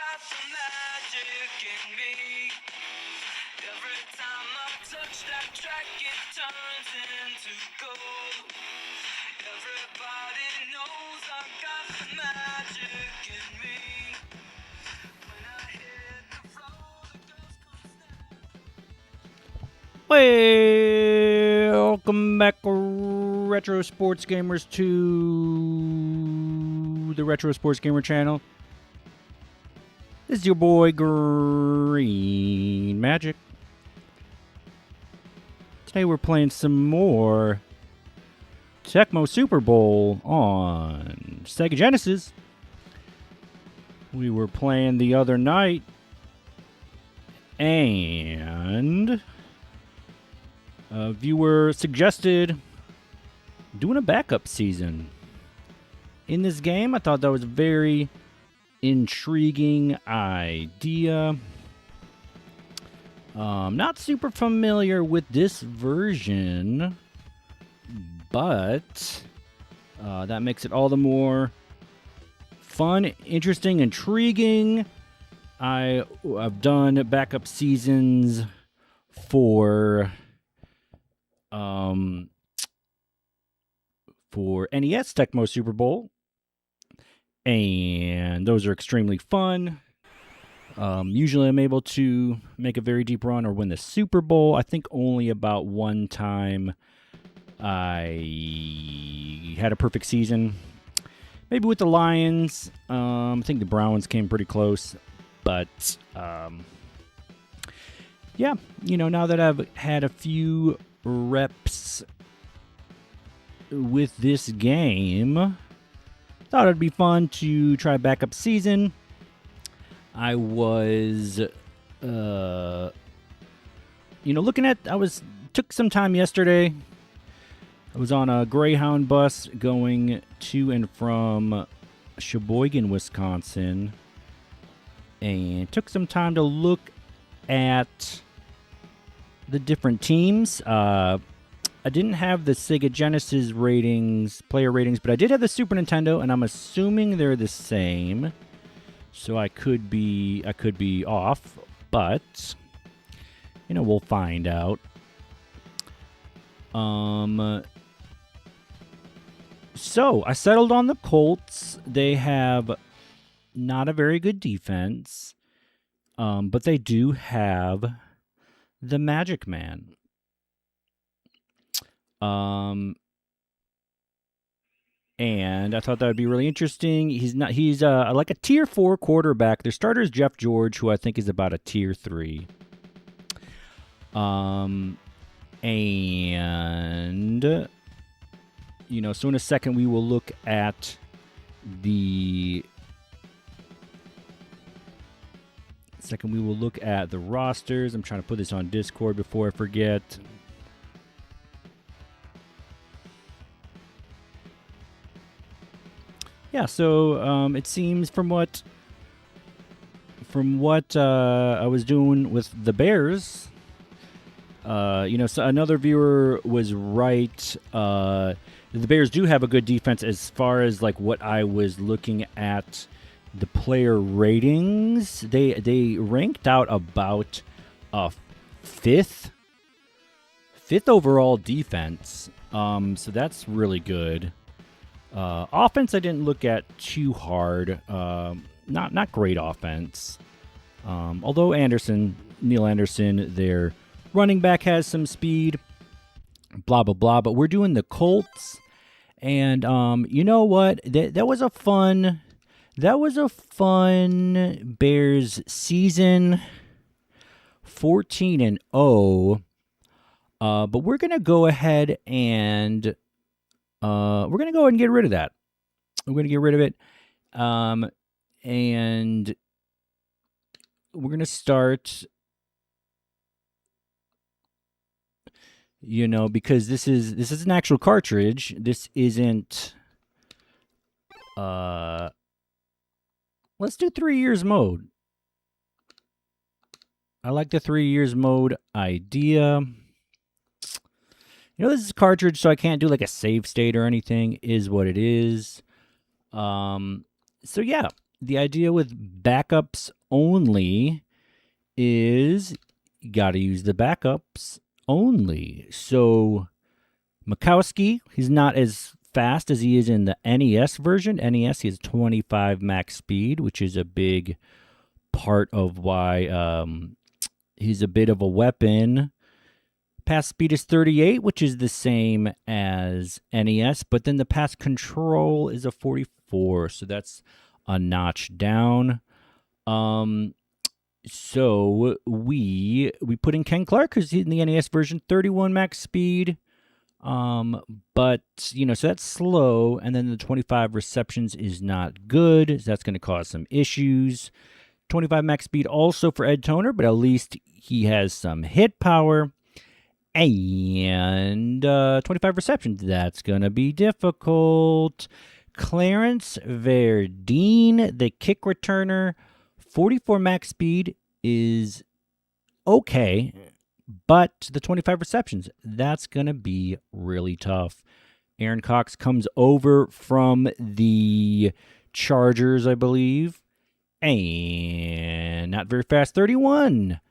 got the magic in me. Every time I touch that track, it turns into gold. Everybody knows I got the magic in me. When I hit the floor, the girls come snap. Welcome back, Retro Sports Gamers, to the Retro Sports Gamer channel. This is your boy, Green Magic. Today we're playing some more Tecmo Super Bowl on Sega Genesis. We were playing the other night, and a viewer suggested doing a backup season in this game. I thought that was a very intriguing idea. Not super familiar with this version, but that makes it all the more fun, interesting, intriguing. I've done backup seasons for NES Tecmo Super Bowl, and those are extremely fun. Usually I'm able to make a very deep run or win the Super Bowl. I think only about one time I had a perfect season. Maybe with the Lions. I think the Browns came pretty close. But, yeah, now that I've had a few reps with this game, thought it'd be fun to try a backup season. I was, took some time yesterday. I was on a Greyhound bus going to and from Sheboygan, Wisconsin, and took some time to look at the different teams. I didn't have the Sega Genesis player ratings, but I did have the Super Nintendo, and I'm assuming they're the same. So I could be off, but we'll find out. So I settled on the Colts. They have not a very good defense, but they do have the Majik Man. And I thought that would be really interesting. He's like a tier 4 quarterback. Their starter is Jeff George, who I think is about a tier 3. And so in a second we will look at the rosters. I'm trying to put this on Discord before I forget. Yeah, so it seems from what I was doing with the Bears, so another viewer was right. The Bears do have a good defense as far as like what I was looking at the player ratings. They ranked out about a fifth overall defense. So that's really good. Offense, I didn't look at too hard. Not great offense. Although Neil Anderson, their running back, has some speed. Blah blah blah. But we're doing the Colts, and you know what? That was a fun Bears season. 14-0. But we're gonna go ahead and get rid of that. We're going to get rid of it. And we're going to start, because this is an actual cartridge. This isn't, let's do 3 years mode. I like the 3 years mode idea. This is a cartridge, so I can't do like a save state or anything. Is what it is. So yeah, the idea with backups only is you got to use the backups only. So Mikowski, he's not as fast as he is in the NES version. NES, he has 25 max speed, which is a big part of why he's a bit of a weapon. Pass speed is 38, which is the same as NES, but then the pass control is a 44, so that's a notch down. So we put in Ken Clark because in the NES version, 31 max speed. But so that's slow, and then the 25 receptions is not good. So that's going to cause some issues. 25 max speed also for Ed Toner, but at least he has some hit power. And 25 receptions, that's going to be difficult. Clarence Verdine, the kick returner, 44 max speed is okay, but the 25 receptions, that's going to be really tough. Aaron Cox comes over from the Chargers, I believe, and not very fast. 31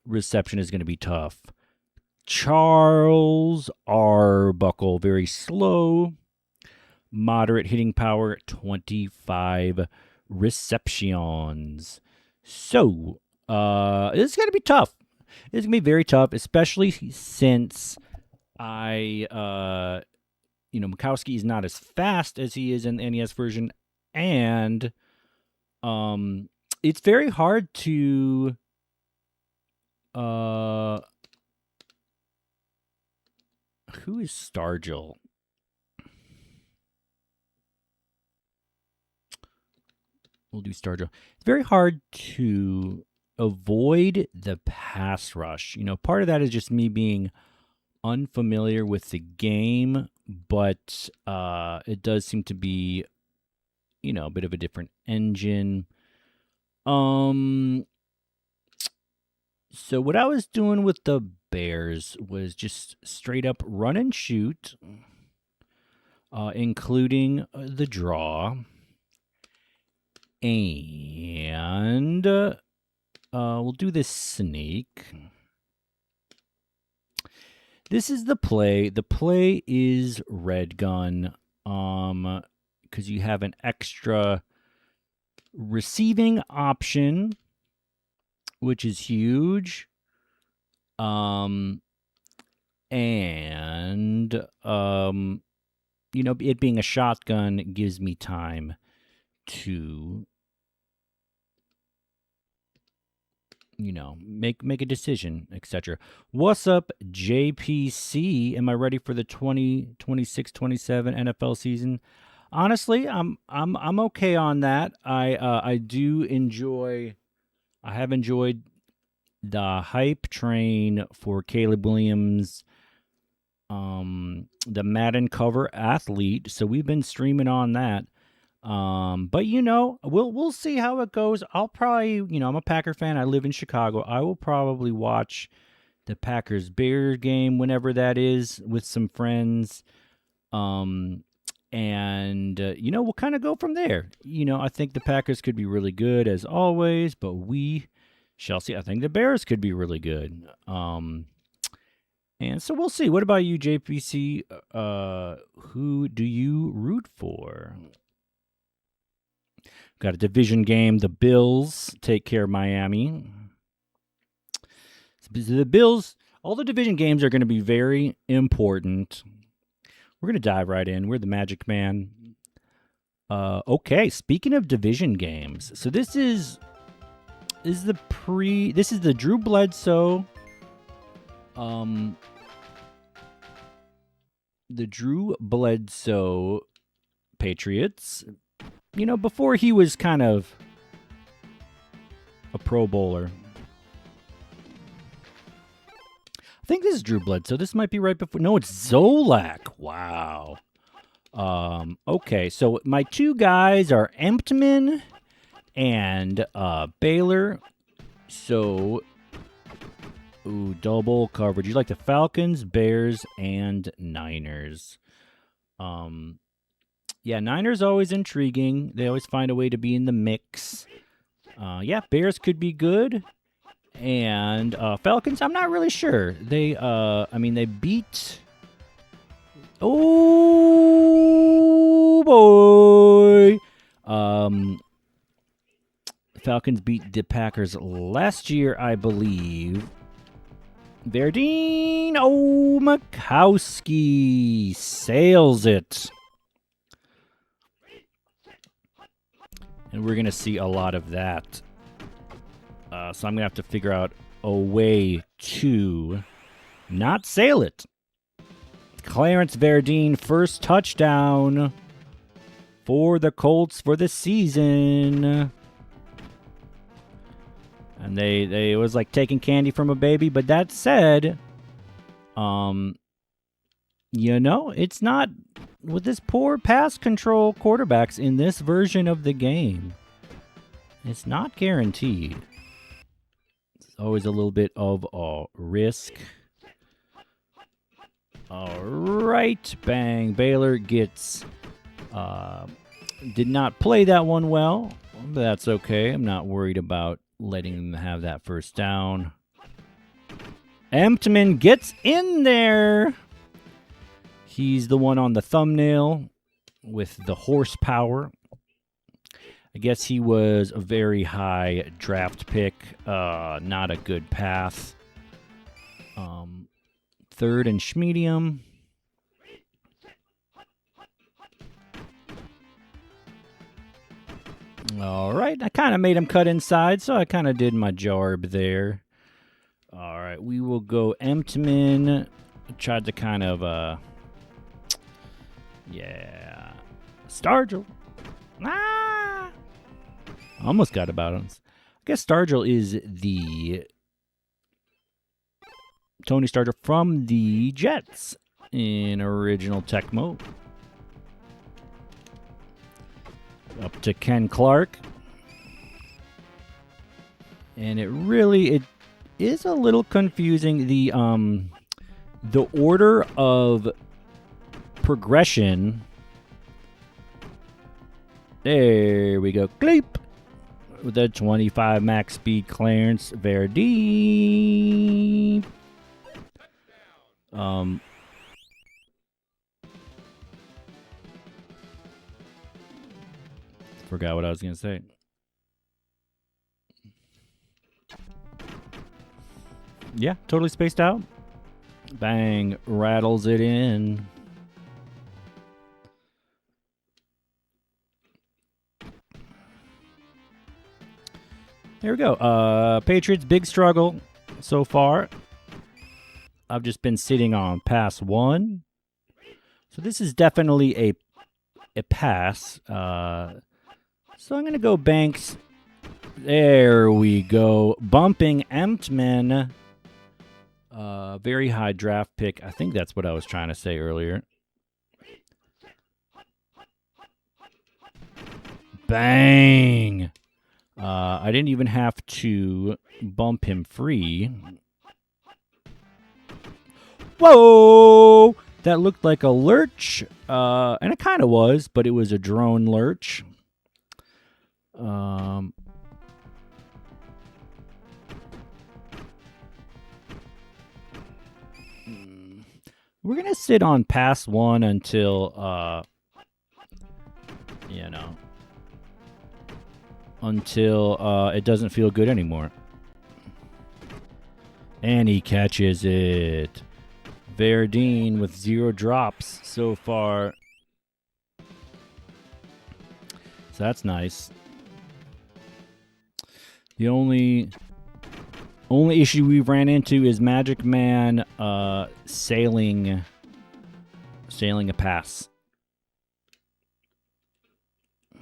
reception is going to be tough. Charles Arbuckle, very slow. Moderate hitting power, 25 receptions. So, it's going to be tough. It's going to be very tough, especially since Mikowski is not as fast as he is in the NES version. And it's very hard to who is Stargell? We'll do Stargell. It's very hard to avoid the pass rush. Part of that is just me being unfamiliar with the game, but it does seem to be, a bit of a different engine. So what I was doing with the Bears was just straight up run and shoot, including the draw. And we'll do this snake. This is the play. The play is red gun, because you have an extra receiving option, which is huge. And it being a shotgun gives me time to make a decision, etc. What's up, JPC? Am I ready for the 2026-27 NFL season? Honestly, I'm okay on that. I have enjoyed the hype train for Caleb Williams, the Madden cover athlete. So we've been streaming on that. But we'll see how it goes. I'll probably, I'm a Packer fan. I live in Chicago. I will probably watch the Packers Bears game whenever that is with some friends. And we'll kind of go from there. I think the Packers could be really good as always, but we shall see. I think the Bears could be really good. And so we'll see. What about you, JPC? Who do you root for? Got a division game. The Bills take care of Miami. The Bills, all the division games are going to be very important. We're going to dive right in. We're the Majik Man. Okay, speaking of division games. So this is the Drew Bledsoe. The Drew Bledsoe Patriots. Before he was kind of a Pro Bowler. I think this is Drew Bledsoe. This might be right before. No, it's Zolak. Wow. Okay, so my two guys are Emptman and Baylor. So, double coverage. You like the Falcons, Bears, and Niners. Yeah, Niners always intriguing. They always find a way to be in the mix. Yeah, Bears could be good. And Falcons, I'm not really sure. They beat. Oh boy. Falcons beat the Packers last year, I believe. Verdine Makowski sails it. And we're going to see a lot of that. So I'm going to have to figure out a way to not sail it. Clarence Verdine, first touchdown for the Colts for the season. And it was like taking candy from a baby. But that said, it's not with this poor pass control quarterbacks in this version of the game. It's not guaranteed. It's always a little bit of a risk. All right, bang. Baylor gets, did not play that one well. But that's okay. I'm not worried about letting them have that first down. Emptman gets in there. He's the one on the thumbnail with the horsepower. I guess he was a very high draft pick. Not a good path. Third and Schmedium. All right. I kind of made him cut inside, so I kind of did my job there. All right. We will go Emptman. Tried to kind of, yeah. Stargell. Ah! Almost got about him. I guess Stargell is the Tony Stargell from the Jets in original Tecmo. Up to Ken Clark. And it is a little confusing. The order of progression. There we go. Cleep. With a 25 max speed clearance. Verdi. Forgot what I was going to say. Yeah, totally spaced out. Bang. Rattles it in. There we go. Patriots, big struggle so far. I've just been sitting on pass one. So this is definitely a pass. So I'm going to go Banks. There we go. Bumping Emptman. Very high draft pick. I think that's what I was trying to say earlier. Bang. I didn't even have to bump him free. Whoa! That looked like a lurch. And it kind of was, but it was a drone lurch. We're going to sit on pass one until, until it doesn't feel good anymore. And he catches it. Verdine with 0 drops so far. So that's nice. The only issue we've ran into is Majik Man sailing a pass.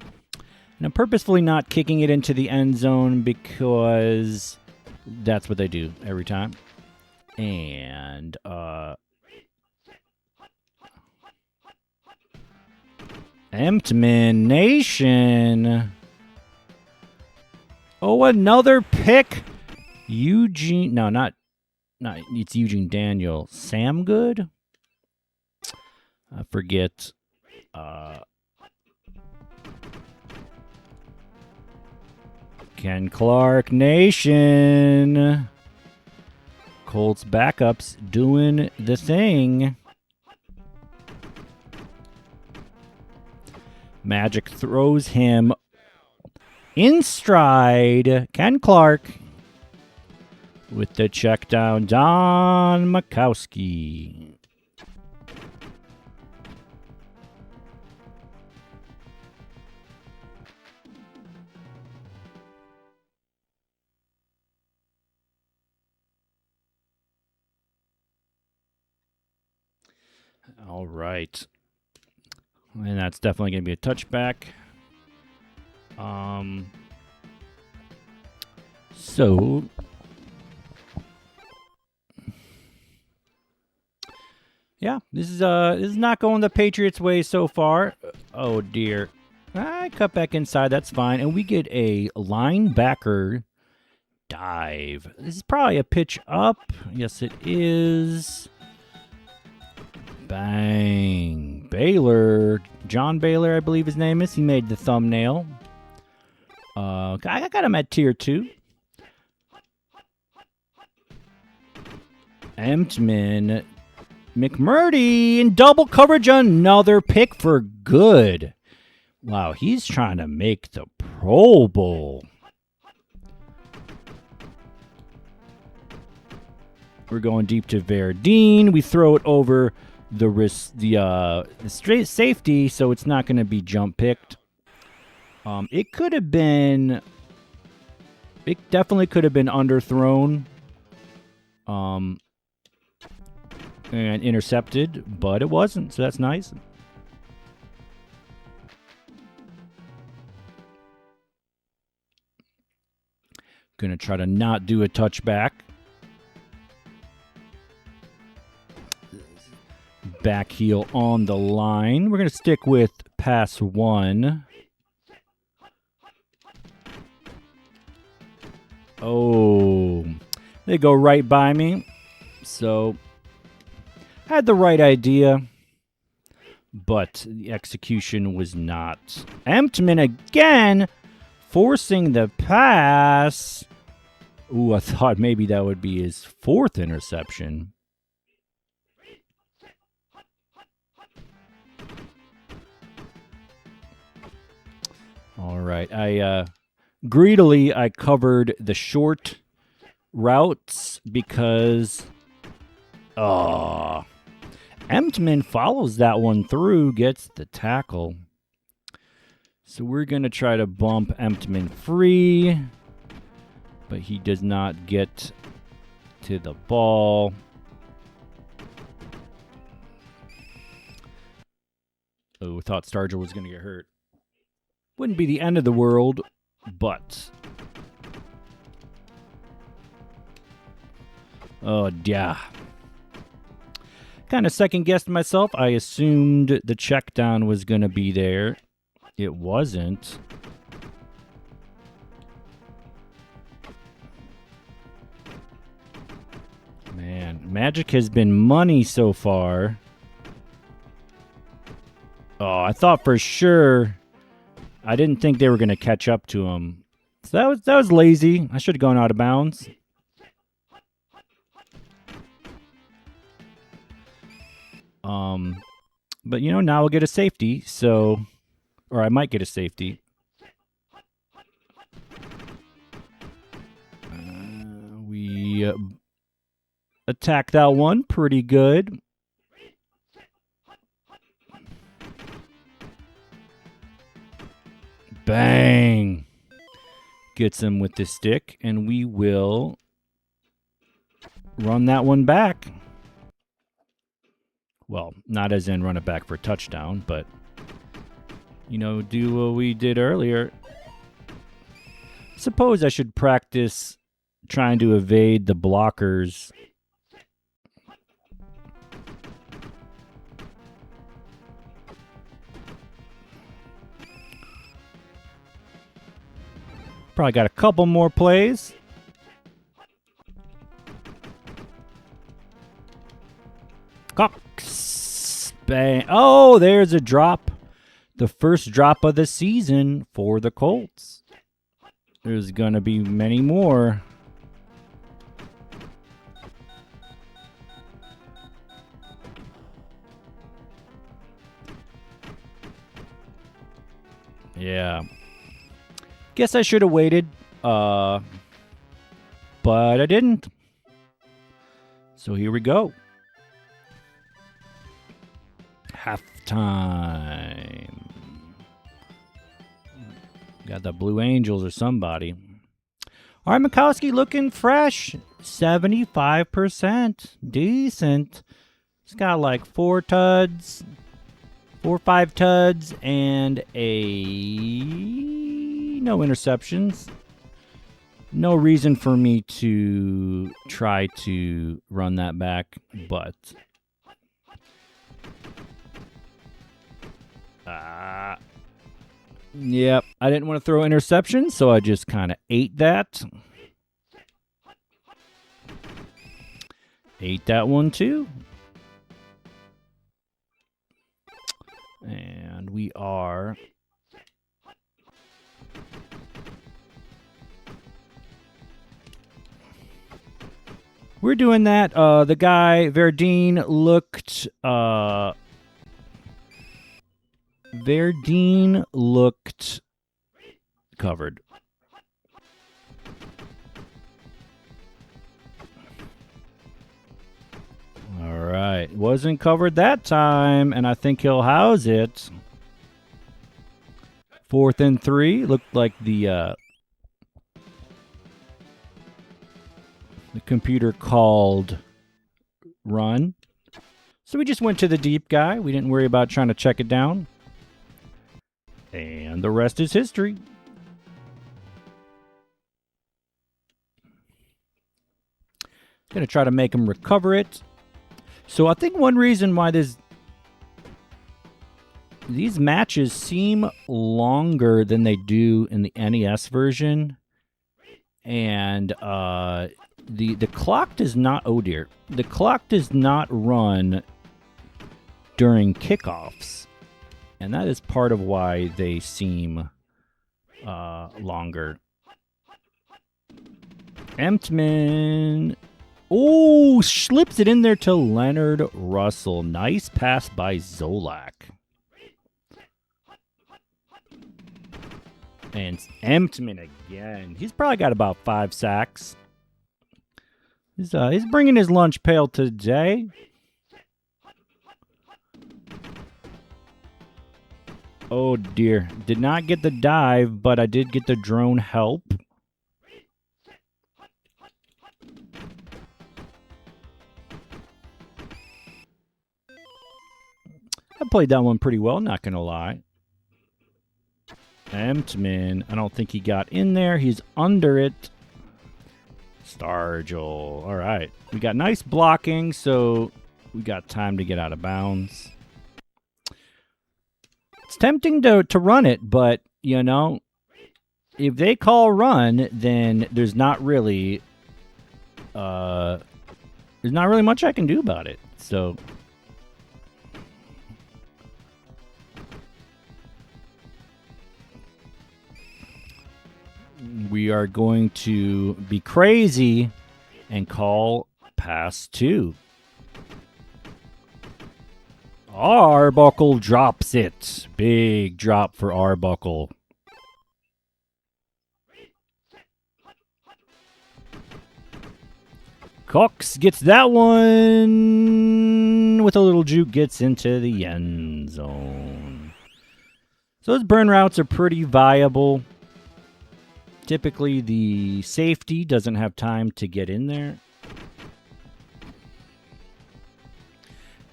And I'm purposefully not kicking it into the end zone because that's what they do every time. And Emptman Nation. Oh, another pick. Eugene. No, not. It's Eugene Daniel. Sam Good? I forget. Ken Clark Nation. Colts backups doing the thing. Majik throws him in stride. Ken Clark with the check down. Don Makowski. All right. And that's definitely going to be a touchback. So yeah, this is not going the Patriots' way so far. Oh dear. I cut back inside, that's fine. And we get a linebacker dive. This is probably a pitch up. Yes, it is. Bang. Baylor. John Baylor, I believe his name is. He made the thumbnail. I got him at tier 2. Emtman. McMurdy in double coverage. Another pick for good. Wow, he's trying to make the Pro Bowl. We're going deep to Verdine. We throw it over the straight safety, so it's not going to be jump picked. It could have been. It definitely could have been underthrown. And intercepted, but it wasn't, so that's nice. Gonna try to not do a touchback. Back heel on the line. We're gonna stick with pass 1. Oh, they go right by me. So had the right idea, but the execution was not. Emtman again, forcing the pass. Ooh, I thought maybe that would be his 4th interception. All right, greedily I covered the short routes because Emtman follows that one through, gets the tackle. So we're going to try to bump Emtman free, but he does not get to the ball. Oh, thought Starger was going to get hurt. Wouldn't be the end of the world, but oh, yeah. Kind of second-guessed myself. I assumed the check down was going to be there. It wasn't. Man, Majik has been money so far. Oh, I thought for sure. I didn't think they were going to catch up to him. So that was lazy. I should have gone out of bounds. But now we'll get a safety, or I might get a safety. We attack that one pretty good. Bang! Gets him with the stick, and we will run that one back. Well, not as in run it back for a touchdown, but, do what we did earlier. Suppose I should practice trying to evade the blockers. Probably got a couple more plays. Cox. Bang. Oh, there's a drop. The first drop of the season for the Colts. There's going to be many more. Yeah. Guess I should have waited. But I didn't. So here we go. Halftime. Got the Blue Angels or somebody. All right, Mikowski looking fresh. 75%. Decent. He's got like 4 tuds. 4 or 5 tuds and no interceptions. No reason for me to try to run that back, but yep, I didn't want to throw interceptions, so I just kind of ate that. Ate that one too. And we are we're doing that. The guy Verdine looked covered. All right. Wasn't covered that time, and I think he'll house it. 4th and 3. Looked like the computer called run. So we just went to the deep guy. We didn't worry about trying to check it down. And the rest is history. Gonna try to make him recover it. So I think one reason why these matches seem longer than they do in the NES version, and the clock does not. Oh dear, the clock does not run during kickoffs, and that is part of why they seem longer. Emtman. Oh, slips it in there to Leonard Russell. Nice pass by Zolak. And Emtman again. He's probably got about 5 sacks. He's bringing his lunch pail today. Oh dear. Did not get the dive, but I did get the drone help. I played that one pretty well, not going to lie. Emtman, I don't think he got in there. He's under it. Stargell. All right. We got nice blocking, so we got time to get out of bounds. It's tempting to run it, but, you know, if they call run, then there's not really much I can do about it. So we are going to be crazy and call pass 2. Arbuckle drops it. Big drop for Arbuckle. Cox gets that one with a little juke, gets into the end zone. So those burn routes are pretty viable. Typically, the safety doesn't have time to get in there.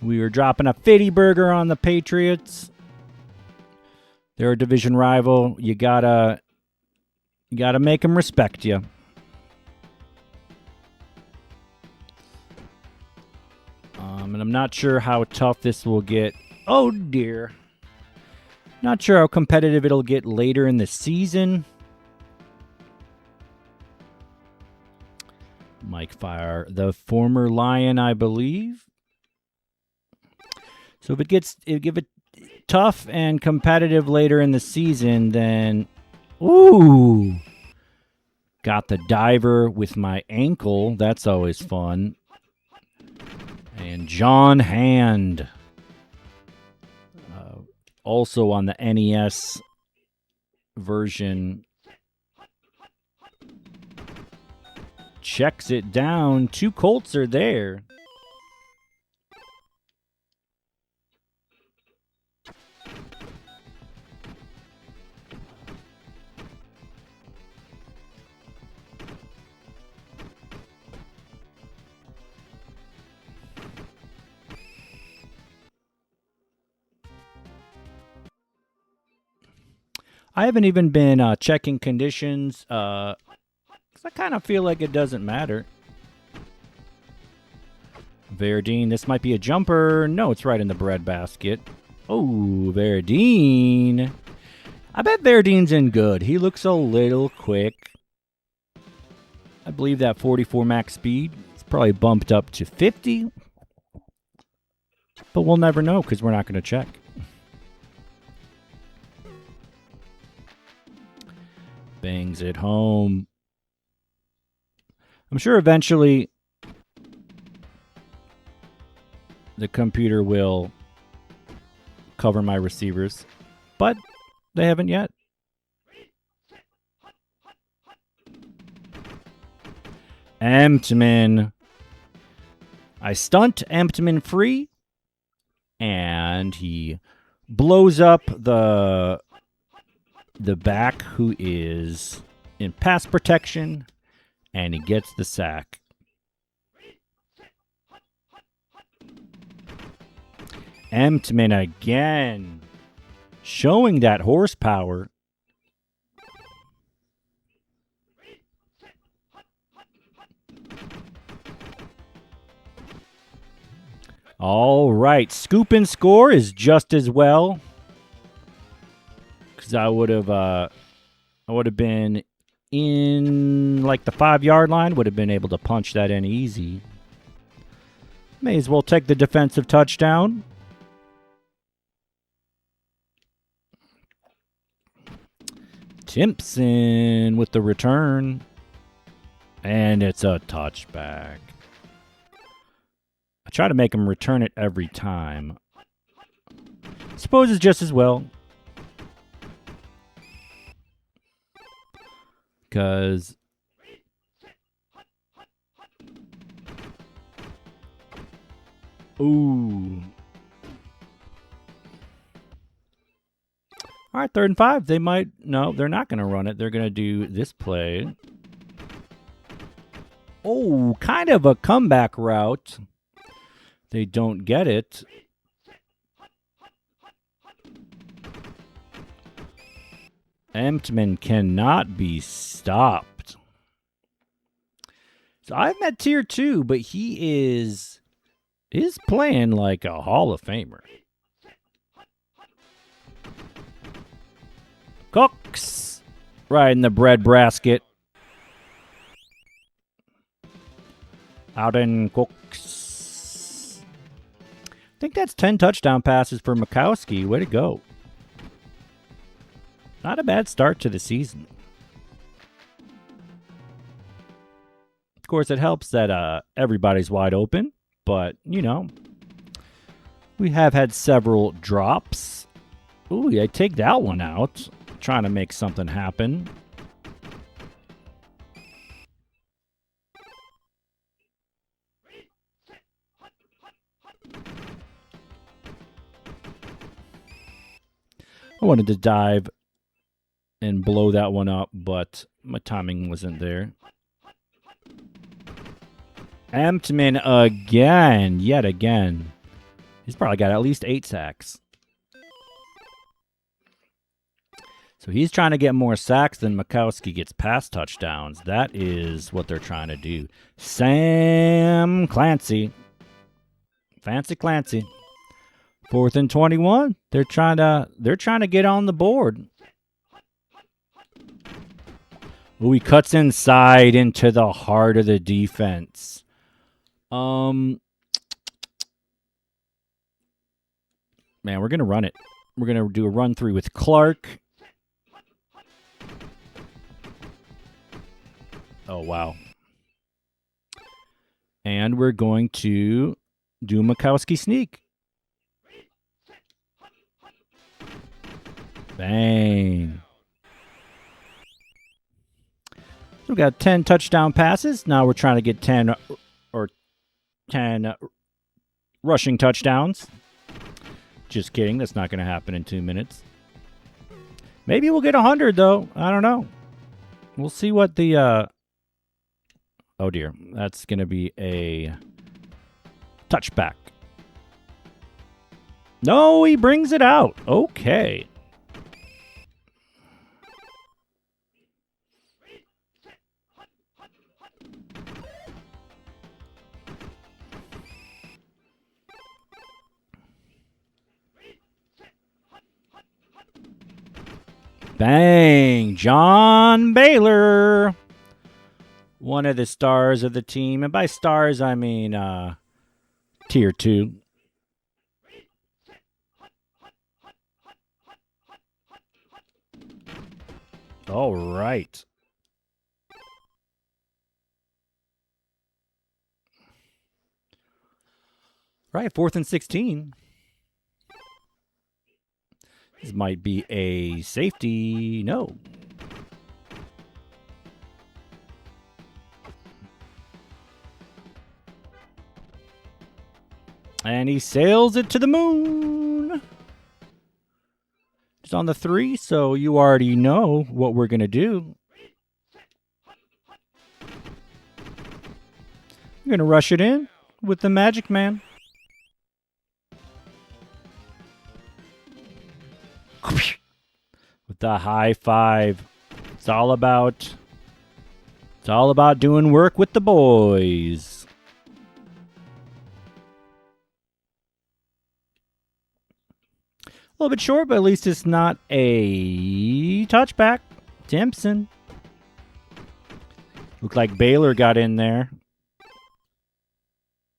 We were dropping a Fitty Burger on the Patriots. They're a division rival. You gotta make them respect you. And I'm not sure how tough this will get. Oh dear. Not sure how competitive it'll get later in the season. Mike Fire, the former Lion, I believe. So if it gets tough and competitive later in the season, then ooh, Got the diver with my ankle. That's always fun. And John Hand. Also on the NES version. Checks it down. 2 Colts are there. I haven't even been checking conditions. 'Cause I kind of feel like it doesn't matter. Verdine, this might be a jumper. No, it's right in the breadbasket. Oh, Verdine. I bet Verdine's in good. He looks a little quick. I believe that 44 max speed is probably bumped up to 50. But we'll never know because we're not going to check. Bangs it home. I'm sure eventually the computer will cover my receivers, but they haven't yet. Emptman. I stunt Emptman free, and he blows up the back, who is in pass protection, and he gets the sack. Emptman again, showing that horsepower. All right, scoop and score is just as well. Because I would have been in like the 5-yard line, would have been able to punch that in easy. May as well take the defensive touchdown. Timpson with the return. And it's a touchback. I try to make him return it every time. Suppose it's just as well. Because ooh. All right, 3rd and 5. They might, no, they're not going to run it. They're going to do this play. Oh, kind of a comeback route. They don't get it. Emptman cannot be stopped. So I've met Tier 2, but he is playing like a Hall of Famer. Cooks. Right in the bread basket. Out in Cooks. I think that's 10 touchdown passes for Mikowski. Way to go. Not a bad start to the season. Of course, it helps that everybody's wide open. But, you know, we have had several drops. Ooh, I take that one out. Trying to make something happen. I wanted to dive and blow that one up, but my timing wasn't there. Emptman again, yet again. He's probably got at least 8 sacks. So he's trying to get more sacks than Mikowski gets pass touchdowns. That is what they're trying to do. Sam Clancy. Fancy Clancy. 4th and 21. They're trying to get on the board. Ooh, he cuts inside into the heart of the defense. Man, we're going to run it. We're going to do a run through with Clark. Oh, wow. And we're going to do Mikowski sneak. Bang. So we got 10 touchdown passes. Now we're trying to get 10 or 10 rushing touchdowns. Just kidding. That's not going to happen in 2 minutes. Maybe we'll get 100, though. I don't know. We'll see what the... Oh, dear. That's going to be a touchback. No, he brings it out. Okay. Bang! John Baylor. One of the stars of the team. And by stars, I mean tier 2. All right. Right, 4th and 16. This might be a safety. No. And he sails it to the moon. It's on the 3, so you already know what we're going to do. We're going to rush it in with the Majik Man. With the high five. It's all about doing work with the boys. A little bit short, but at least it's not a touchback. Timpson. Looked like Baylor got in there.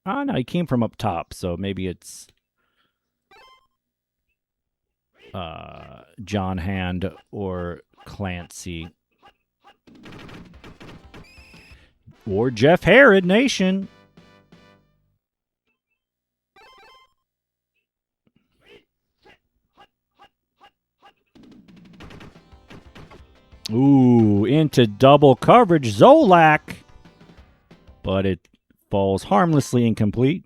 Oh, no, he came from up top, so maybe it's John Hand or Clancy. Or Jeff Herod Nation. Ooh, into double coverage. Zolak. But it falls harmlessly incomplete.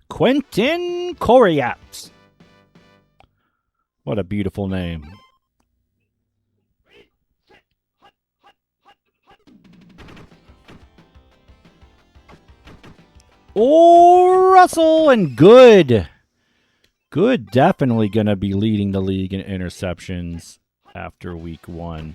Quentin Coriat. What a beautiful name. Oh, Russell and good. Good, definitely going to be leading the league in interceptions after week 1.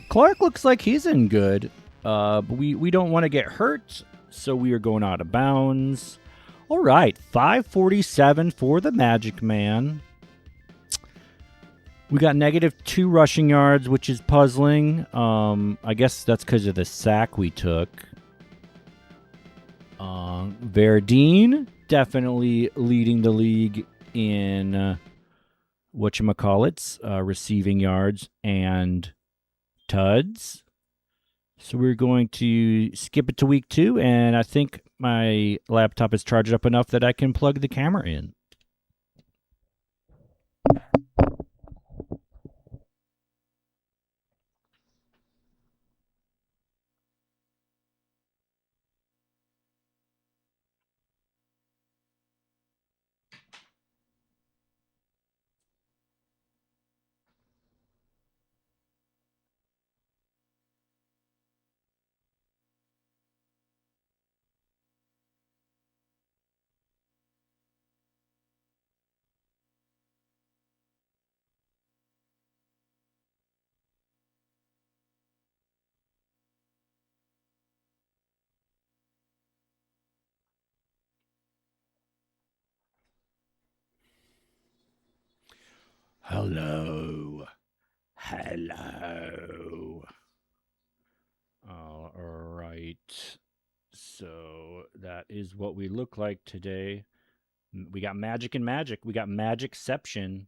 Clark looks like he's in good. But we don't want to get hurt, so we are going out of bounds. All right, 5:47 for the Majik Man. We got -2 rushing yards, which is puzzling. I guess that's because of the sack we took. Verdine definitely leading the league in receiving yards and tuds. So we're going to skip it to week 2, and I think my laptop is charged up enough that I can plug the camera in. Hello. Hello. So that is what we look like today. We got Magic and Magic. We got Magicception.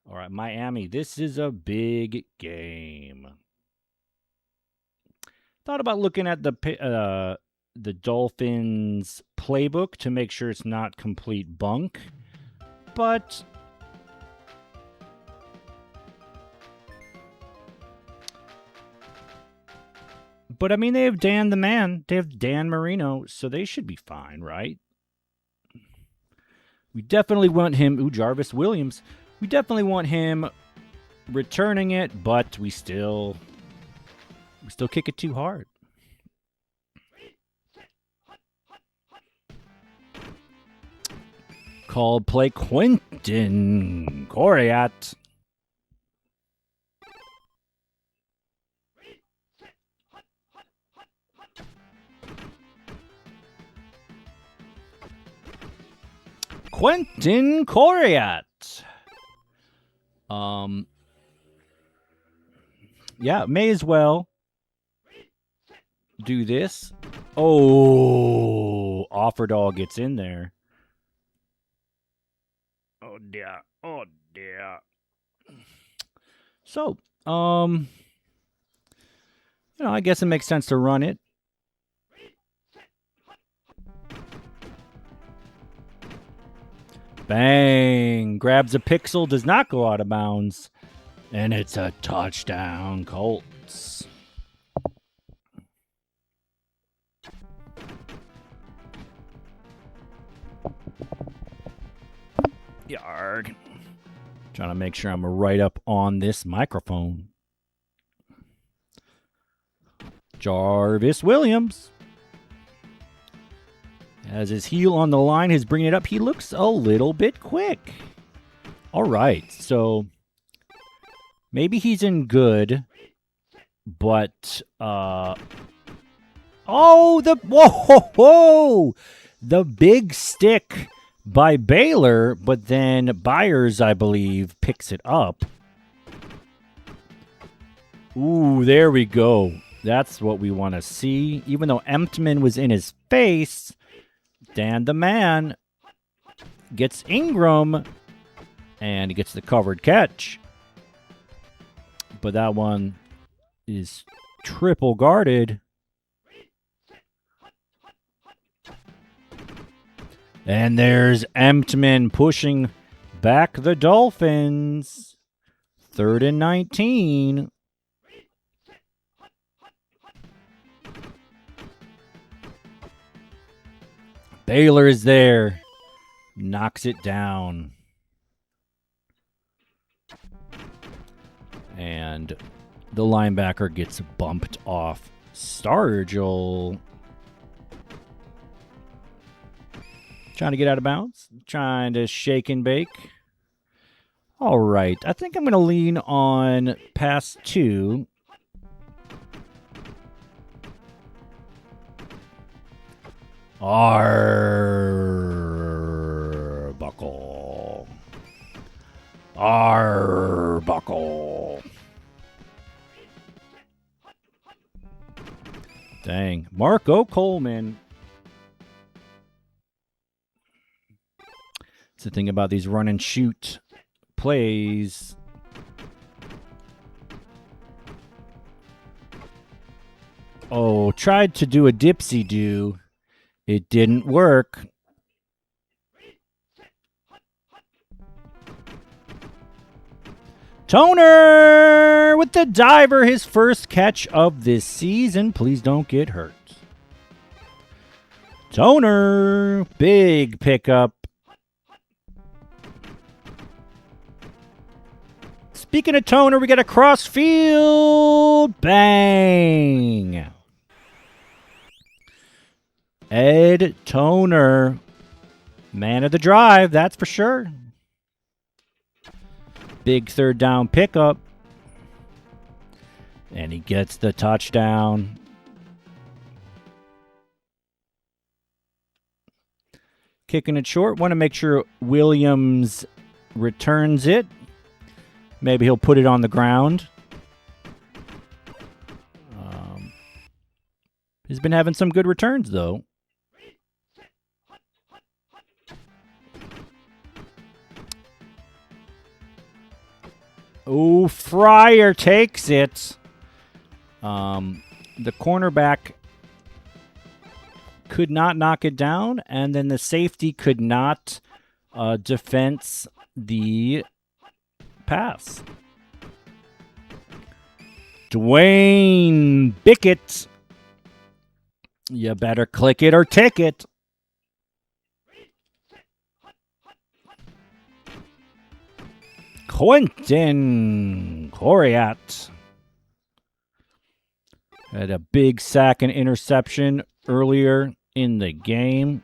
All right, Miami. This is a big game. Thought about looking at the Dolphins playbook to make sure it's not complete bunk, but I mean, they have Dan the Man. They have Dan Marino, so they should be fine, right? We definitely want him. Ooh, Jarvis Williams. We definitely want him returning it, but we still kick it too hard. Called play Quentin Coriat. Quentin Coriat. Yeah, may as well do this. Oh, Offerdall gets in there. Oh dear. Oh dear. So, I guess it makes sense to run it. Bang! Grabs a pixel, does not go out of bounds. And it's a touchdown, Colts. Yarg. Trying to make sure I'm right up on this microphone. Jarvis Williams. Has his heel on the line, he's bringing it up. He looks a little bit quick. All right, so maybe he's in good, but whoa, the big stick by Baylor, but then Byers, I believe, picks it up. Ooh, there we go. That's what we want to see. Even though Emptman was in his face, Dan the Man gets Ingram, and he gets the covered catch. But that one is triple guarded. And there's Emptman pushing back the Dolphins. 3rd and 19. Baylor is there. Knocks it down. And the linebacker gets bumped off Stargell. Trying to get out of bounds. Trying to shake and bake. All right. I think I'm going to lean on pass 2. Arbuckle. Arbuckle. Dang. Marco Coleman. That's the thing about these run and shoot plays. Oh, tried to do a dipsy-do. It didn't work. Toner with the diver, his first catch of this season. Please don't get hurt. Toner, big pickup. Speaking of Toner, we got a cross-field bang. Ed Toner, man of the drive, that's for sure. Big 3rd down pickup. And he gets the touchdown. Kicking it short. Want to make sure Williams returns it. Maybe he'll put it on the ground. Has been having some good returns, though. Oh, Fryer takes it. The cornerback could not knock it down, and then the safety could not defense the pass. Dwayne Bickett. You better click it or tick it. Quentin Coriat had a big sack and interception earlier in the game.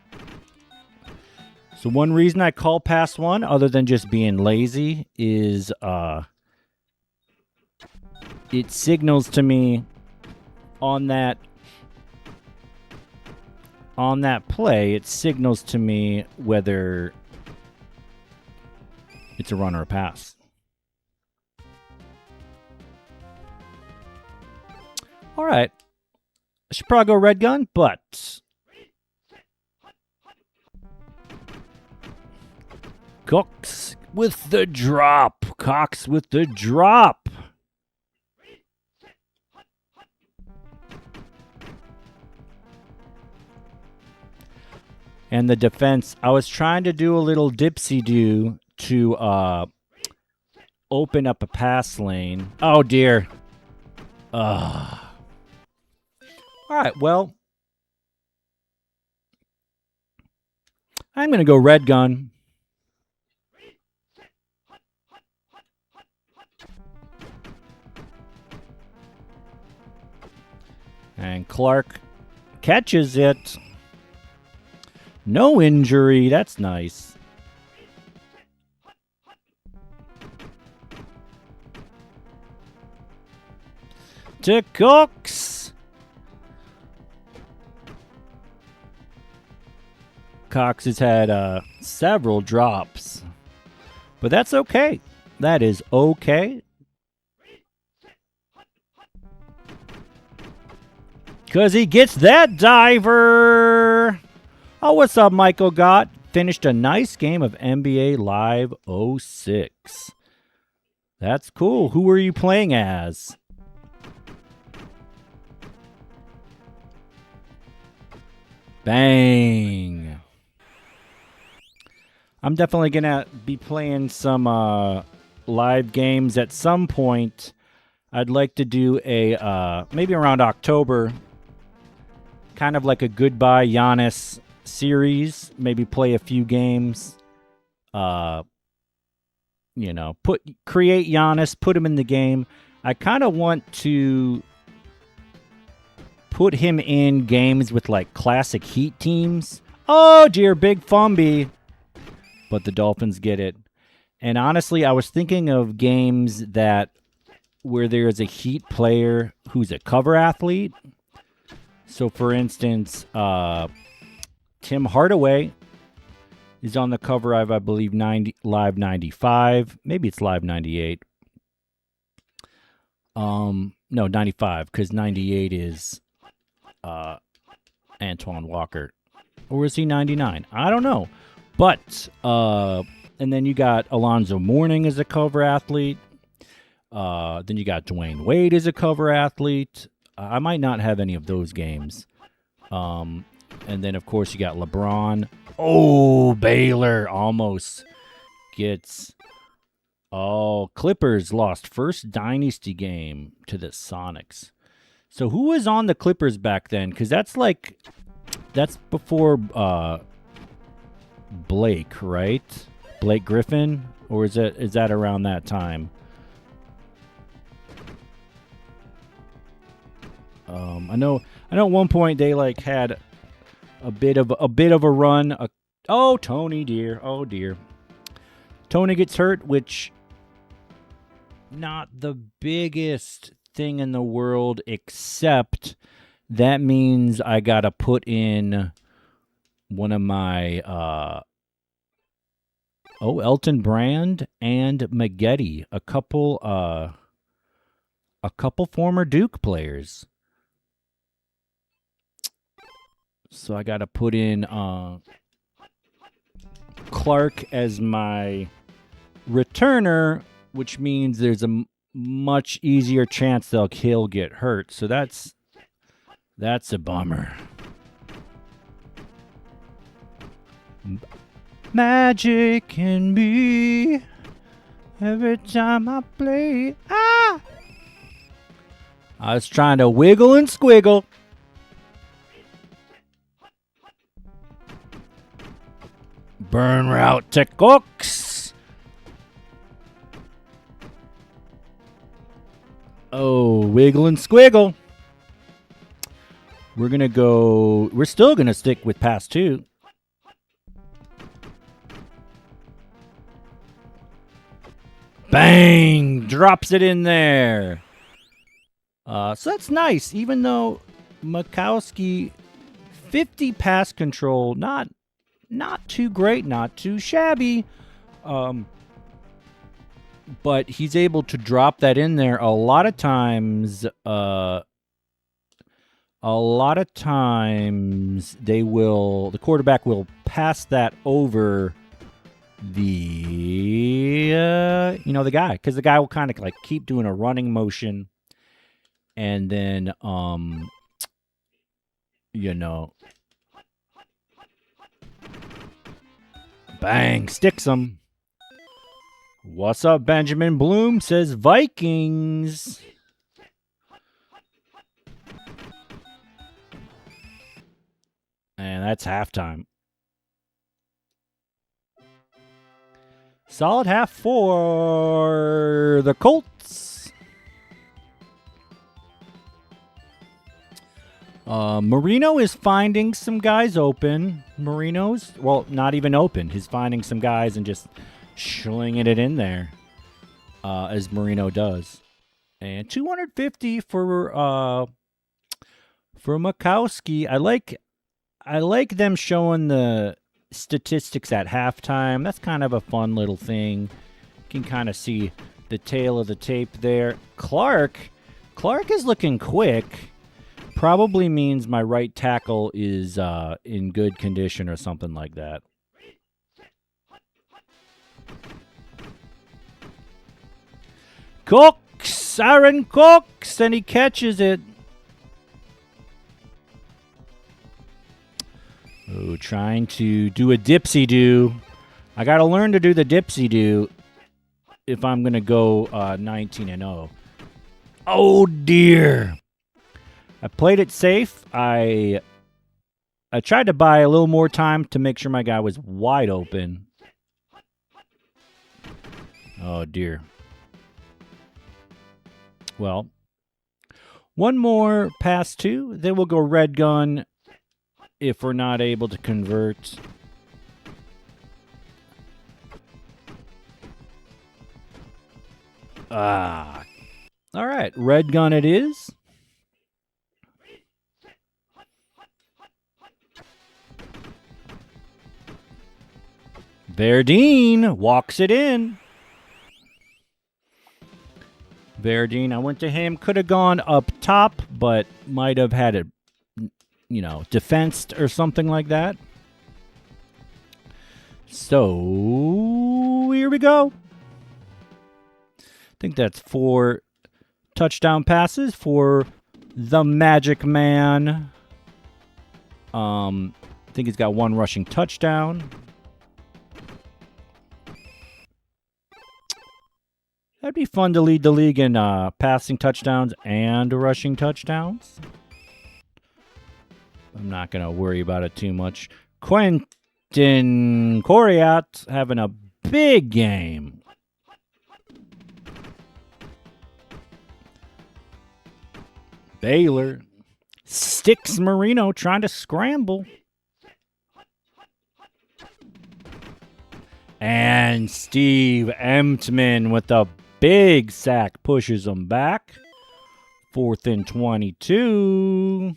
So one reason I call pass one, other than just being lazy, is it signals to me on that play, it signals to me whether it's a run or a pass. All right. I should probably go red gun, but Cox with the drop. Cox with the drop. And the defense, I was trying to do a little dipsy-do to open up a pass lane. Oh, dear. All right, well, I'm going to go red gun. And Clark catches it. No injury. That's nice. To Cox. Cox has had several drops. But that's okay. That is okay. Because he gets that diver. Oh, what's up, Michael Gott? Finished a nice game of NBA Live 06. That's cool. Who were you playing as? Bang. I'm definitely going to be playing some live games at some point. I'd like to do a, maybe around October, kind of like a goodbye Giannis series. Maybe play a few games. You know, create Giannis, put him in the game. I kind of want to put him in games with like classic Heat teams. Oh dear, big Fumby. But the Dolphins get it. And honestly, I was thinking of games that where there's a Heat player who's a cover athlete. So for instance, Tim Hardaway is on the cover of, I believe, Live 95. Maybe it's Live 98. No, 95, because 98 is Antoine Walker. Or is he 99? I don't know. But, and then you got Alonzo Mourning as a cover athlete. Then you got Dwayne Wade as a cover athlete. I might not have any of those games. And then, of course, you got LeBron. Oh, Baylor almost gets... Oh, Clippers lost first dynasty game to the Sonics. So who was on the Clippers back then? Because that's before Blake, right? Blake Griffin? Or is that around that time? I know at one point they like had a bit of a run. Oh, Tony dear. Oh dear. Tony gets hurt, which not the biggest thing in the world, except that means I gotta put in one of my Elton Brand and Maggette, a couple former Duke players. So I got to put in Clark as my returner, which means there's a much easier chance he'll get hurt. So that's a bummer. Magic in me every time I play. Ah! I was trying to wiggle and squiggle. Burn route to Cooks. Oh, wiggle and squiggle. We're still going to stick with pass 2. Bang! Drops it in there. So that's nice. Even though Mikowski, 50 pass control, not too great, not too shabby. But he's able to drop that in there a lot of times. The quarterback will pass that over the guy, because the guy will kind of like keep doing a running motion, and then bang, sticks him. What's up, Benjamin Bloom? Says Vikings. And that's halftime. Solid half for the Colts. Marino is finding some guys open. Not even open. He's finding some guys and just slinging it in there, as Marino does. And 250 for Mikowski. I like them showing the statistics at halftime. That's kind of a fun little thing. You can kind of see the tail of the tape there. Clark is looking quick. Probably means my right tackle is in good condition or something like that. Cooks! Aaron Cooks! And he catches it. Oh, trying to do a dipsy-do. I got to learn to do the dipsy-do if I'm going to go 19-0. Oh, dear. I played it safe. I tried to buy a little more time to make sure my guy was wide open. Oh, dear. Well, one more pass 2. Then we'll go red gun if we're not able to convert. All right, red gun it is. Verdine walks it in. Verdine, I went to him. Could have gone up top, but might have had it, defensed or something like that. So, here we go. I think that's 4 touchdown passes for the Majik Man. I think he's got 1 rushing touchdown. That'd be fun to lead the league in passing touchdowns and rushing touchdowns. I'm not going to worry about it too much. Quentin Coriat having a big game. Baylor sticks Marino trying to scramble. And Steve Emtman with a big sack pushes him back. 4th and 22.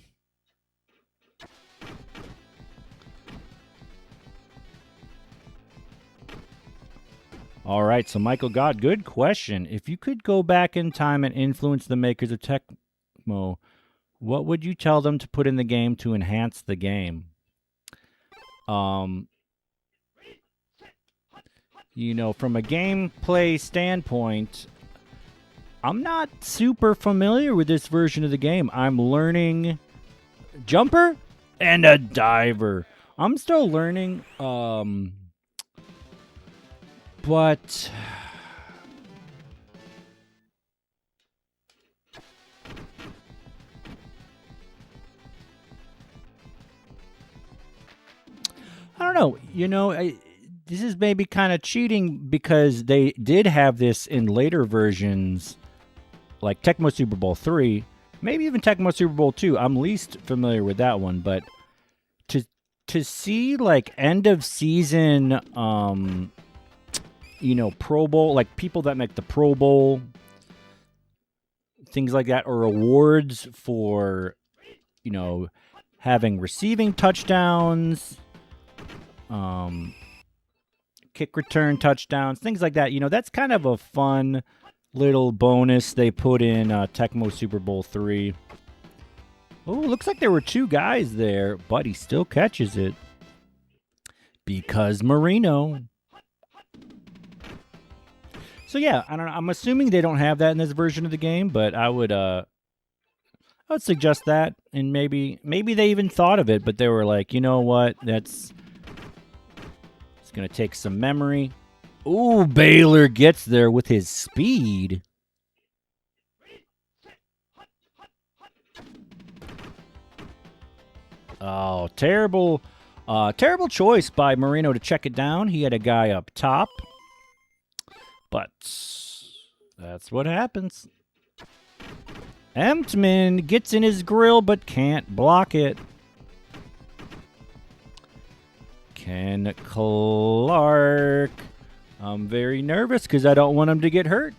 All right, so Michael God, good question. If you could go back in time and influence the makers of Tecmo, What would you tell them to put in the game to enhance the game? You know, from a gameplay standpoint, I'm not super familiar with this version of the game. I'm learning jumper and a diver. I'm still learning, but I don't know. You know, this is maybe kind of cheating because they did have this in later versions, like Tecmo Super Bowl 3, maybe even Tecmo Super Bowl 2. I'm least familiar with that one, but to see like end of season, you know, Pro Bowl, like people that make the Pro Bowl, things like that, or awards for, you know, having receiving touchdowns, kick return touchdowns, things like that. You know, that's kind of a fun little bonus they put in Tecmo Super Bowl 3. Oh, looks like there were two guys there, but he still catches it. Because Marino. So I don't know. I'm assuming they don't have that in this version of the game, but I would suggest that, and maybe they even thought of it, but they were like, you know what, it's gonna take some memory. Ooh, Baylor gets there with his speed. Oh, terrible choice by Marino to check it down. He had a guy up top, but that's what happens. Emtman gets in his grill but can't block it. Ken Clark. I'm very nervous because I don't want him to get hurt.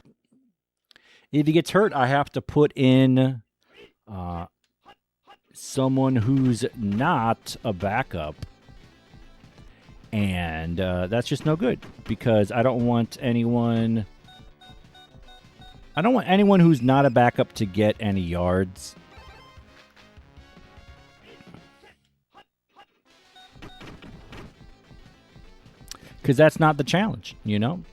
If he gets hurt, I have to put in someone who's not a backup. And that's just no good because I don't want anyone who's not a backup to get any yards. Because that's not the challenge, you know?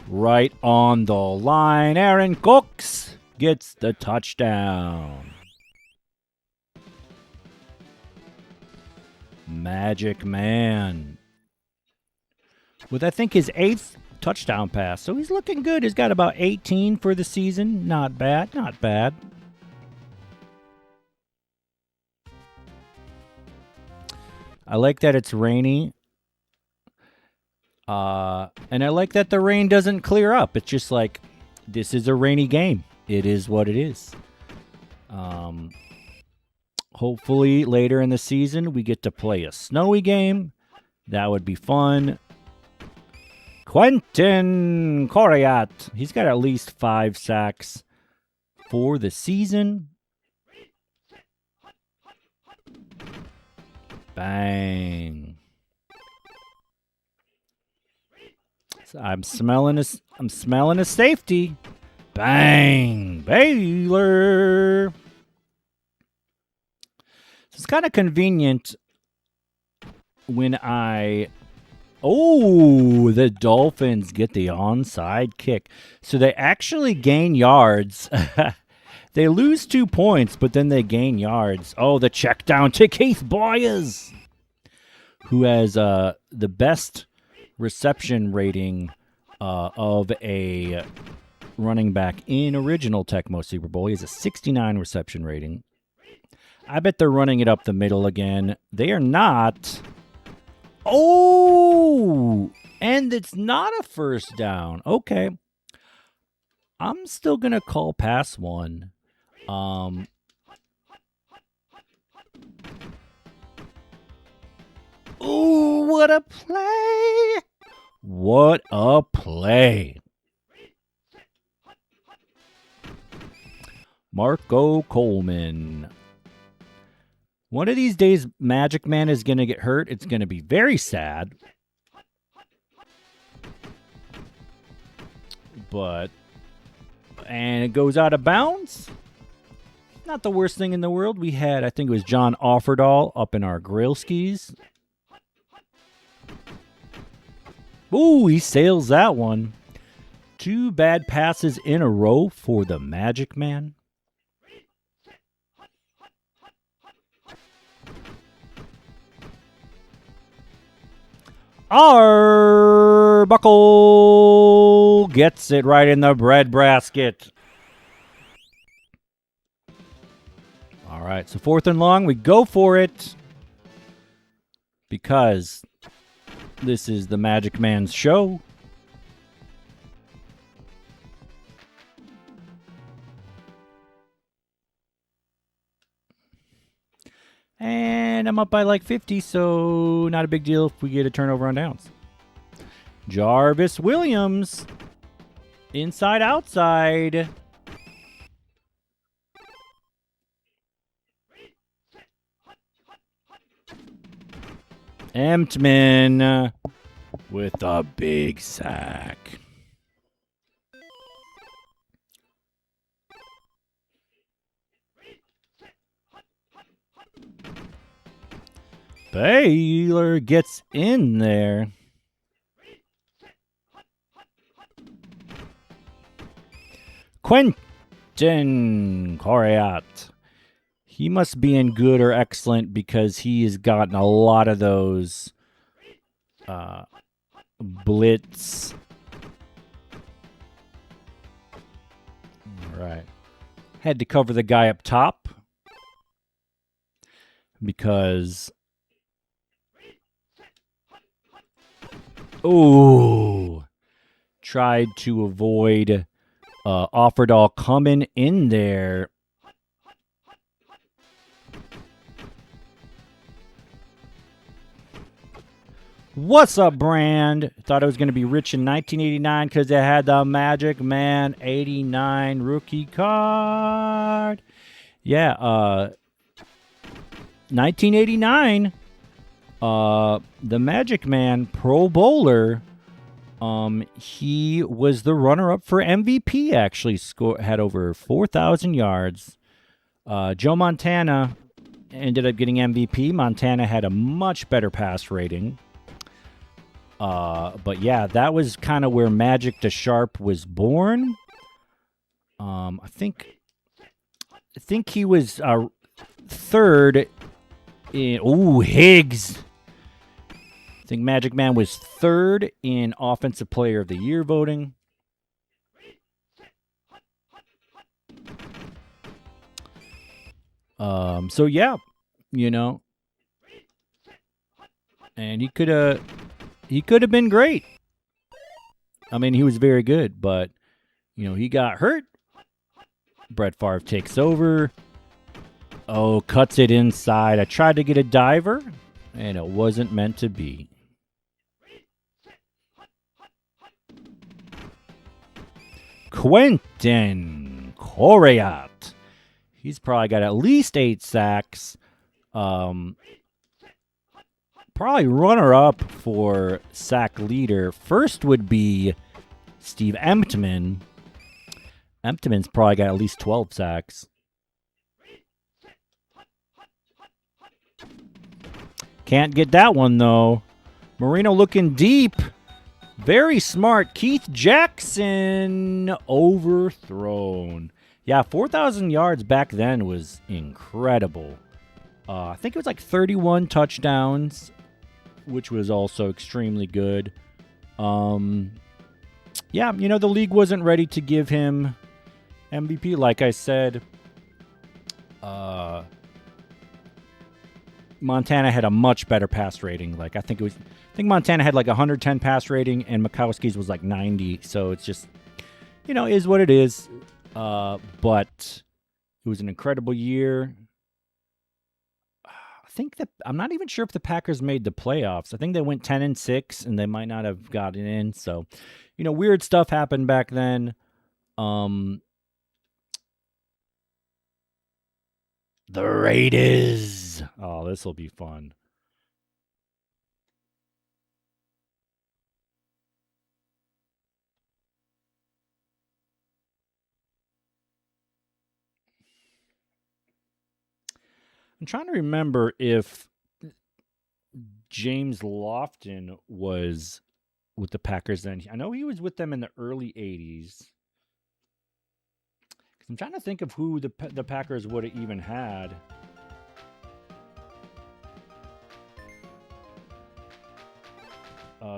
Right on the line, Aaron Cooks gets the touchdown. Majik Man. With, I think, his 8th touchdown pass. So he's looking good. He's got about 18 for the season. Not bad, not bad. I like that it's rainy. And I like that the rain doesn't clear up. It's just like, this is a rainy game. It is what it is. Hopefully later in the season we get to play a snowy game. That would be fun. Quentin Coriat. He's got at least 5 sacks for the season. Bang. I'm smelling a safety. Bang! Baylor. So it's kind of convenient when the Dolphins get the onside kick. So they actually gain yards. They lose 2 points, but then they gain yards. Oh, the check down to Keith Boyers, who has the best reception rating of a running back in original Tecmo Super Bowl. He has a 69 reception rating. I bet they're running it up the middle again. They are not. Oh, and it's not a first down. Okay. I'm still going to call pass one. Ooh, what a play. What a play. Marco Coleman. One of these days, Majik Man is going to get hurt. It's going to be very sad. And it goes out of bounds. Not the worst thing in the world. We had, I think it was John Offerdahl up in our grill skis. Ooh, he sails that one. 2 bad passes in a row for the Majik Man. Arbuckle gets it right in the bread basket. All right, so 4th and long, we go for it because this is the Majik Man's show. And I'm up by like 50, so not a big deal if we get a turnover on downs. Jarvis Williams, inside, outside. Emtman with a big sack. Baylor gets in there. Quentin Coriat. He must be in good or excellent because he has gotten a lot of those blitz. All right. Had to cover the guy up top because... Ooh. Tried to avoid Offerdahl coming in there. What's up, Brand? Thought it was going to be rich in 1989 because it had the Majik Man 89 rookie card. Yeah, 1989, the Majik Man Pro Bowler, he was the runner-up for MVP, actually. Had over 4,000 yards. Joe Montana ended up getting MVP. Montana had a much better pass rating. But yeah, that was kind of where Magic to Sharp was born. I think he was third in... Ooh, Higgs. I think Majik Man was third in Offensive Player of the Year voting. So yeah, you know, and he could have been great. I mean, he was very good, but you know, he got hurt. Brett Favre takes over. Oh, cuts it inside. I tried to get a diver, and it wasn't meant to be. Quentin Coriat. He's probably got at least 8 sacks. Probably runner-up for sack leader. First would be Steve Emtman. Emtman's probably got at least 12 sacks. Can't get that one, though. Marino looking deep. Very smart. Keith Jackson overthrown. Yeah, 4,000 yards back then was incredible. I think it was like 31 touchdowns, which was also extremely good. Yeah, you know, the league wasn't ready to give him MVP. Like I said, Montana had a much better pass rating. Like I think Montana had like 110 pass rating and Mikowski's was like 90. So it's just, you know, is what it is. But it was an incredible year. I think that I'm not even sure if the Packers made the playoffs. I think they went 10-6 and they might not have gotten in. So, you know, weird stuff happened back then. The Raiders. Oh, this will be fun. I'm trying to remember if James Lofton was with the Packers then. I know he was with them in the early 80s. I'm trying to think of who the Packers would have even had.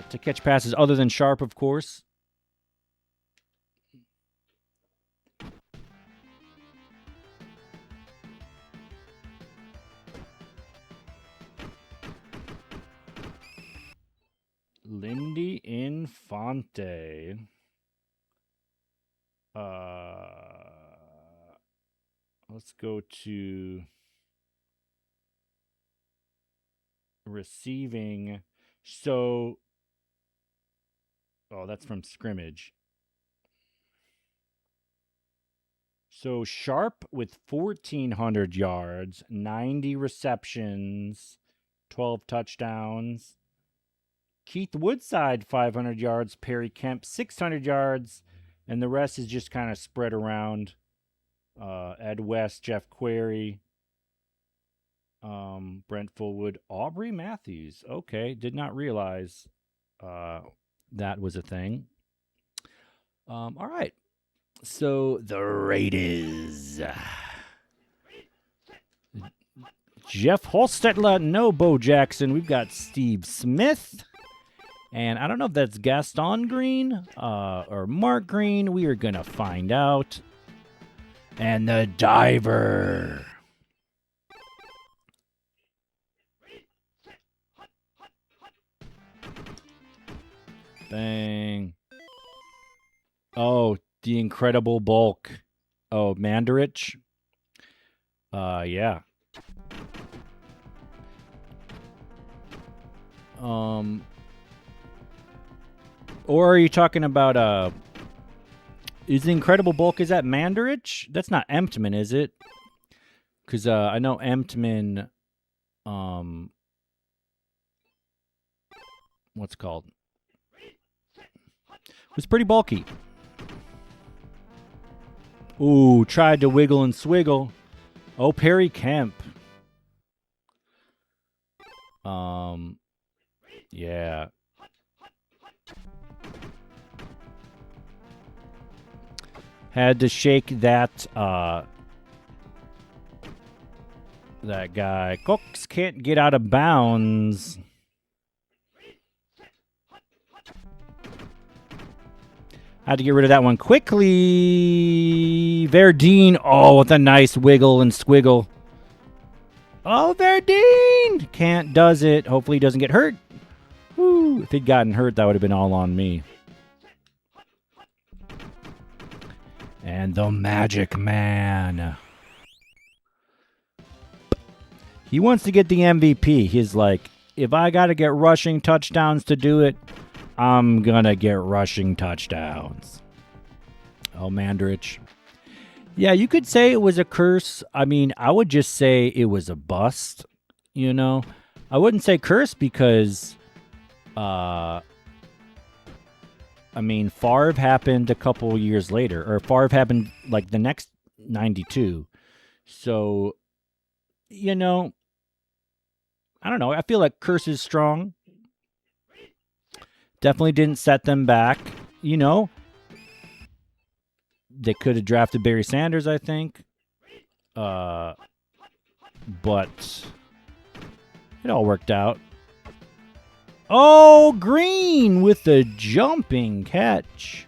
To catch passes other than Sharp, of course. Lindy Infante. Let's go to receiving. So, oh, that's from scrimmage. So Sharp with 1,400 yards, 90 receptions, 12 touchdowns. Keith Woodside, 500 yards. Perry Kemp, 600 yards. And the rest is just kind of spread around. Ed West, Jeff Query, Brent Fullwood, Aubrey Matthews. Okay, did not realize that was a thing. All right. So the Raiders. Jeff Holstetler, no Bo Jackson. We've got Steve Smith. And I don't know if that's Gaston Green or Mark Green. We are going to find out. And the Diver. Bang. Oh, the Incredible Bulk. Oh, Mandarich. Yeah. Or are you talking about is the Incredible Bulk, is that Mandarich? That's not Emptman, is it? Because I know Emptman, what's it called? Was pretty bulky. Ooh, tried to wiggle and swiggle. Oh, Perry Kemp. Yeah. Had to shake that that guy. Cox can't get out of bounds. Had to get rid of that one quickly. Verdine. Oh, with a nice wiggle and squiggle. Oh, Verdine! Can't does it. Hopefully he doesn't get hurt. Woo. If he'd gotten hurt, that would have been all on me. And the Majik Man. He wants to get the MVP. He's like, if I got to get rushing touchdowns to do it, I'm going to get rushing touchdowns. Oh, Mandarich. Yeah, you could say it was a curse. I mean, I would just say it was a bust, you know. I wouldn't say curse because, I mean, Favre happened a couple years later. Or Favre happened like the next 92. So, you know, I don't know. I feel like curse is strong. Definitely didn't set them back, you know. They could have drafted Barry Sanders, I think. But it all worked out. Oh, Green with the jumping catch.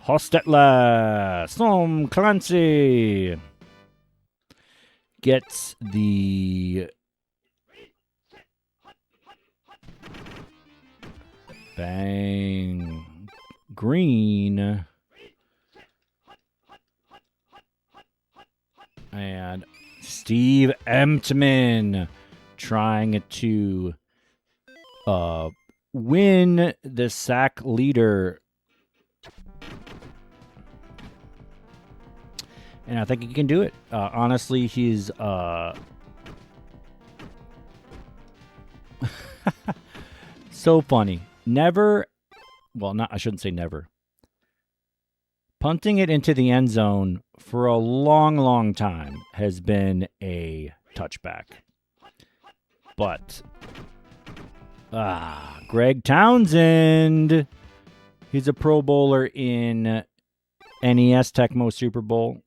Hostetler, Tom Clancy gets the bang. Green. And Steve Emptman trying to win the sack leader. And I think he can do it. Honestly, he's so funny. Never, well, not, I shouldn't say never. Punting it into the end zone for a long, long time has been a touchback. But, Greg Townsend, he's a Pro Bowler in NES Tecmo Super Bowl.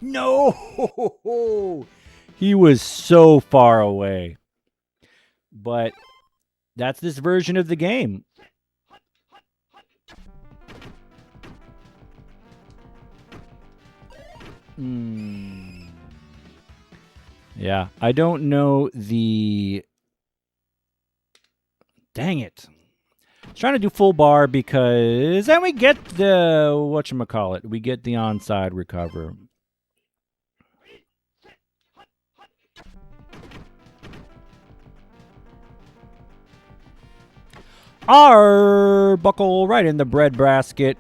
No! He was so far away. But that's this version of the game. Yeah, I don't know the... Dang it. I was trying to do full bar because then we get the... whatchamacallit. We get the onside recover. Buckle right in the breadbasket.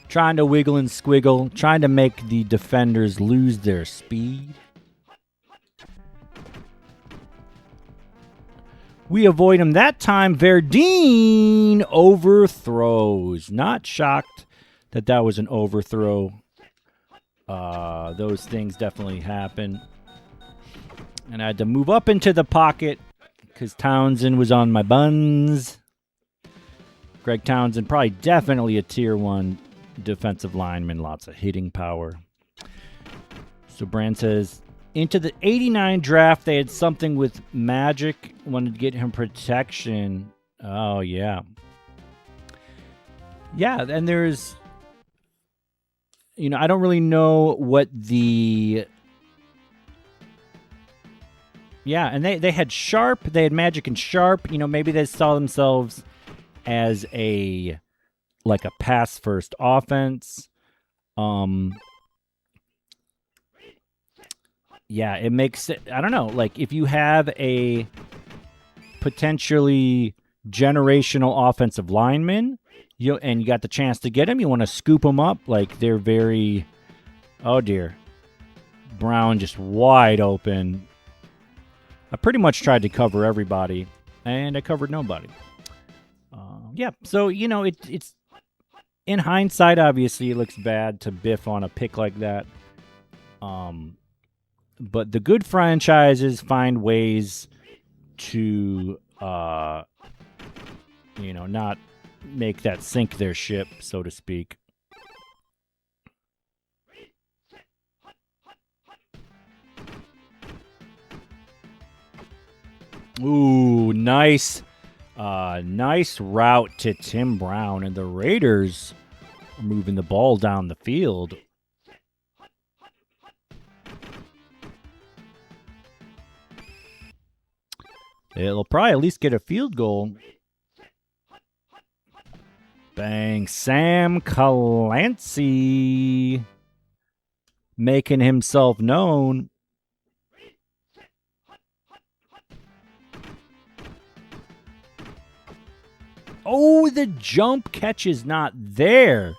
Trying to wiggle and squiggle, trying to make the defenders lose their speed. We avoid him that time. Verdine overthrows. Not shocked that that was an overthrow. Those things definitely happen. And I had to move up into the pocket because Townsend was on my buns. Greg Townsend, probably definitely a tier 1 defensive lineman. Lots of hitting power. So Brand says, into the 89 draft, they had something with Majik. Wanted to get him protection. Oh, yeah. Yeah, and there's... I don't really know what the... Yeah, and they had Sharp. They had Majik and Sharp. Maybe they saw themselves as a pass first offense. Yeah, it makes it, I don't know, if you have a potentially generational offensive lineman, and you got the chance to get him, you want to scoop them up, they're very, oh dear, Brown just wide open. I pretty much tried to cover everybody, and I covered nobody. Yeah, so, it's in hindsight, obviously, it looks bad to biff on a pick like that. But the good franchises find ways to, not make that sink their ship, so to speak. Ooh, nice. Nice route to Tim Brown, and the Raiders are moving the ball down the field. They'll probably at least get a field goal. Bang. Sam Clancy making himself known. Oh, the jump catch is not there.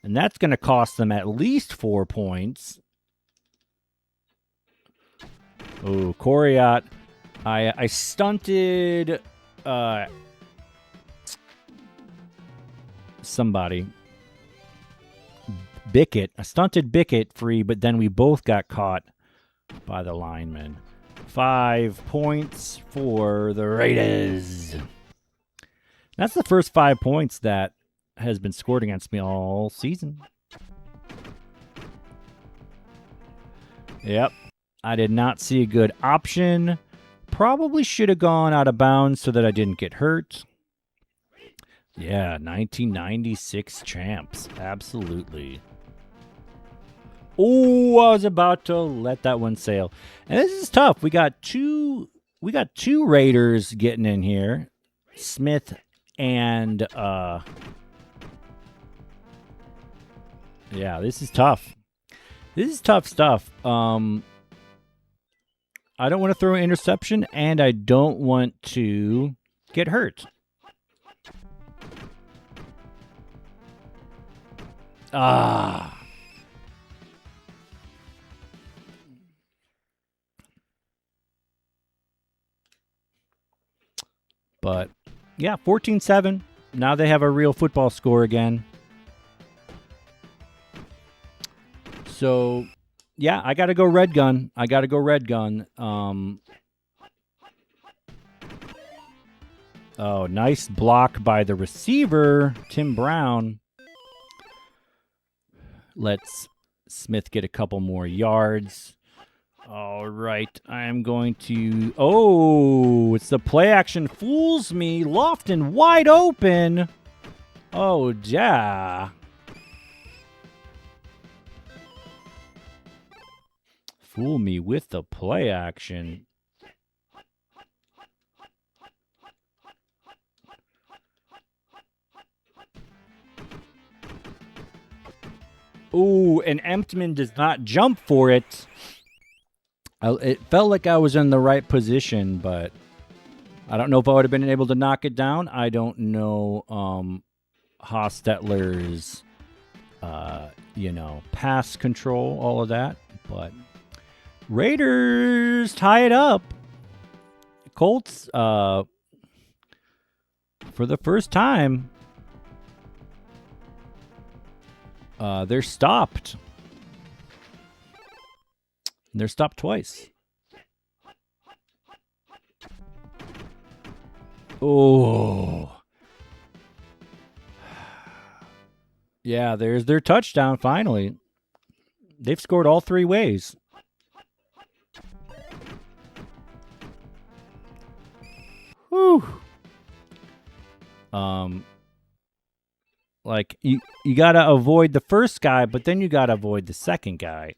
And that's going to cost them at least 4 points. Oh, Coriat. I stunted somebody. Bickett. I stunted Bickett free, but then we both got caught by the lineman. 5 points for the Raiders. That's the first 5 points that has been scored against me all season. Yep. I did not see a good option. Probably should have gone out of bounds so that I didn't get hurt. Yeah, 1996 champs. Absolutely. Oh, I was about to let that one sail. And this is tough. We got two Raiders getting in here. Smith and yeah, this is tough. This is tough stuff. I don't want to throw an interception, and I don't want to get hurt. But Yeah, 14-7. Now they have a real football score again. So, yeah, I got to go red gun. Oh, nice block by the receiver, Tim Brown. Lets Smith get a couple more yards. All right, I'm going to... Oh, it's the play action. Fools me. Lofton wide open. Oh, yeah. Fool me with the play action. Ooh, and Emptman does not jump for it. It felt like I was in the right position, but I don't know if I would have been able to knock it down. I don't know Hostetler's, pass control, all of that. But Raiders tie it up. Colts, for the first time, they're stopped. They're stopped twice. Oh. Yeah, there's their touchdown finally. They've scored all three ways. Whew. Like you gotta avoid the first guy, but then you gotta avoid the second guy.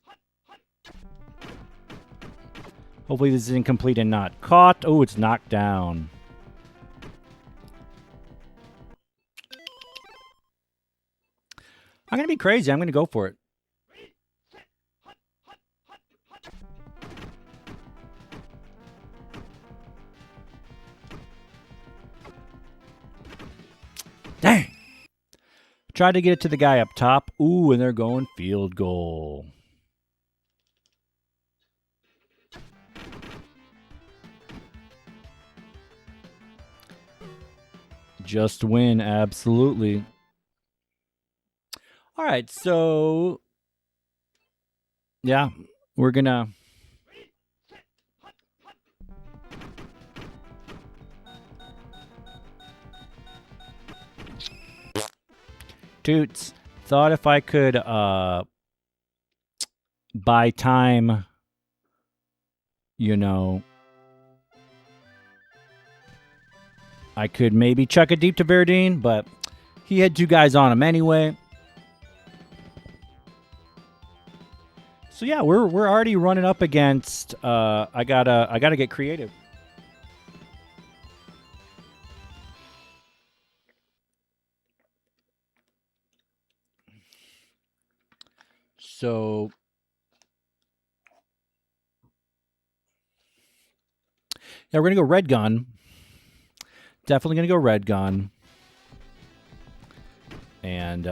Hopefully this is incomplete and not caught. Oh, it's knocked down. I'm gonna be crazy. I'm gonna go for it. Dang. Tried to get it to the guy up top. Ooh, and they're going field goal. Just win, absolutely. All right, so yeah, we're gonna Toots. Thought if I could buy time, I could maybe chuck it deep to Verdine, but he had two guys on him anyway. So yeah, we're already running up against I gotta get creative. So yeah, we're gonna go red gun. Definitely gonna go red gun. And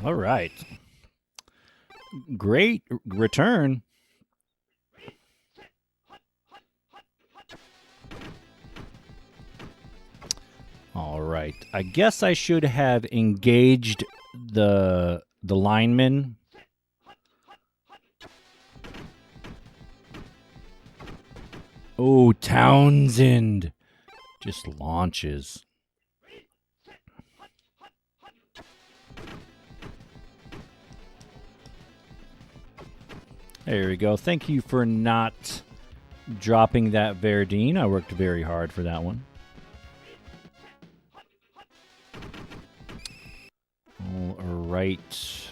all right. Great return. All right. I guess I should have engaged the lineman. Oh, Townsend just launches. There we go. Thank you for not dropping that Verdine. I worked very hard for that one. All right.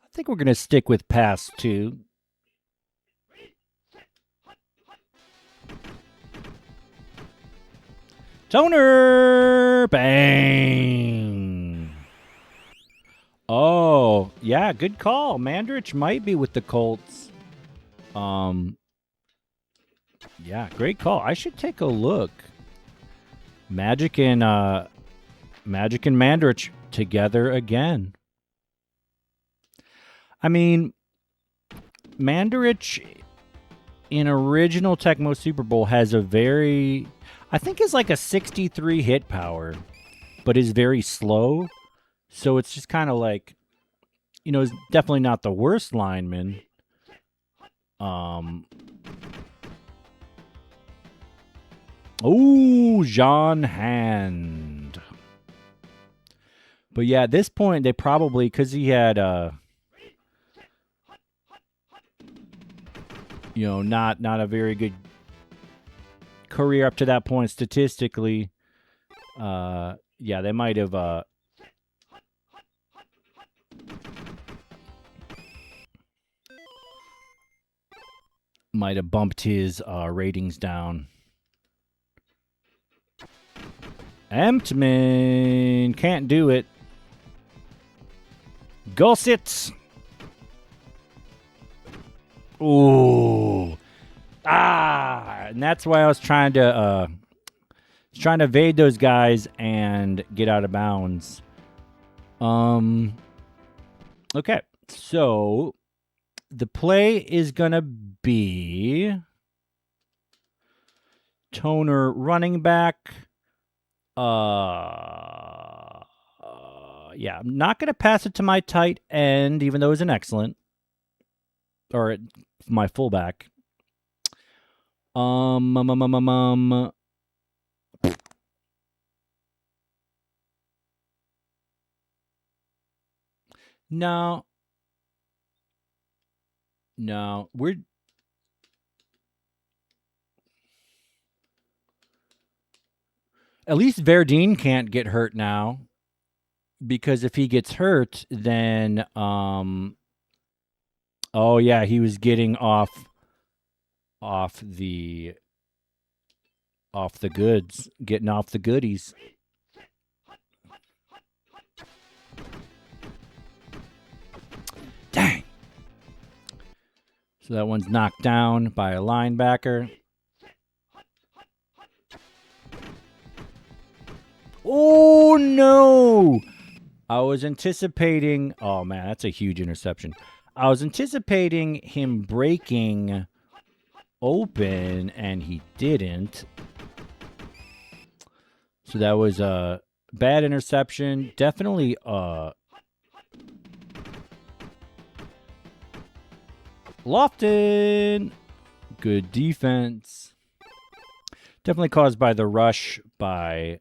I think we're going to stick with pass 2. Toner! Bang! Oh, yeah, good call. Mandrich might be with the Colts. Yeah, great call. I should take a look. Majik and Mandrich together again. I mean, Mandarich in original Tecmo Super Bowl has a very, I think it's like a 63 hit power, but is very slow. So it's just kind of like, it's definitely not the worst lineman. John Hand. But yeah, at this point, they probably, because he had, not a very good career up to that point statistically. They might have bumped his ratings down. Emptman can't do it. Gossett. Ooh. And that's why I was trying to evade those guys and get out of bounds. Okay. So the play is gonna be Toner running back. I'm not gonna pass it to my tight end, even though he's an excellent, or my fullback. No, we're at least Verdine can't get hurt now, because if he gets hurt, then he was getting off the goods, getting off the goodies. Dang. So that one's knocked down by a linebacker. Oh, no. I was anticipating... Oh, man, that's a huge interception. I was anticipating him breaking open, and he didn't. So that was a bad interception. Definitely Lofton. Good defense. Definitely caused by the rush by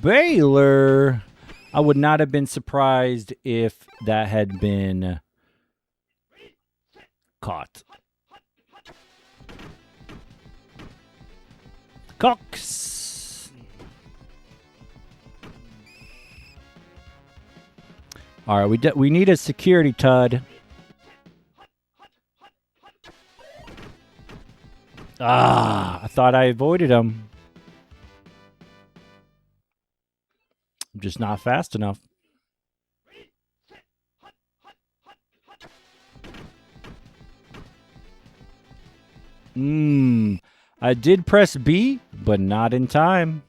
Baylor. I would not have been surprised if that had been caught. Cox. All right, we need a security tud. I thought I avoided him. I'm just not fast enough. I did press B, but not in time.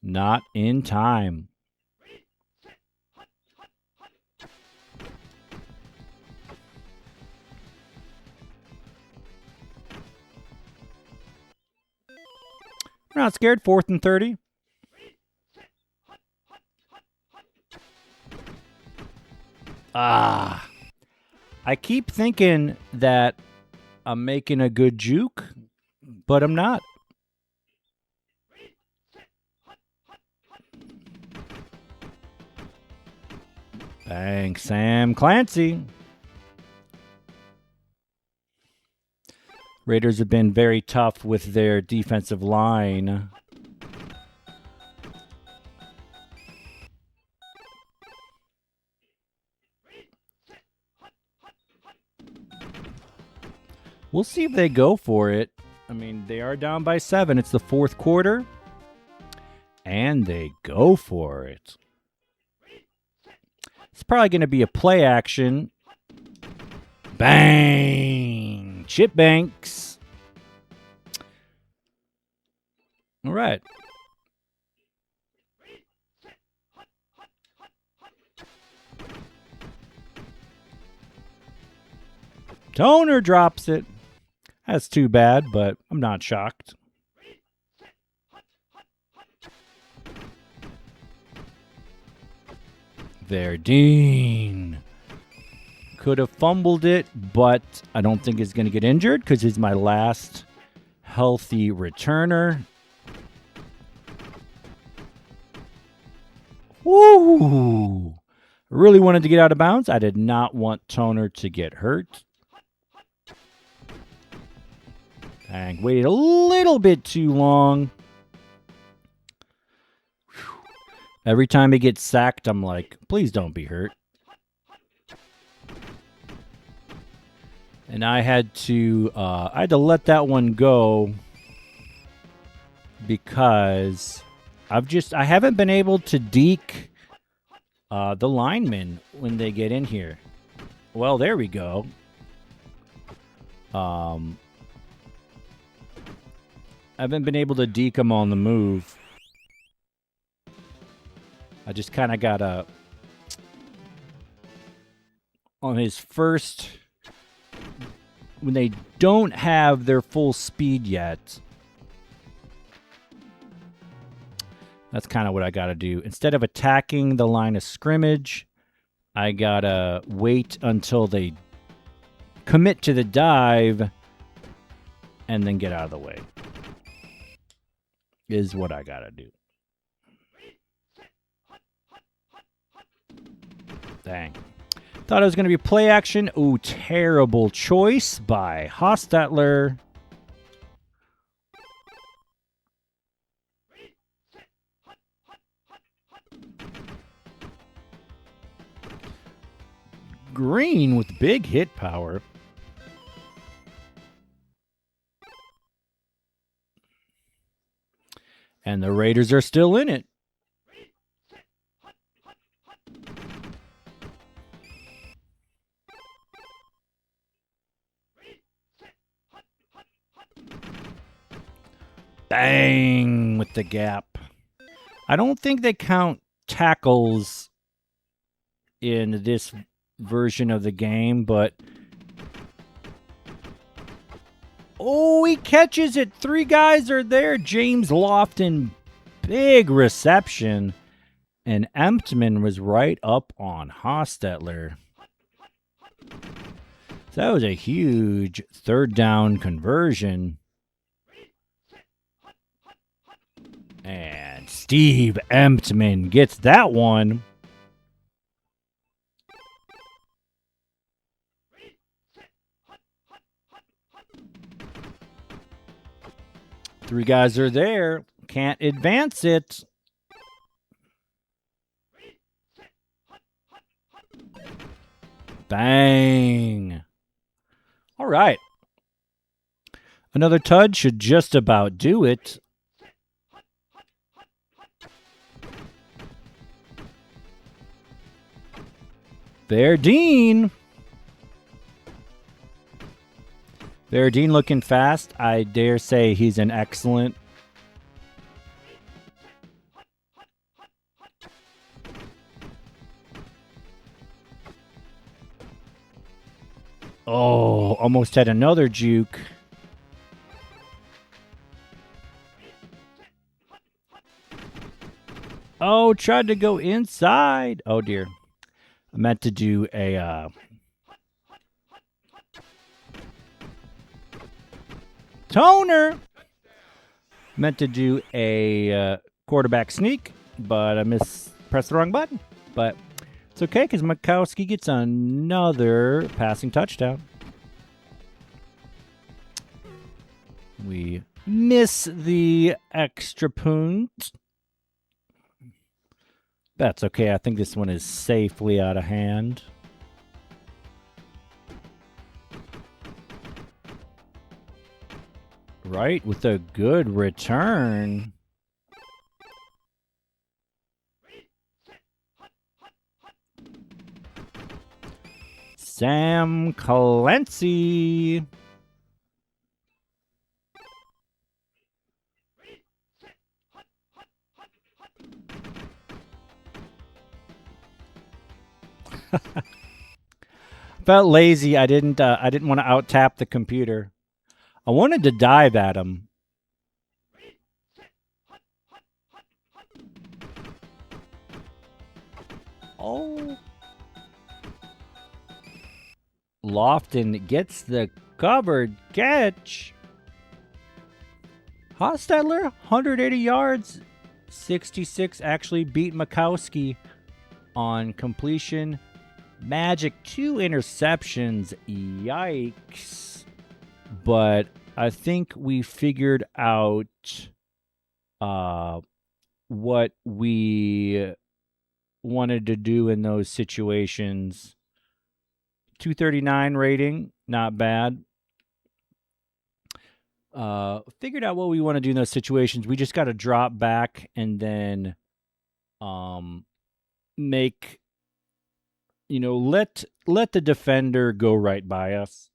Not in time. We're not scared. 4th and 30. I keep thinking that I'm making a good juke, but I'm not. Thanks, Sam Clancy. Raiders have been very tough with their defensive line. We'll see if they go for it. I mean, they are down by 7. It's the 4th quarter. And they go for it. It's probably going to be a play action. Bang! Chip Banks. All right. Toner drops it. That's too bad, but I'm not shocked. Verdine. Could have fumbled it, but I don't think he's going to get injured because he's my last healthy returner. Woo! I really wanted to get out of bounds. I did not want Toner to get hurt. Dang, waited a little bit too long. Every time he gets sacked, I'm like, please don't be hurt. And I had to let that one go because I haven't been able to deke the linemen when they get in here. Well, there we go. I haven't been able to deke them on the move. I just kind of got on his first, when they don't have their full speed yet. That's kind of what I got to do. Instead of attacking the line of scrimmage, I got to wait until they commit to the dive and then get out of the way. Is what I got to do. Dang. Thought it was going to be play action. Ooh, terrible choice by Hostetler. Green with big hit power. And the Raiders are still in it. Bang with the gap. I don't think they count tackles in this version of the game, but oh, he catches it. 3 guys are there. James Lofton, big reception. And Emptman was right up on Hostetler. So that was a huge third down conversion. And Steve Emptman gets that one. Three guys are there. Can't advance it. Bang. All right. Another tud should just about do it. Verdine. Verdine looking fast. I dare say he's an excellent. Oh, almost had another juke. Oh, tried to go inside. Oh, dear. I meant to do a toner. Meant to do a quarterback sneak, but I pressed the wrong button. But it's okay because Mikowski gets another passing touchdown. We miss the extra point. That's okay. I think this one is safely out of hand. Right, with a good return. Sam Clancy. Felt lazy. I didn't want to out tap the computer. I wanted to dive at him. Oh. Lofton gets the covered catch. Hostetler, 180 yards. 66 actually beat Mikowski on completion. Majik, 2 interceptions. Yikes. But I think we figured out what we wanted to do in those situations. 239 rating, not bad. Figured out what we want to do in those situations. We just got to drop back and then make, let the defender go right by us.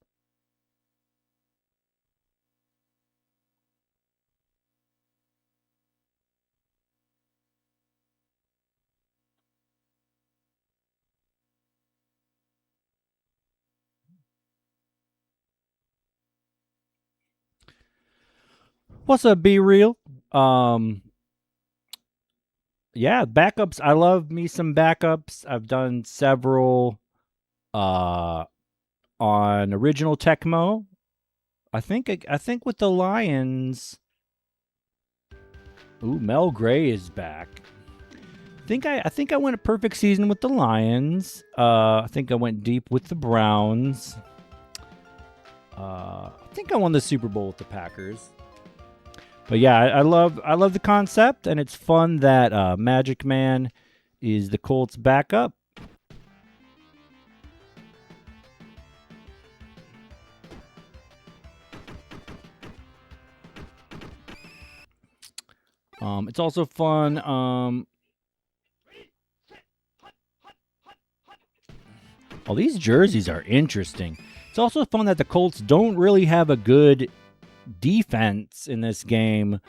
What's up, Be Real? Yeah, backups. I love me some backups. I've done several on original Tecmo. I think with the Lions. Ooh, Mel Gray is back. I think I went a perfect season with the Lions. I think I went deep with the Browns. I think I won the Super Bowl with the Packers. But yeah, I love the concept, and it's fun that Majik Man is the Colts' backup. It's also fun. All these jerseys are interesting. It's also fun that the Colts don't really have a good defense in this game,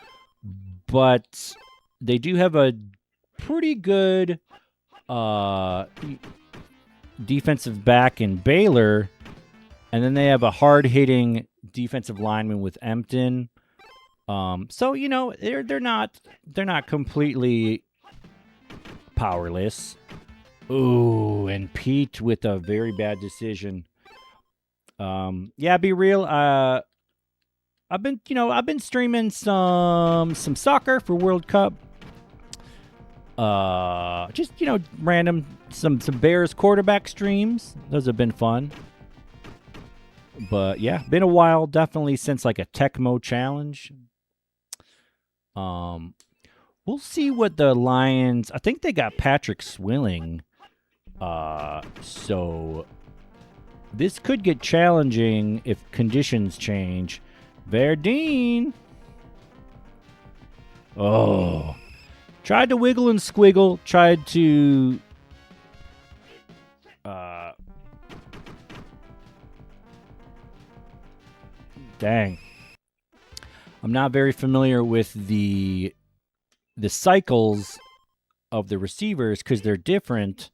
but they do have a pretty good defensive back in Baylor, and then they have a hard-hitting defensive lineman with Empton. So they're not completely powerless. Ooh, and Pete with a very bad decision. Yeah, Be Real. I've been streaming some soccer for World Cup. Just random some Bears quarterback streams. Those have been fun. But yeah, been a while, definitely since like a Tecmo challenge. We'll see what the Lions. I think they got Patrick Swilling. So this could get challenging if conditions change. Verdine. Oh. Tried to wiggle and squiggle. Tried to... Dang. I'm not very familiar with the cycles of the receivers because they're different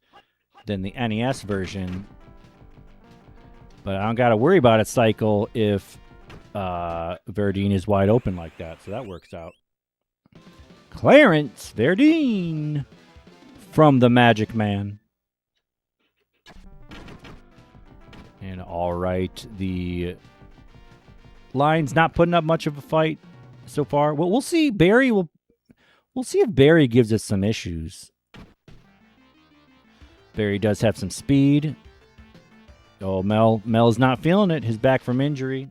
than the NES version. But I don't got to worry about a cycle if Verdine is wide open like that. So that works out. Clarence Verdine from the Majik Man. And all right, the Lions not putting up much of a fight so far. Well, we'll see. We'll see if Barry gives us some issues. Barry does have some speed. Oh, Mel's not feeling it. His back from injury.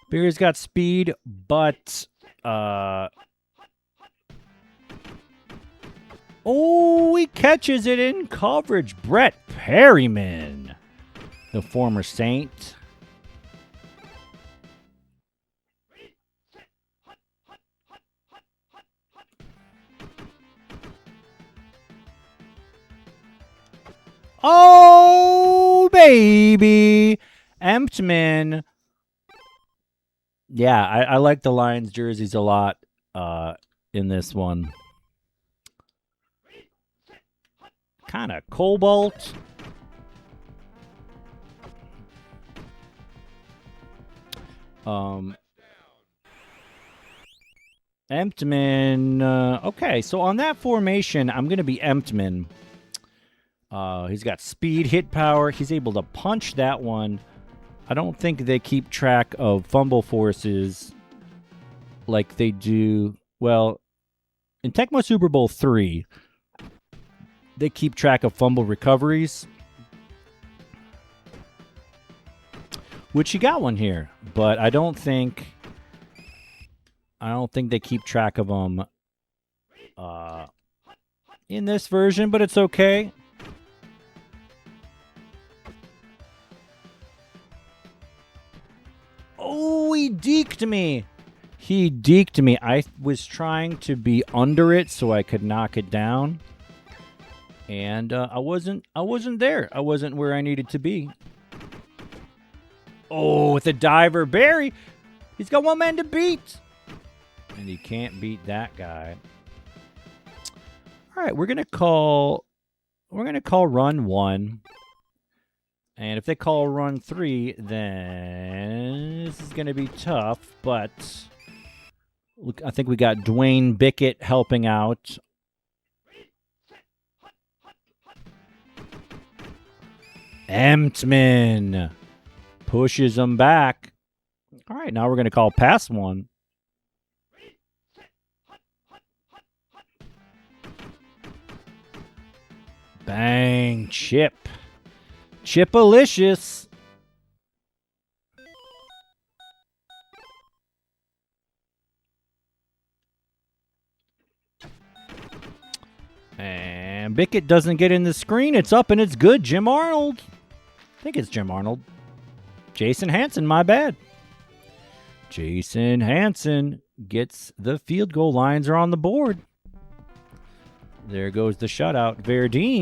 Barry's got speed, but oh, he catches it in coverage. Brett Perryman, the former Saint. Oh, baby. Emptman Yeah, I like the Lions jerseys a lot in this one. Kind of cobalt. Emptman. Okay, so on that formation, I'm going to be Emptman. He's got speed, hit power. He's able to punch that one. I don't think they keep track of fumble forces like they do. Well, in Tecmo Super Bowl 3, they keep track of fumble recoveries. Which you got one here, but I don't think they keep track of them in this version, but it's okay. Oh, he deked me. He deked me. I was trying to be under it so I could knock it down. And I wasn't there. I wasn't where I needed to be. Oh, with a diver. Barry, he's got one man to beat. And he can't beat that guy. All right, we're gonna call run 1. And if they call run 3, then this is gonna be tough, but look, I think we got Dwayne Bickett helping out. Emptman pushes him back. All right, now we're gonna call pass 1. Bang, chip. Chipalicious. And Bickett doesn't get in the screen. It's up and it's good. Jim Arnold. I think it's Jim Arnold. Jason Hanson, my bad. Jason Hanson gets the field goal. Lions are on the board. There goes the shutout. Verdine.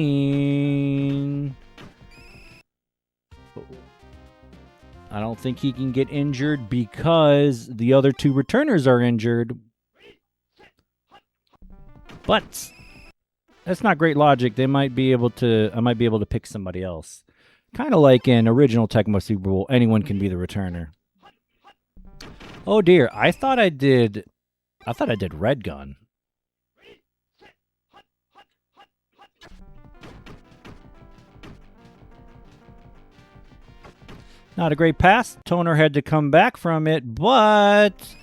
I don't think he can get injured because the other 2 returners are injured. But that's not great logic. I might be able to pick somebody else. Kind of like in original Tecmo Super Bowl, anyone can be the returner. Oh dear, I thought I did red gun. Not a great pass. Toner had to come back from it, but...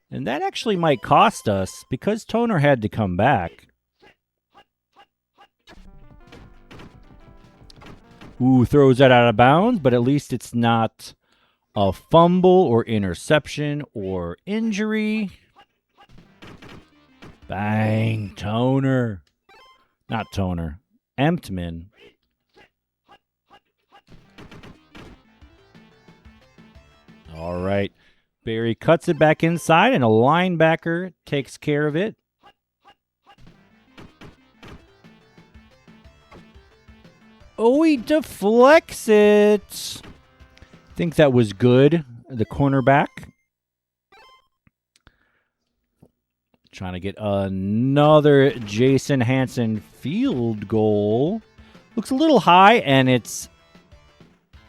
And that actually might cost us because Toner had to come back. Ooh, throws that out of bounds, but at least it's not a fumble or interception or injury. Bang, Toner. Not Toner. Emptman. All right. Barry cuts it back inside, and a linebacker takes care of it. Oh, he deflects it. I think that was good. The cornerback. Trying to get another Jason Hanson field goal. Looks a little high, and it's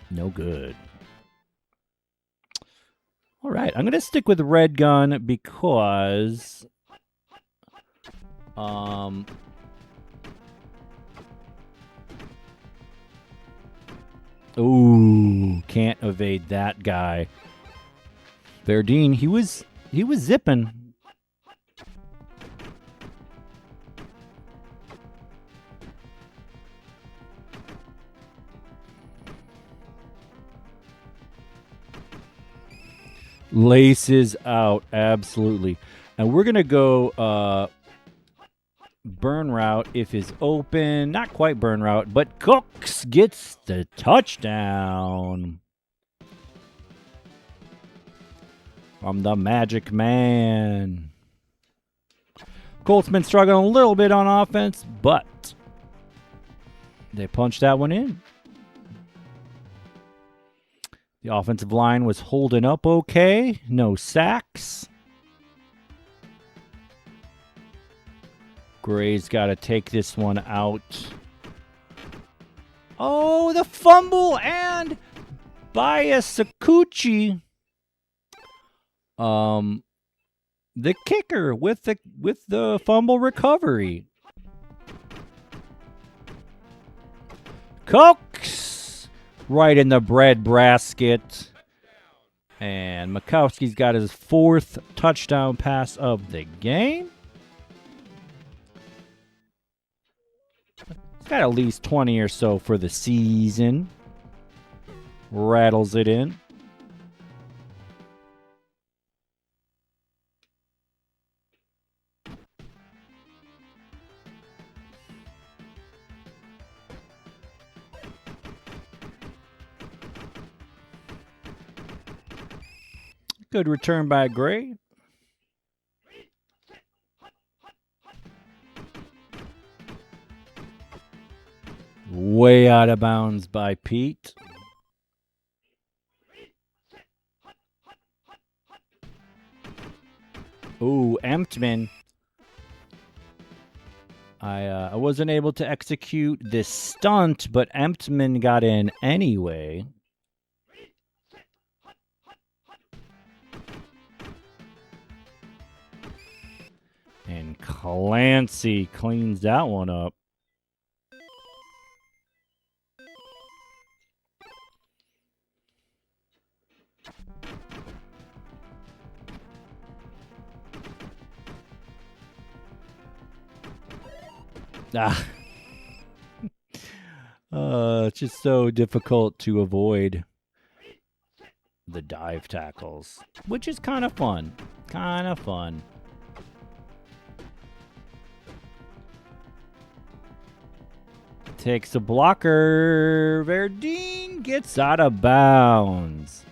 no good. All right, I'm going to stick with red gun because ooh, can't evade that guy. Verdine, he was zipping. Laces out, absolutely. And we're going to go burn route if is open. Not quite burn route, but Cooks gets the touchdown. From the Majik Man. Colts been struggling a little bit on offense, but they punched that one in. The offensive line was holding up okay. No sacks. Gray's got to take this one out. Oh, the fumble and Biasakuchi. The kicker with the fumble recovery. Cooks right in the bread basket. And Mikowski's got his 4th touchdown pass of the game. He's got at least 20 or so for the season. Rattles it in. Good return by Gray. Way out of bounds by Pete. Ooh, Emptman. I wasn't able to execute this stunt, but Emptman got in anyway. And Clancy cleans that one up. It's just so difficult to avoid the dive tackles, which is kind of fun. Kind of fun. Takes a blocker. Verdine gets out of bounds.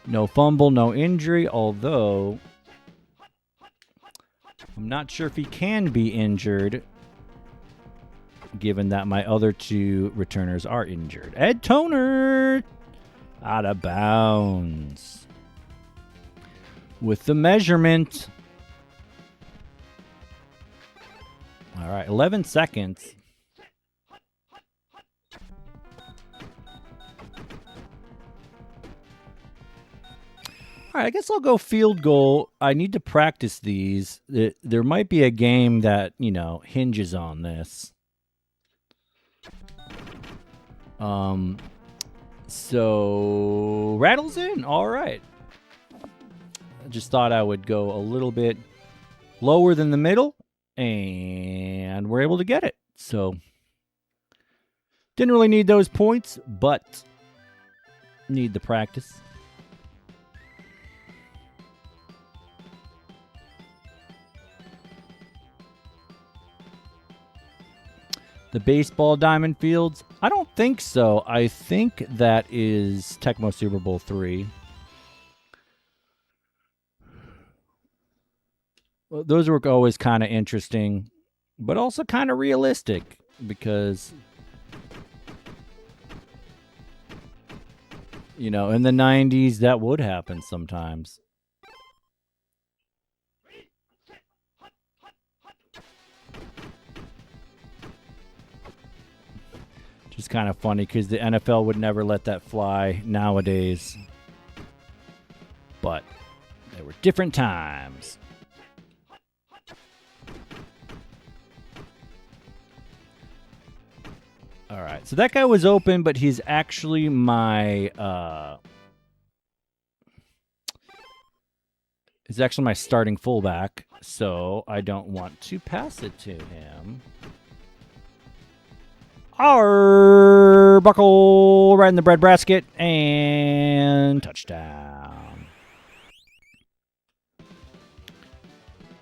No fumble, no injury, although I'm not sure if he can be injured, given that my other 2 returners are injured. Ed Toner out of bounds. With the measurement. All right, 11 seconds. All right, I guess I'll go field goal. I need to practice these. There might be a game that, hinges on this. So rattles in. All right. I just thought I would go a little bit lower than the middle, and we're able to get it. So didn't really need those points, but need the practice. The baseball diamond fields? I don't think so. I think that is Tecmo Super Bowl 3. Well, those were always kind of interesting, but also kind of realistic because, in the 90s, that would happen sometimes. Just kind of funny because the NFL would never let that fly nowadays. But there were different times. All right, so that guy was open, but he's actually my starting fullback, so I don't want to pass it to him. Arbuckle right in the bread basket and touchdown.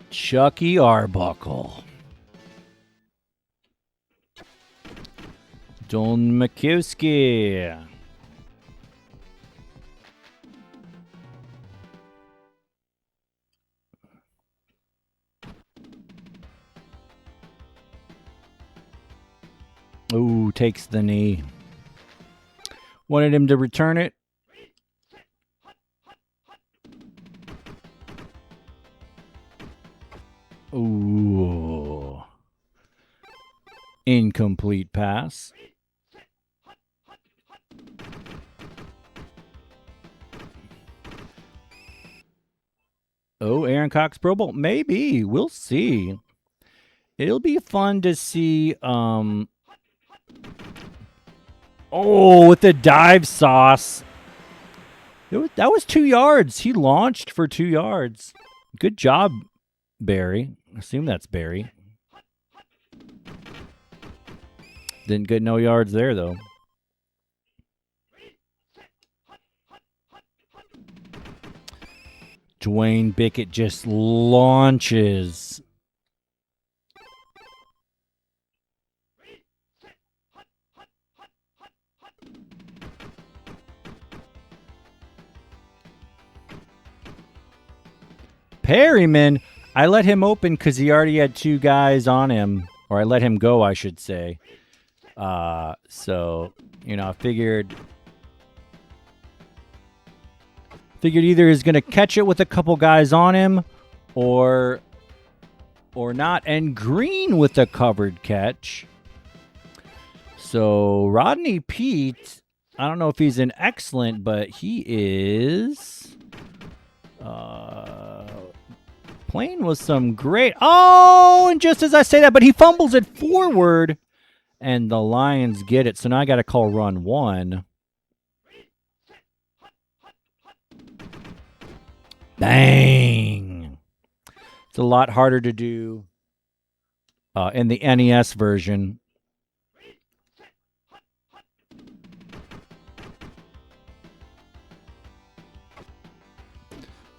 Chucky Arbuckle. Don Makowski. Ooh, takes the knee. Wanted him to return it. Ooh. Incomplete pass. Oh, Aaron Cox Pro Bowl. Maybe. We'll see. It'll be fun to see. Oh, with the dive sauce. That was 2 yards. He launched for 2 yards. Good job, Barry. I assume that's Barry. Didn't get no yards there, though. Dwayne Bickett just launches. Perryman, I let him open because he already had 2 guys on him. Or I let him go, I should say. So, I figured either he's going to catch it with a couple guys on him or not. And Green with the covered catch. So Rodney Pete, I don't know if he's an excellent, but he is playing with some great. Oh, and just as I say that, but he fumbles it forward, and the Lions get it. So now I got to call run 1. Bang! It's a lot harder to do in the NES version.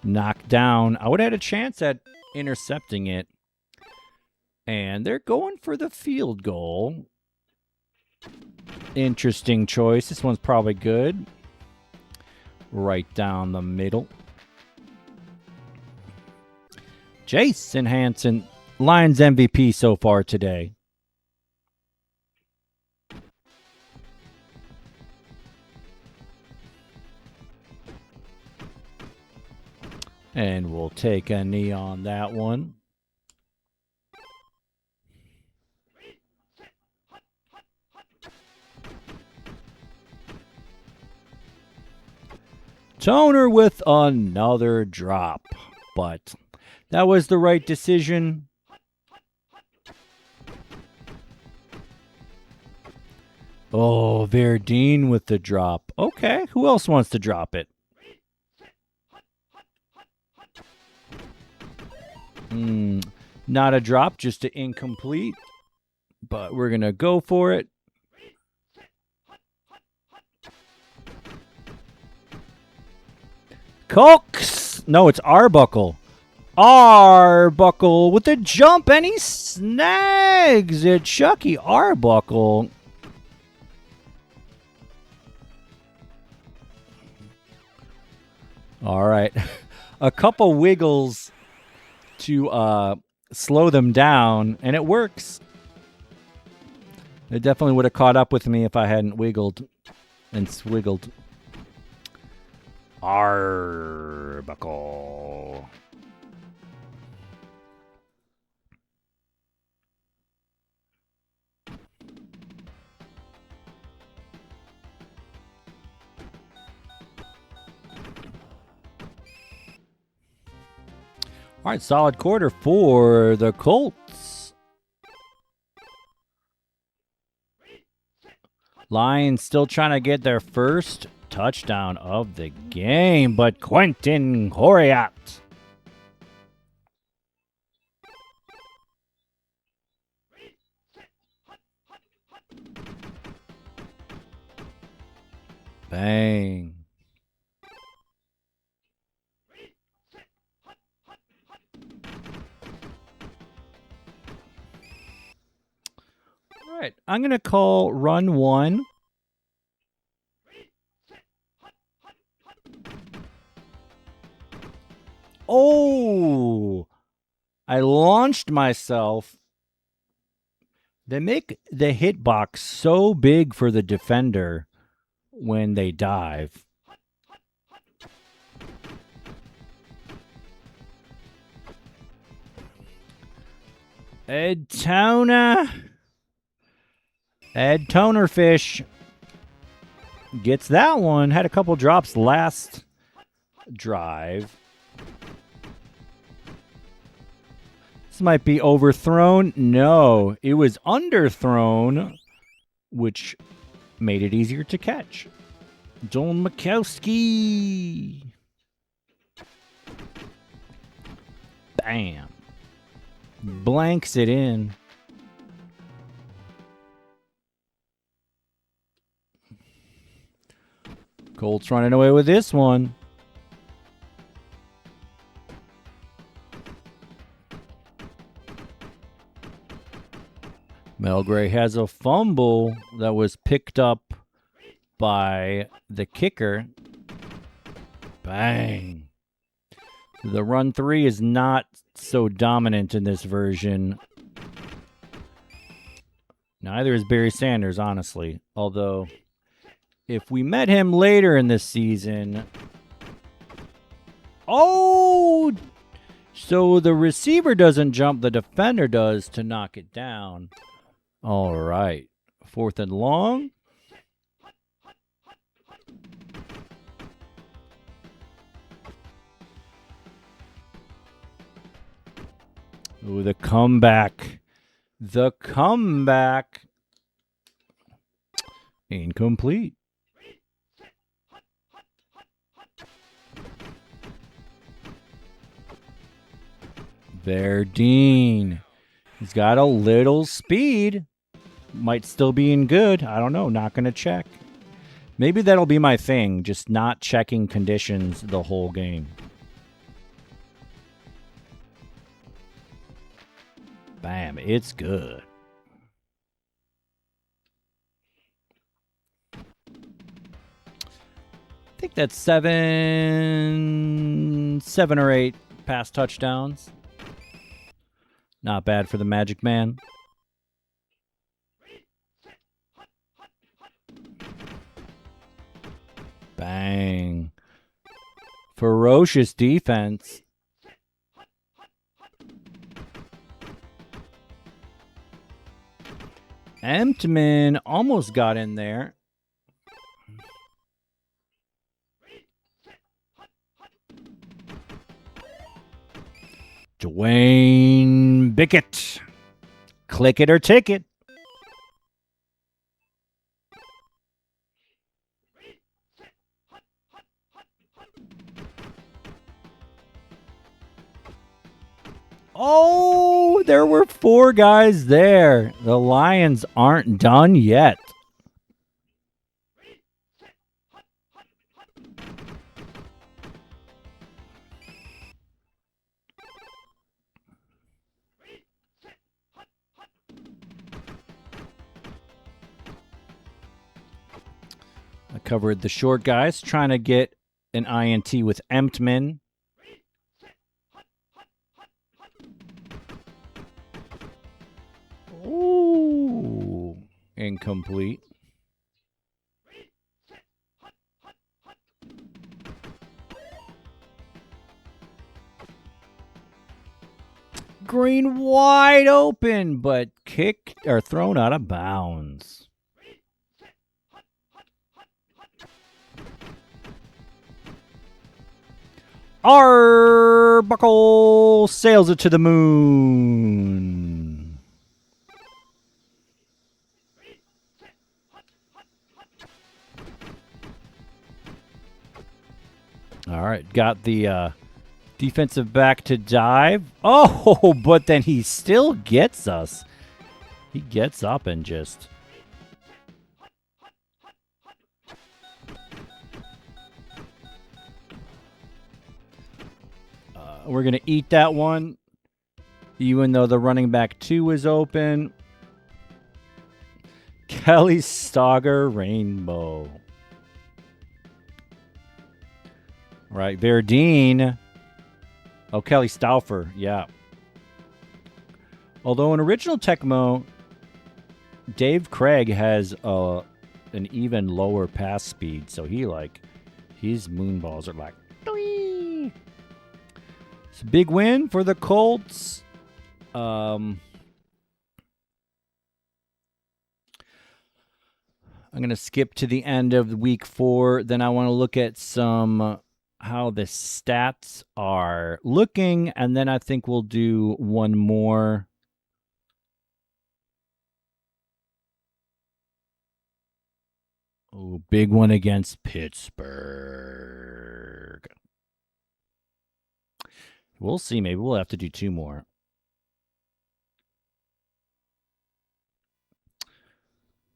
Knocked down. I would have had a chance at intercepting it. And they're going for the field goal. Interesting choice. This one's probably good. Right down the middle. Jason Hanson, Lions MVP so far today. And we'll take a knee on that one. Toner with another drop, but that was the right decision. Oh, Verdine with the drop. Okay, who else wants to drop it? Not a drop, just an incomplete. But we're going to go for it. Cox! No, it's Arbuckle. Arbuckle with the jump, and he snags it. Chucky Arbuckle. All right. A couple wiggles to slow them down, and it works. It definitely would have caught up with me if I hadn't wiggled and swiggled. Arbuckle. All right, solid quarter for the Colts. Lions still trying to get their first touchdown of the game, but Quentin Coriat. Bang. All right, I'm going to call run 1. Oh, I launched myself. They make the hitbox so big for the defender when they dive. Ed Toner. Ed Tonerfish gets that one. Had a couple drops last drive. This might be overthrown. No, it was underthrown, which made it easier to catch. John Mikowski. Bam. Blanks it in. Colts running away with this one. Melgray has a fumble that was picked up by the kicker. Bang. The run 3 is not so dominant in this version. Neither is Barry Sanders, honestly. Although, if we met him later in this season... Oh! So the receiver doesn't jump, the defender does to knock it down. All right. 4th and long. Ooh, the comeback. The comeback. Incomplete. Verdine. He's got a little speed. Might still be in good. I don't know. Not going to check. Maybe that'll be my thing. Just not checking conditions the whole game. Bam. It's good. I think that's seven or 8 pass touchdowns. Not bad for the Majik Man. Bang. Ferocious defense. Emptman almost got in there. Dwayne Bickett. Click it or ticket. Oh, there were 4 guys there. The Lions aren't done yet. I covered the short guys, trying to get an INT with Emptman. Ooh, incomplete. Green wide open, but kicked or thrown out of bounds. Arbuckle sails it to the moon. All right, got the defensive back to dive. Oh, but then he still gets us. He gets up and just... we're going to eat that one, even though the running back 2 is open. Kelly Stogger Rainbow. Right, Verdine. Oh, Kelly Stauffer, yeah. Although in original Tecmo, Dave Craig has an even lower pass speed, so his moonballs are like... It's a big win for the Colts. I'm going to skip to the end of week 4. Then I want to look at some how the stats are looking. And then I think we'll do one more. Oh, big one against Pittsburgh. We'll see. Maybe we'll have to do 2 more.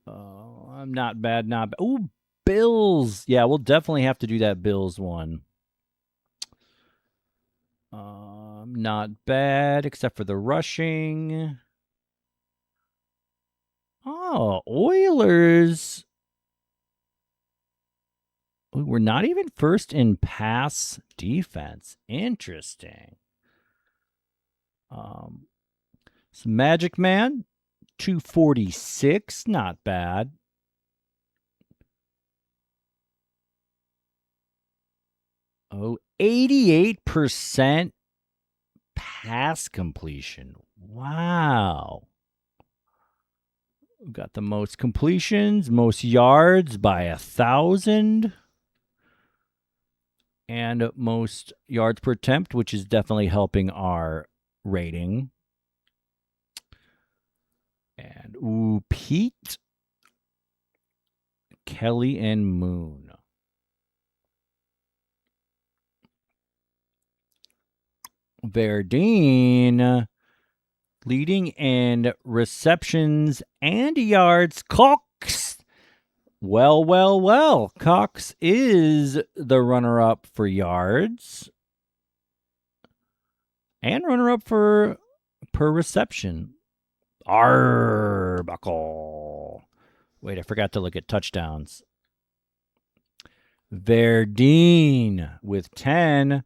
I'm not bad, not bad. Oh, Bills. Yeah, we'll definitely have to do that Bills one. Not bad, except for the rushing. Oh, Oilers. We're not even first in pass defense. Interesting. So Majik Man, 246, not bad. Oh, 88% pass completion. Wow. We've got the most completions, most yards by 1,000. And most yards per attempt, which is definitely helping our rating. And Pete, Kelly, and Moon. Verdine leading in receptions and yards. Cox. Well. Cox is the runner-up for yards and runner-up for per reception. Arbuckle. Wait, I forgot to look at touchdowns. Verdine with 10.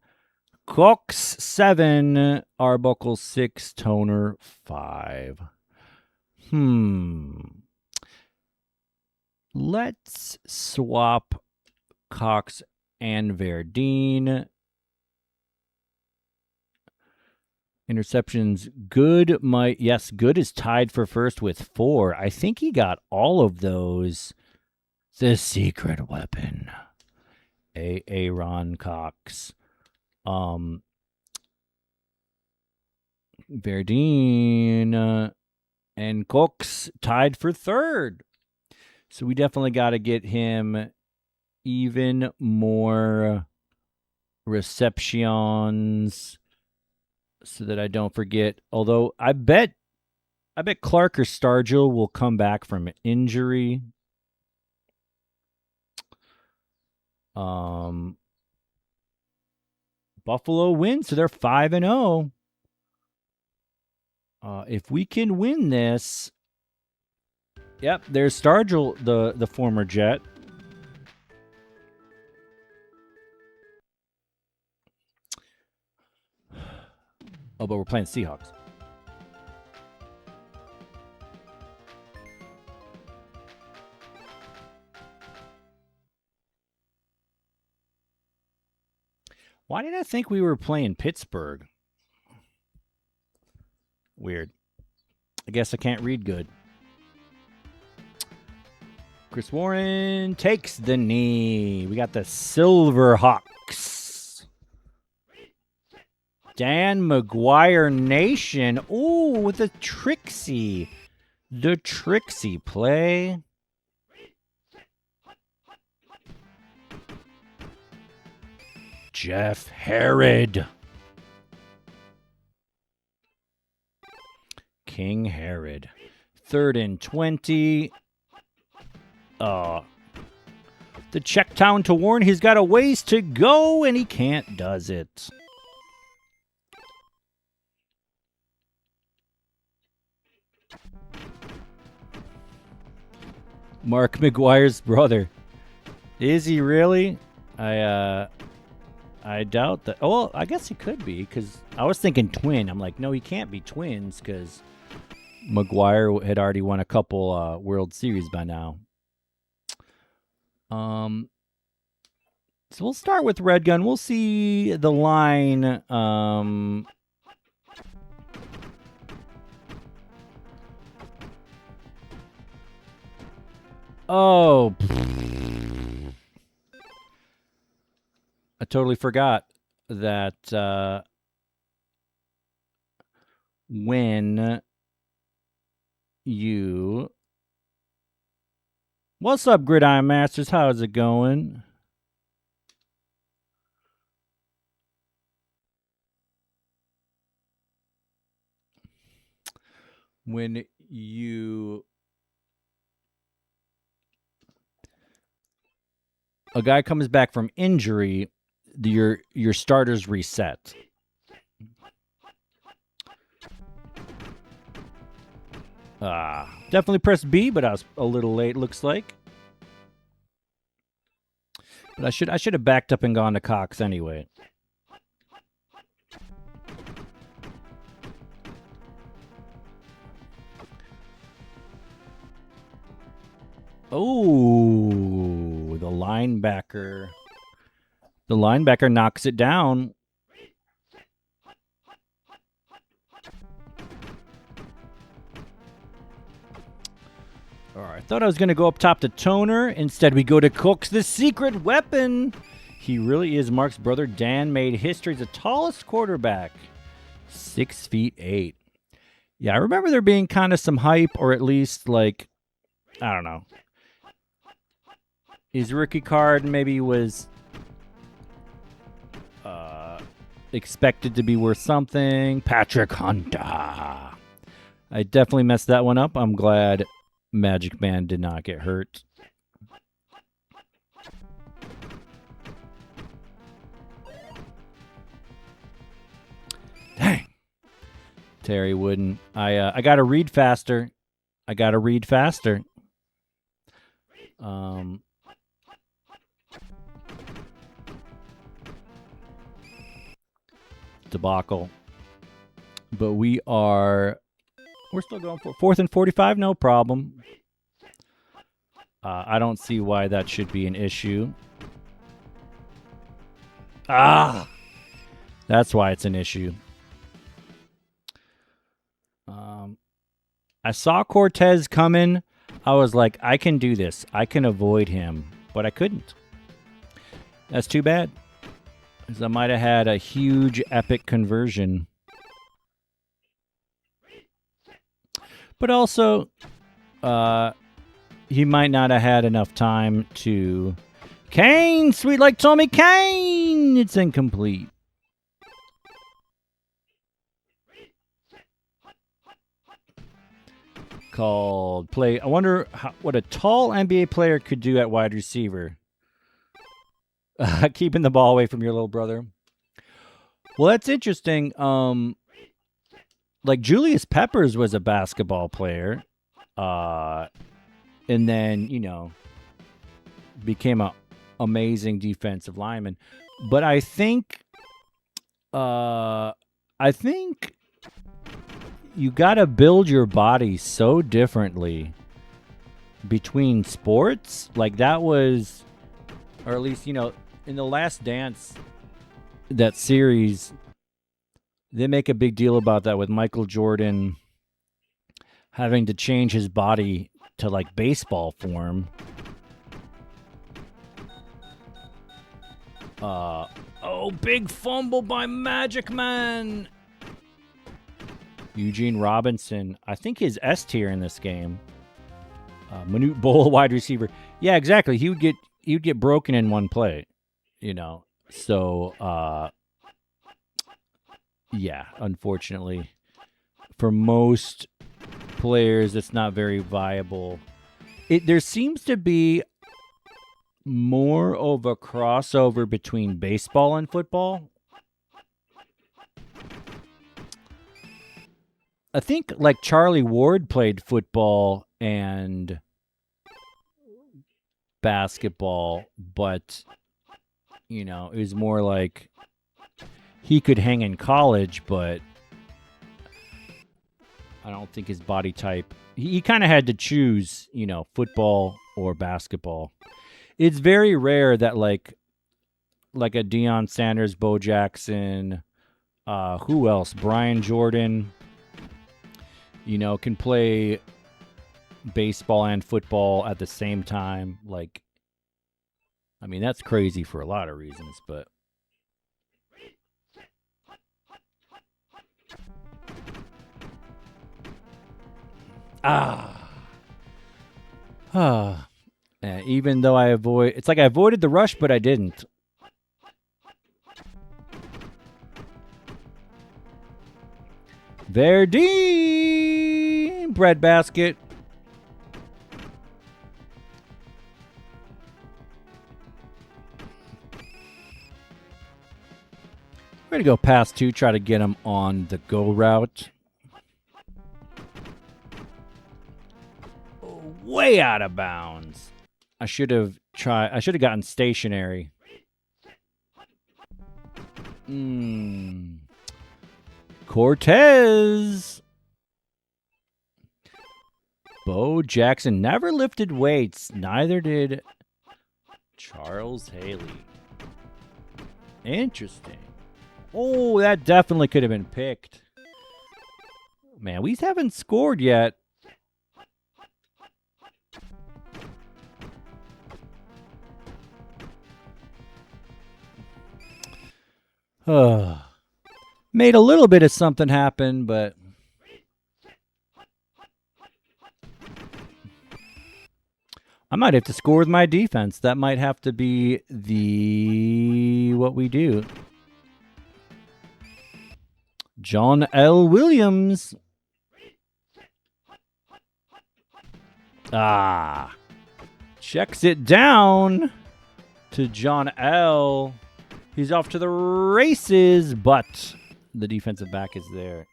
Cox 7. Arbuckle 6. Toner 5. Let's swap Cox and Verdine. Interceptions. Good Good is tied for first with 4. I think he got all of those. The secret weapon. Aaron Cox. Verdine and Cox tied for third. So we definitely got to get him even more receptions so that I don't forget. Although I bet Clark or Stargill will come back from injury. Buffalo wins, so they're 5-0. If we can win this, yep, there's Stargill, the former Jet. Oh, but we're playing Seahawks. Why did I think we were playing Pittsburgh? Weird. I guess I can't read good. Chris Warren takes the knee. We got the Silverhawks. Dan McGuire Nation. Ooh, with a Trixie. The Trixie play. Jeff Herod. King Herod. 3rd and 20. The check down to Warren. He's got a ways to go, and he can't, does it? Mark McGuire's brother. Is he really? I doubt that. Oh, I guess he could be, because I was thinking twin. I'm like, no, he can't be twins, because McGuire had already won a couple World Series by now. So we'll start with Red Gun. We'll see the line. Oh, I totally forgot that when you. What's up, Gridiron Masters? How's it going? When you. A guy comes back from injury, your starters reset. Definitely pressed B, but I was a little late. Looks like. But I should have backed up and gone to Cox anyway. Oh, the linebacker. The linebacker knocks it down. All right, I thought I was going to go up top to Toner. Instead, we go to Cook's the secret weapon. He really is Mark's brother. Dan made history as the tallest quarterback. 6'8". Yeah, I remember there being kind of some hype, or at least, like, I don't know. His rookie card maybe was expected to be worth something. Patrick Hunter. I definitely messed that one up. I'm glad Majik Man did not get hurt. Dang. Terry Wooden. I got to read faster. Debacle. But we're still going for 4th and 45, no problem. I don't see why that should be an issue. That's why it's an issue. I saw Cortez coming. I was like, I can do this. I can avoid him. But I couldn't. That's too bad. Because I might have had a huge epic conversion. But also, he might not have had enough time to... Kane! Sweet like Tommy Kane! It's incomplete. Called play. I wonder what a tall NBA player could do at wide receiver. Keeping the ball away from your little brother. Well, that's interesting. Like Julius Peppers was a basketball player. And then, became a amazing defensive lineman. But I think you got to build your body so differently between sports. Like that was, or at least, in The Last Dance, that series, they make a big deal about that with Michael Jordan having to change his body to like baseball form. Big fumble by Majik Man. Eugene Robinson, I think his S tier in this game. Manute Bol, wide receiver. Yeah, exactly. He would get broken in one play, So, yeah, unfortunately, for most players, it's not very viable. There seems to be more of a crossover between baseball and football. I think like Charlie Ward played football and basketball, but it was more like he could hang in college, but I don't think his body type. He kind of had to choose, football or basketball. It's very rare that like a Deion Sanders, Bo Jackson, who else? Brian Jordan, can play baseball and football at the same time. Like, I mean, that's crazy for a lot of reasons, but. Even though it's like I avoided the rush, but I didn't. Verdi breadbasket. We're going to go past 2, try to get him on the go route. Way out of bounds. I should have gotten stationary. Cortez. Bo Jackson never lifted weights. Neither did Charles Haley. Interesting. Oh, that definitely could have been picked. Man, we haven't scored yet. Made a little bit of something happen, but I might have to score with my defense. That might have to be what we do. John L. Williams. Checks it down to John L. He's off to the races, but the defensive back is there.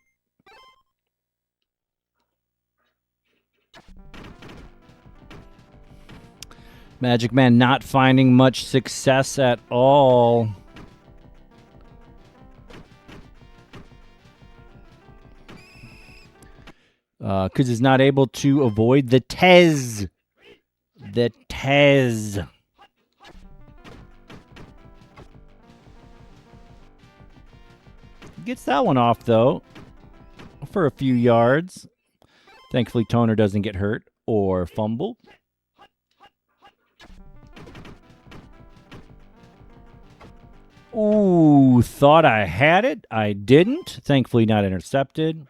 Majik Man not finding much success at all. Because he's not able to avoid the Tez. The Tez. Gets that one off, though, for a few yards. Thankfully, Toner doesn't get hurt or fumble. Ooh, thought I had it. I didn't. Thankfully, not intercepted.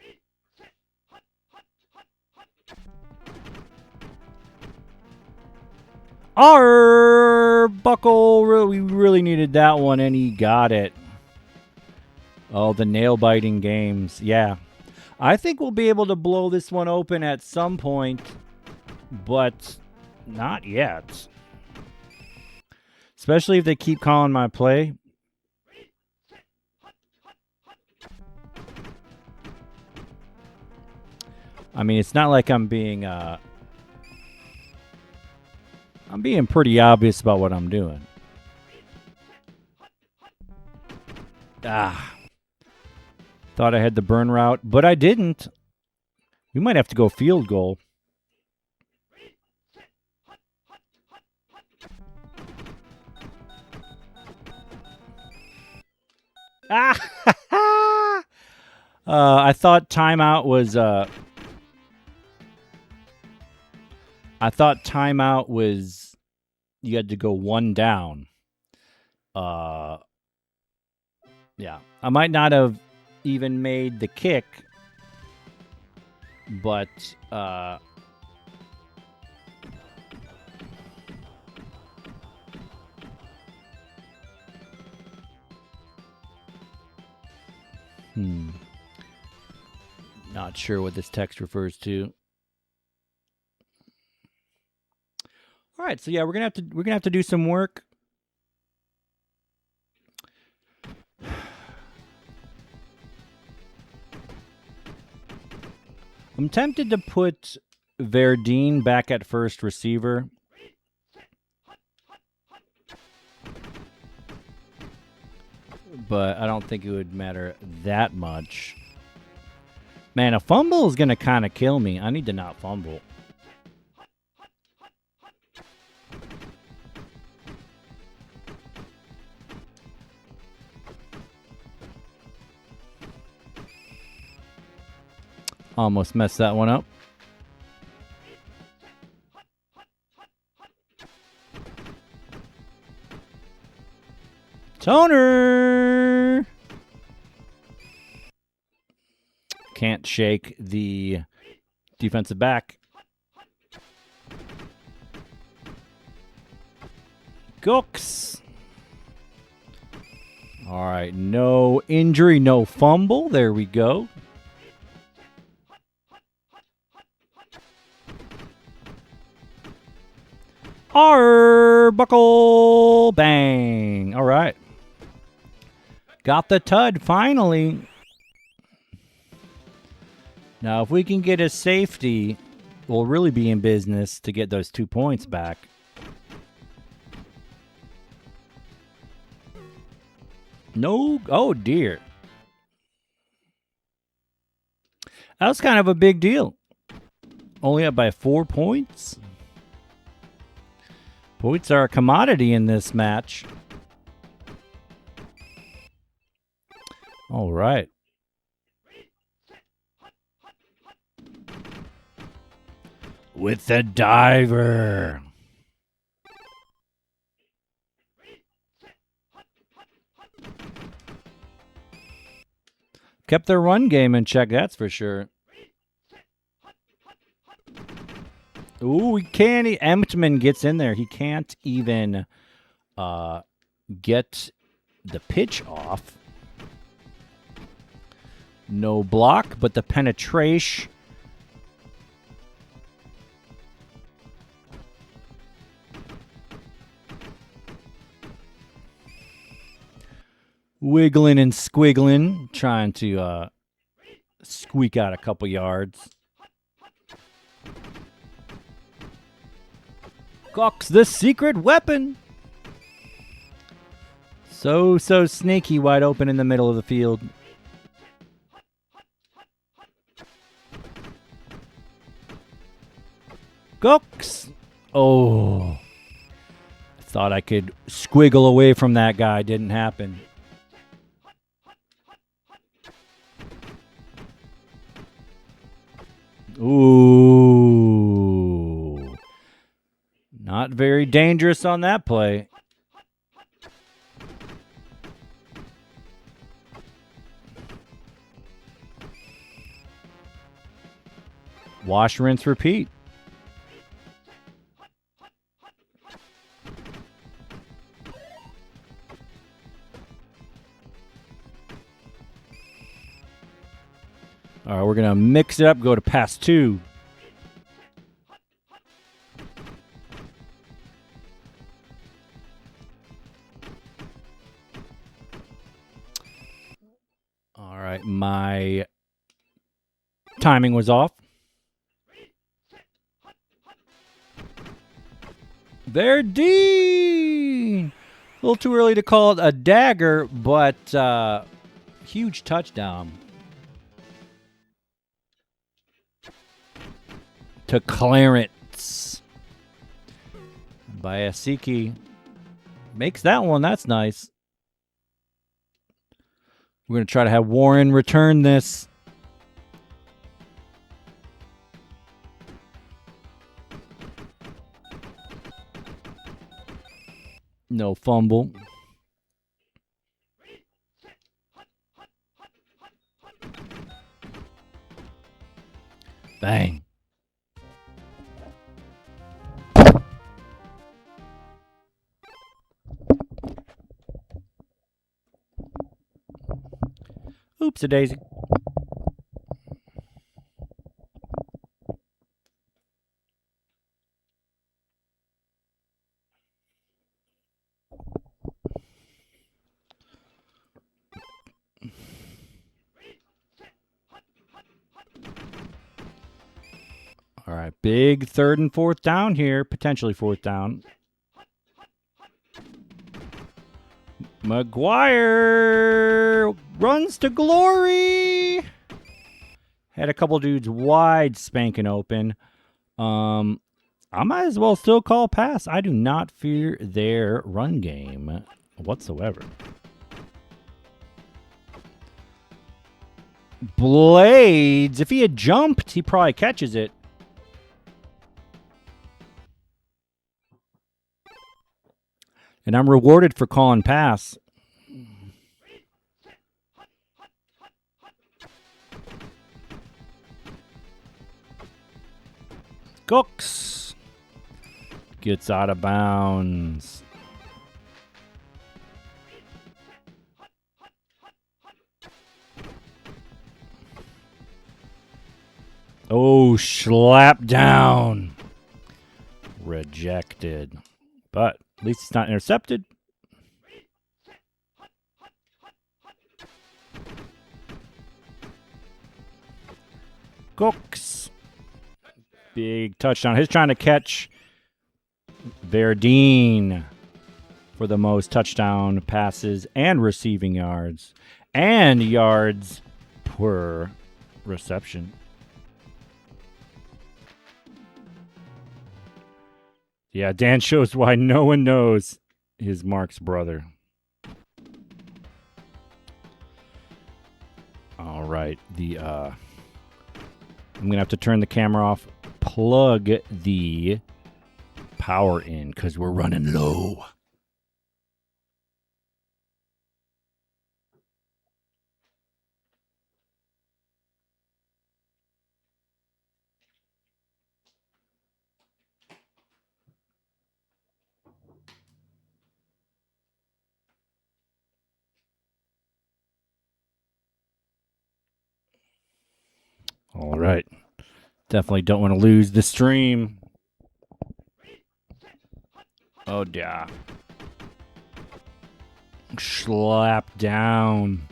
Buckle. We really needed that one, and he got it. Oh, the nail-biting games. Yeah. I think we'll be able to blow this one open at some point, but not yet. Especially if they keep calling my play. I mean, it's not like I'm being pretty obvious about what I'm doing. Thought I had the burn route, but I didn't. We might have to go field goal. I thought timeout was you had to go one down. Yeah. I might not have even made the kick, but not sure what this text refers to. All right, so yeah, we're gonna have to do some work. I'm tempted to put Verdine back at first receiver. But I don't think it would matter that much. Man, a fumble is going to kind of kill me. I need to not fumble. Almost messed that one up. Toner! Can't shake the defensive back. Gooks. All right, no injury, no fumble. There we go. Arbuckle. Bang. All right. Got the tud finally. Now, if we can get a safety, we'll really be in business to get those 2 points back. No. Oh, dear. That was kind of a big deal. Only up by 4 points. Points are a commodity in this match. All right. With the diver. Kept their run game in check, that's for sure. Ooh, he can't. Emtman gets in there. He can't even get the pitch off. No block, but the penetration. Wiggling and squiggling, trying to squeak out a couple yards. Gawk's the secret weapon. So sneaky, wide open in the middle of the field. Gawk's. Oh. I thought I could squiggle away from that guy. Didn't happen. Ooh. Not very dangerous on that play. Wash, rinse, repeat. All right, we're going to mix it up, go to pass 2. All right, my timing was off. They're D. A little too early to call it a dagger, but huge touchdown. To Clarence. Bayasiki makes that one. That's nice. We're going to try to have Warren return this. No fumble. Bang. Oops, a daisy. All right, big 3rd and 4th down here, potentially 4th down. McGuire runs to glory. Had a couple dudes wide spanking open. I might as well still call pass. I do not fear their run game whatsoever. Blades. If he had jumped, he probably catches it. And I'm rewarded for calling pass. Cooks gets out of bounds. Oh, slap down. Rejected. But at least it's not intercepted. Cooks. Big touchdown. He's trying to catch Verdine for the most touchdown passes and receiving yards. And yards per reception. Yeah, Dan shows why no one knows his Mark's brother. All right, I'm gonna have to turn the camera off, plug the power in because we're running low. All right. Definitely don't want to lose the stream. Oh, yeah. Slap down.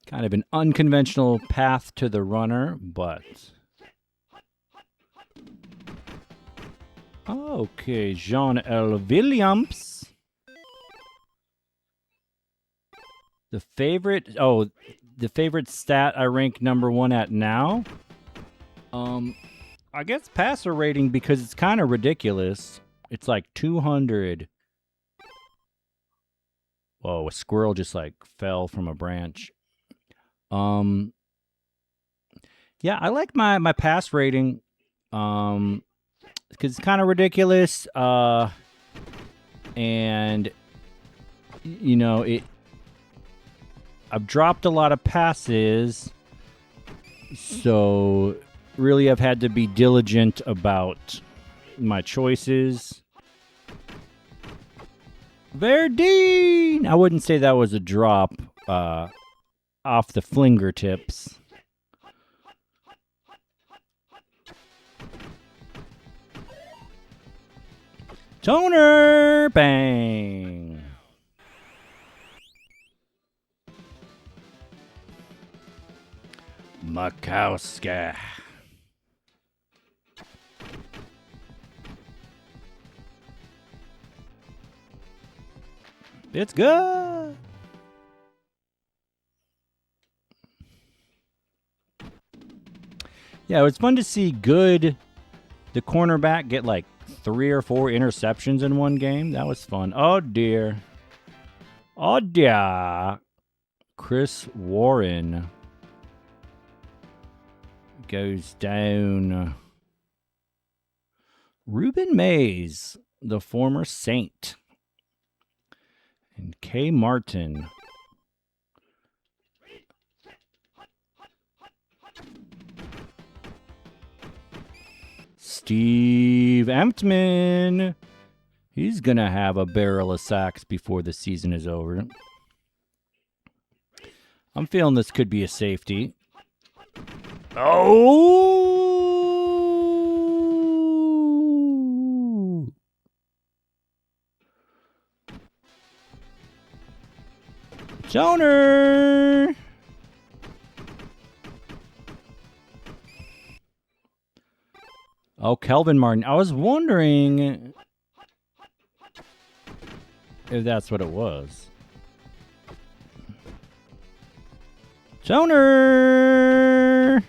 Kind of an unconventional path to the runner, but... Okay, Jean L. Williams. The favorite stat I rank number 1 at now. I guess passer rating because it's kind of ridiculous. It's like 200. Whoa, a squirrel just like fell from a branch. Yeah, I like my pass rating. Because it's kind of ridiculous, and you know I've dropped a lot of passes, so really I've had to be diligent about my choices. Verdine! I wouldn't say that was a drop off the fingertips. Toner! Bang! Makowska. It's good! Yeah, it was fun to see the cornerback get like 3 or 4 interceptions in one game. That was fun. Oh, dear. Oh, dear. Chris Warren goes down. Ruben Mays, the former Saint. And K. Martin. Steve Emptman. He's going to have a barrel of sacks before the season is over. I'm feeling this could be a safety. Oh! Joner! Oh, Kelvin Martin. I was wondering if that's what it was. Toner!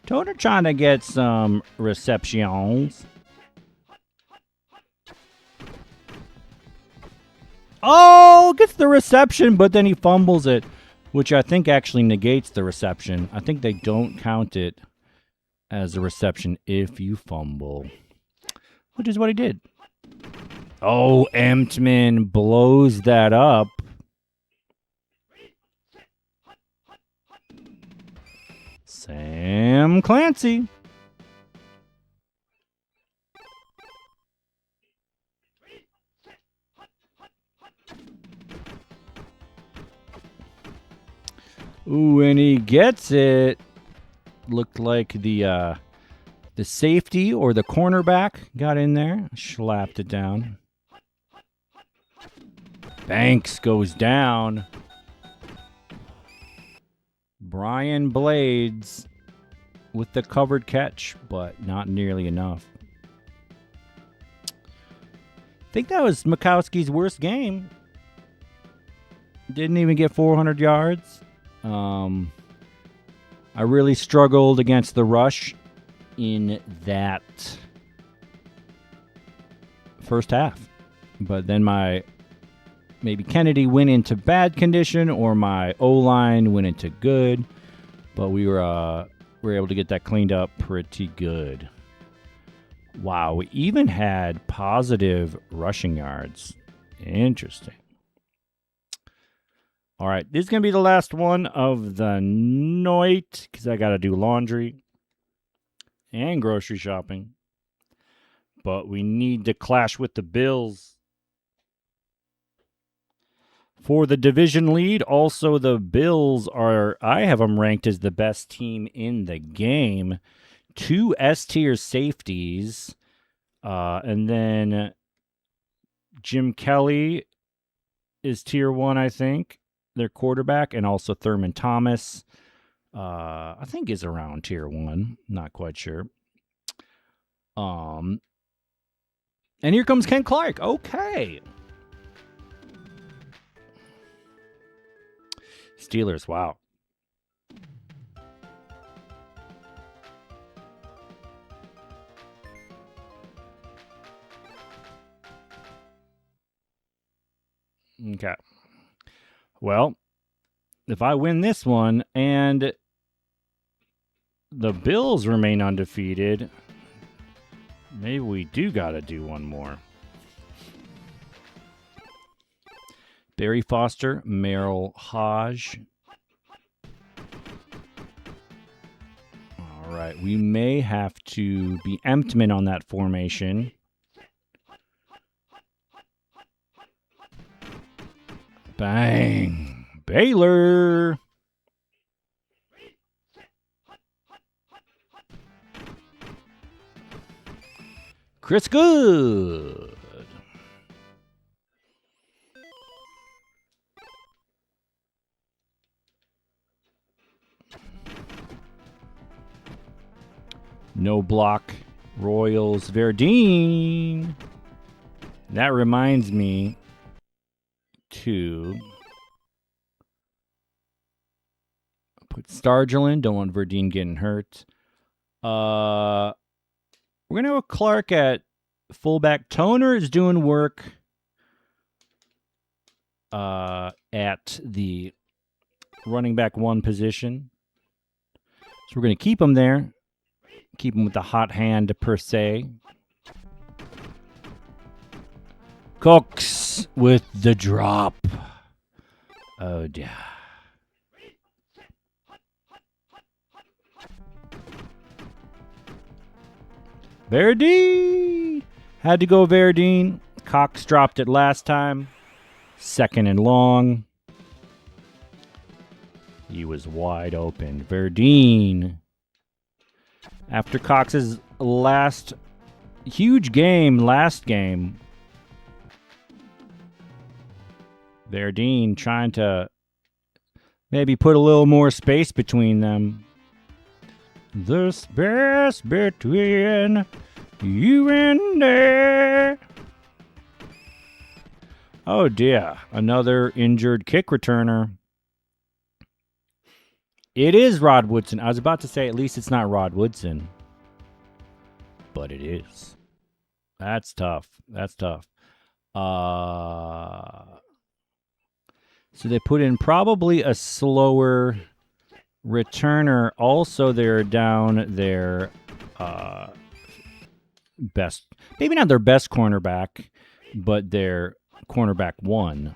Toner trying to get some receptions. Oh, gets the reception, but then he fumbles it, which I think actually negates the reception. I think they don't count it as a reception if you fumble, which is what he did. Oh, Emtman blows that up. Sam Clancy. Ooh, and he gets it. Looked like the safety or the cornerback got in there, slapped it down. Banks goes down. Brian Blades with the covered catch, but not nearly enough. I think that was Mikowski's worst game. Didn't even get 400 yards. I really struggled against the rush in that first half. But then maybe Kennedy went into bad condition or my O-line went into good. But we were able to get that cleaned up pretty good. Wow, we even had positive rushing yards. Interesting. All right, this is going to be the last one of the night because I got to do laundry and grocery shopping. But we need to clash with the Bills for the division lead. Also, the Bills I have them ranked as the best team in the game. 2 S-tier safeties. And then Jim Kelly is tier 1, I think. Their quarterback, and also Thurman Thomas, I think is around tier 1. Not quite sure. And here comes Ken Clark. Okay. Steelers, wow. Okay. Well, if I win this one and the Bills remain undefeated, maybe we do got to do one more. Barry Foster, Merrill Hodge. All right, we may have to be Emtman on that formation. Bang. Baylor. Chris Good. No block. Royals. Verdine. That reminds me to put Stargell. Don't want Verdine getting hurt. We're going to have Clark at fullback. Toner is doing work at the running back 1 position. So we're going to keep him there. Keep him with the hot hand per se. Cooks with the drop. Oh, dear. Verdine. Had to go Verdine. Cox dropped it last time. 2nd and long. He was wide open. Verdine. After Cox's last huge game, last game, Verdine trying to maybe put a little more space between them. The space between you and I. Oh dear, another injured kick returner. It is Rod Woodson. I was about to say at least it's not Rod Woodson. But it is. That's tough. That's tough. So they put in probably a slower returner. Also, they're down their best, maybe not their best cornerback. but their cornerback won.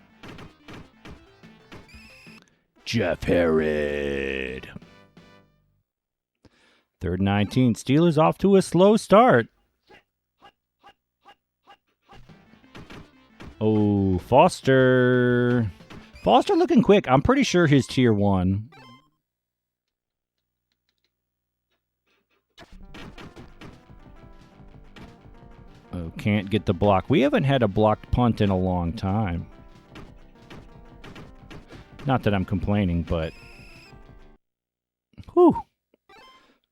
Jeff Herod. 3rd 19. Steelers off to a slow start. Oh, Foster. Foster looking quick. I'm pretty sure he's tier 1. Oh, can't get the block. We haven't had a blocked punt in a long time. Not that I'm complaining, but... Whew.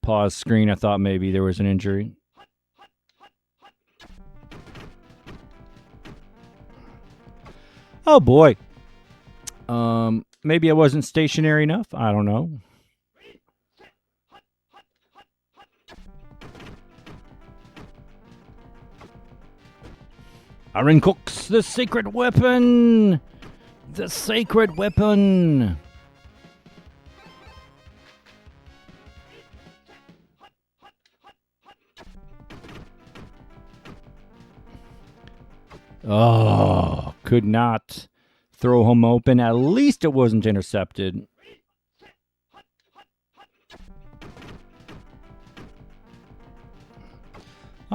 Pause screen. I thought maybe there was an injury. Oh, boy. Maybe I wasn't stationary enough. I don't know. Aaron Cooks, the secret weapon! The sacred weapon! Oh, could not throw him open. At least it wasn't intercepted.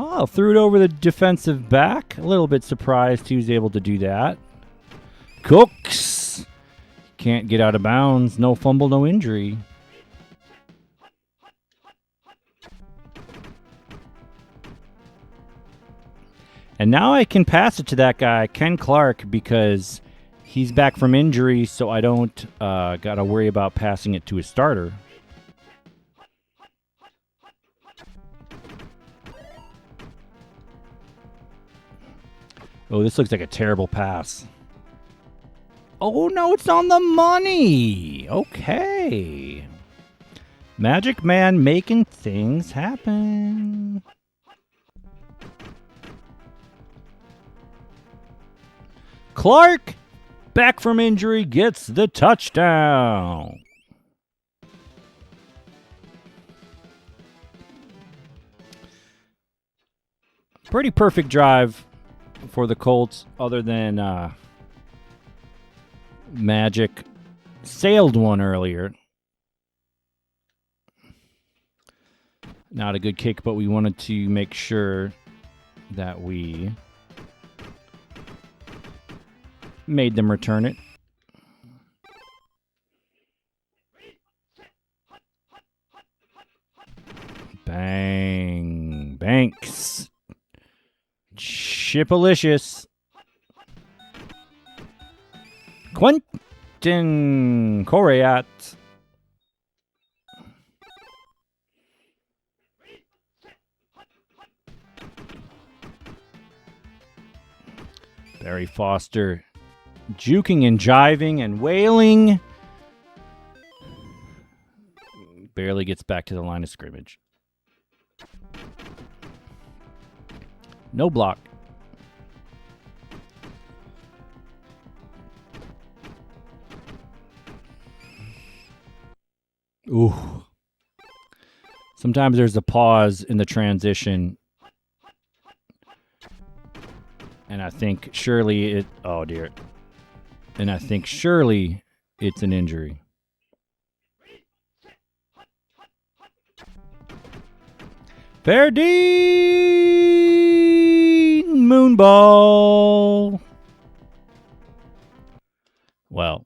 Oh, threw it over the defensive back. A little bit surprised he was able to do that. Cooks can't get out of bounds. No fumble, no injury. And now I can pass it to that guy, Ken Clark, because he's back from injury, so I don't got to worry about passing it to a starter. Oh, this looks like a terrible pass. Oh, no, it's on the money. Okay. Majik Man making things happen. Clark, back from injury, gets the touchdown. Pretty perfect drive for the Colts, other than Majik sailed one earlier. Not a good kick, but we wanted to make sure that we made them return it. Bang. Banks. Chipalicious. Quentin Coriat. Barry Foster juking and jiving and wailing. Barely gets back to the line of scrimmage. No block. Ooh. Sometimes there's a pause in the transition. And I think surely it... Oh, dear. And I think surely it's an injury. Verdine Moonball. Well.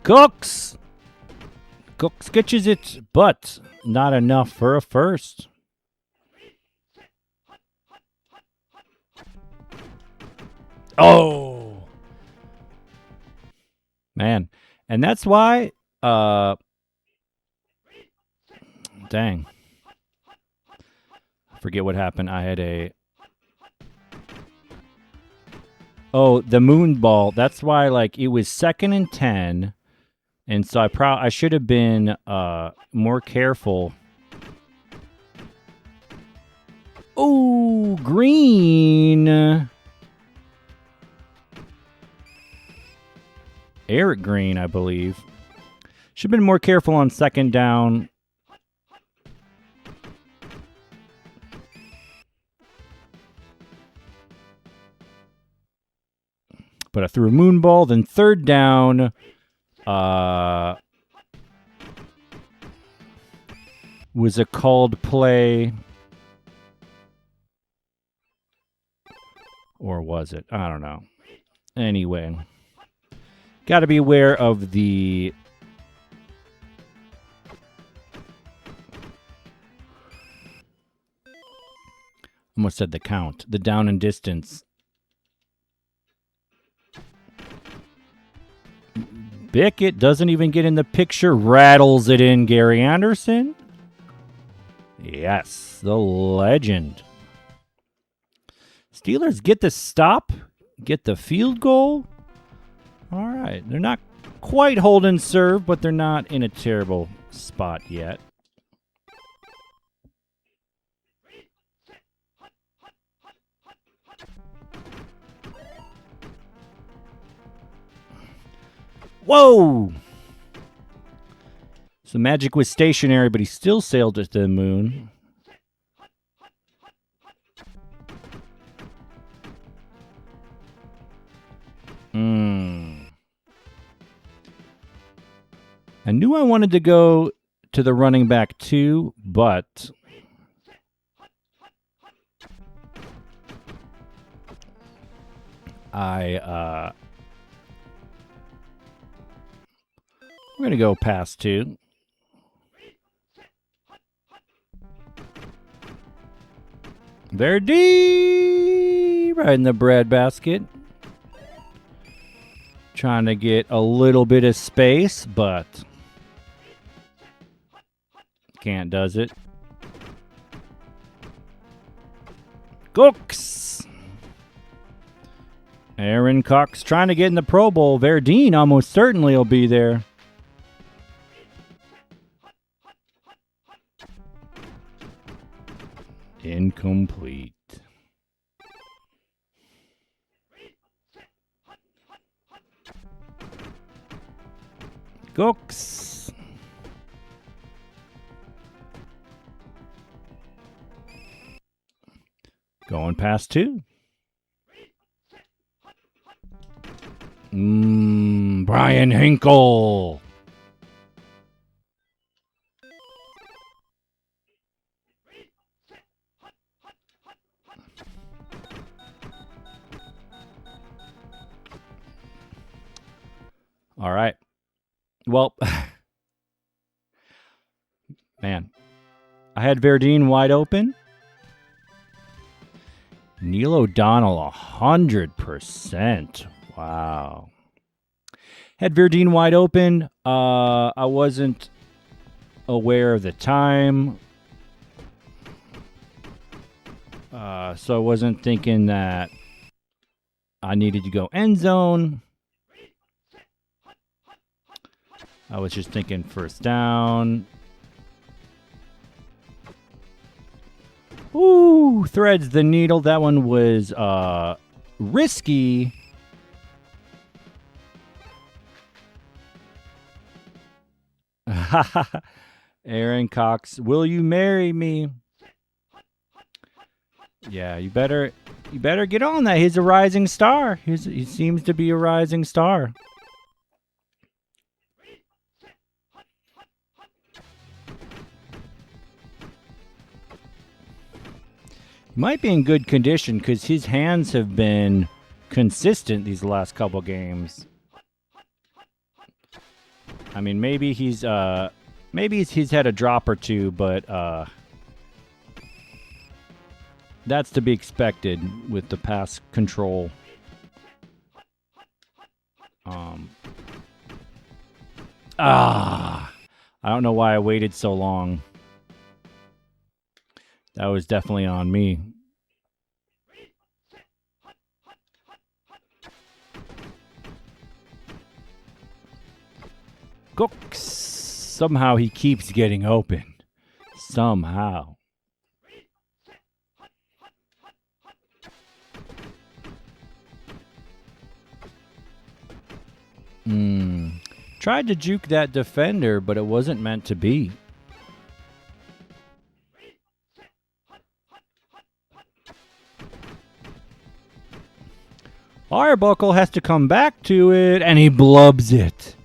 Cooks catches it, but not enough for a first. Oh. Man. And that's why, dang. I forget what happened. I had the moon ball. That's why, like, it was 2nd and 10. And so I should have been more careful. Oh, Green. Eric Green, I believe. Should have been more careful on 2nd down. But I threw a moon ball. Then third down, was a called play. Or was it? I don't know. Anyway, got to be aware of the almost said the count, the down and distance. Bickett doesn't even get in the picture, rattles it in. Gary Anderson. Yes, the legend. Steelers get the stop, get the field goal. All right, they're not quite holding serve, but they're not in a terrible spot yet. Whoa! So Majik was stationary, but he still sailed to the moon. I knew I wanted to go to the running back too, but I'm going to go pass two. Verdi right in the breadbasket. Trying to get a little bit of space, but can't, does it? Cooks. Aaron Cox trying to get in the Pro Bowl. Verdine almost certainly will be there. Incomplete. Cooks. Going past two. Brian Hinkle. All right. Well, man, I had Verdine wide open. Neil O'Donnell, 100%. Wow. Had Verdine wide open. I wasn't aware of the time. So I wasn't thinking that I needed to go end zone. I was just thinking first down. Ooh, threads the needle. That one was risky. Aaron Cox, will you marry me? Yeah, you better get on that. He's a rising star. He seems to be a rising star. He might be in good condition because his hands have been consistent these last couple games. I mean, maybe he's had a drop or two, but that's to be expected with the pass control. I don't know why I waited so long. That was definitely on me. Cooks. Somehow he keeps getting open. Somehow. Tried to juke that defender, but it wasn't meant to be. Arbuckle has to come back to it, and he blubs it.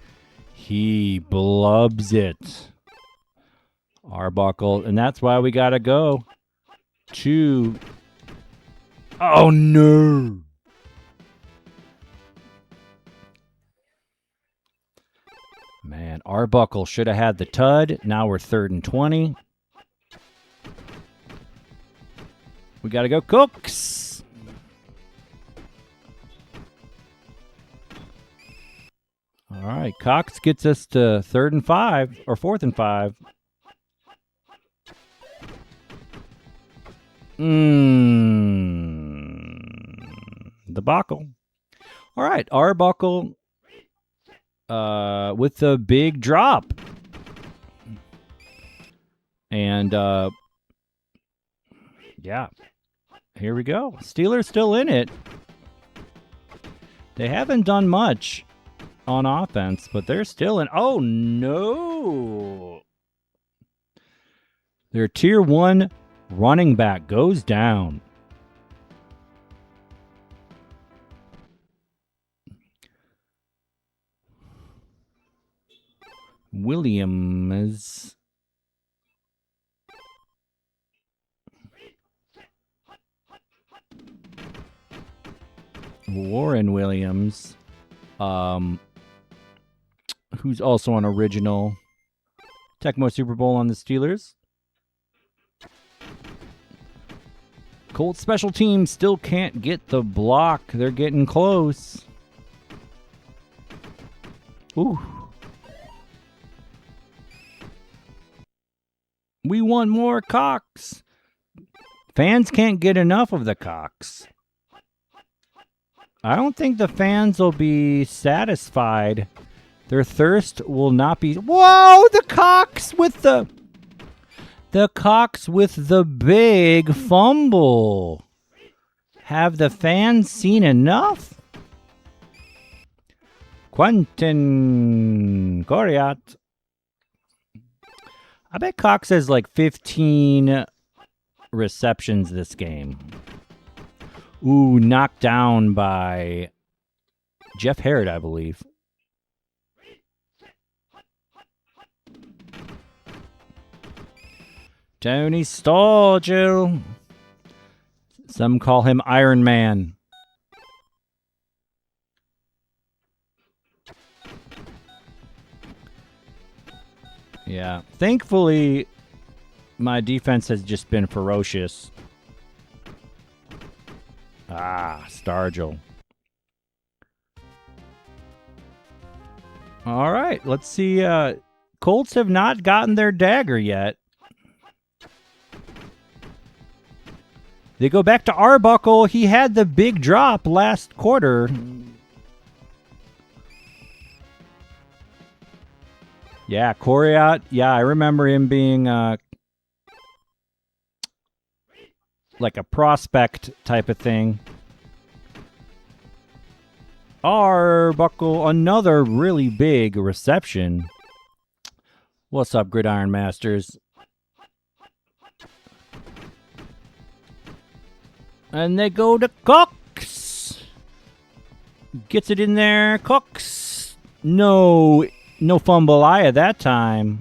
He blubs it. Arbuckle, and that's why we gotta go to... Oh, no. Man, Arbuckle should have had the tud. Now we're 3rd and 20. We got to go Cooks. All right, Cox gets us to 3rd and 5, or 4th and 5. Debacle. All right, Arbuckle with the big drop. And, yeah, here we go. Steelers still in it. They haven't done much on offense, but they're still in. Oh, no. Their tier 1 running back goes down. Williams. Warren Williams. Who's also an original Tecmo Super Bowl on the Steelers. Colts special teams still can't get the block. They're getting close. Ooh. We want more Cox. Fans can't get enough of the Cox. I don't think the fans will be satisfied. Their thirst will not be... Whoa! The Cox with the... The Cox with the big fumble. Have the fans seen enough? Quentin Coriat. I bet Cox has like 15 receptions this game. Ooh, knocked down by Jeff Harrod, I believe. Tony Sturgill. Some call him Iron Man. Yeah. Thankfully, my defense has just been ferocious. Ah, Stargell. All right, let's see. Colts have not gotten their dagger yet. They go back to Arbuckle. He had the big drop last quarter. Yeah, Coriat. Yeah, I remember him being like a prospect type of thing. Arbuckle, another really big reception. What's up, Gridiron Masters? And they go to Cox. Gets it in there. Cox. No fumble at that time.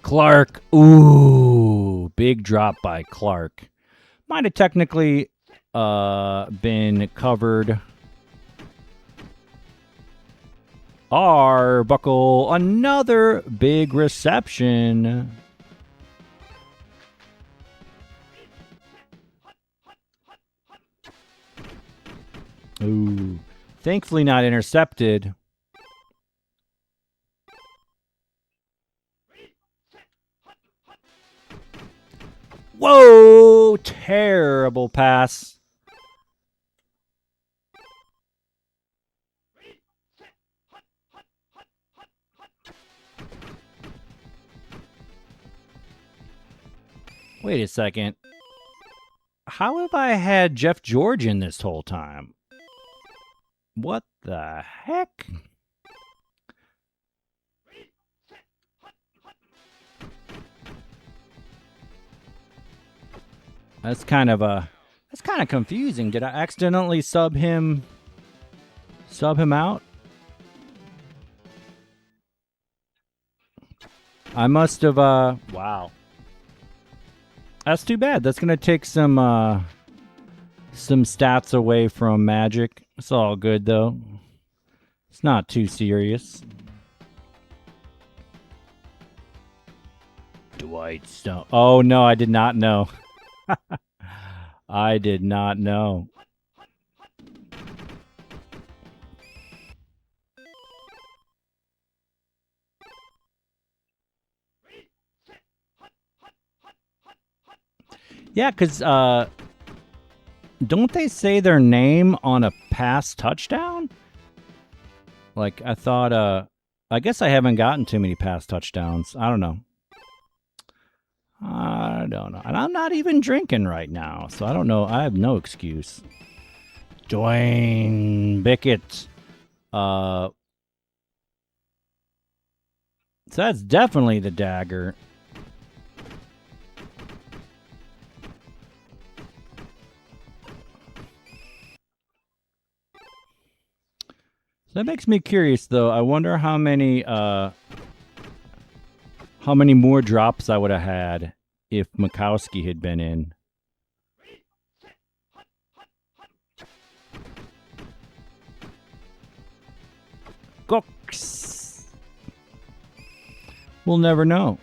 Clark. Ooh, big drop by Clark. Might have technically been covered. Arbuckle, another big reception. Ooh, thankfully not intercepted. Whoa, terrible pass. Wait a second. How have I had Jeff George in this whole time? What the heck? That's kind of confusing. Did I accidentally sub him out? I must have wow. That's too bad. That's going to take some stats away from Majik. It's all good though. It's not too serious. Dwight Stone. Oh no, I did not know. I did not know. Yeah, because don't they say their name on a pass touchdown? Like, I thought, I guess I haven't gotten too many pass touchdowns. I don't know. I don't know. And I'm not even drinking right now, so I don't know. I have no excuse. Dwayne Bickett. So that's definitely the dagger. That makes me curious, though. I wonder how many more drops I would have had if Mikowski had been in. Cox. We'll never know.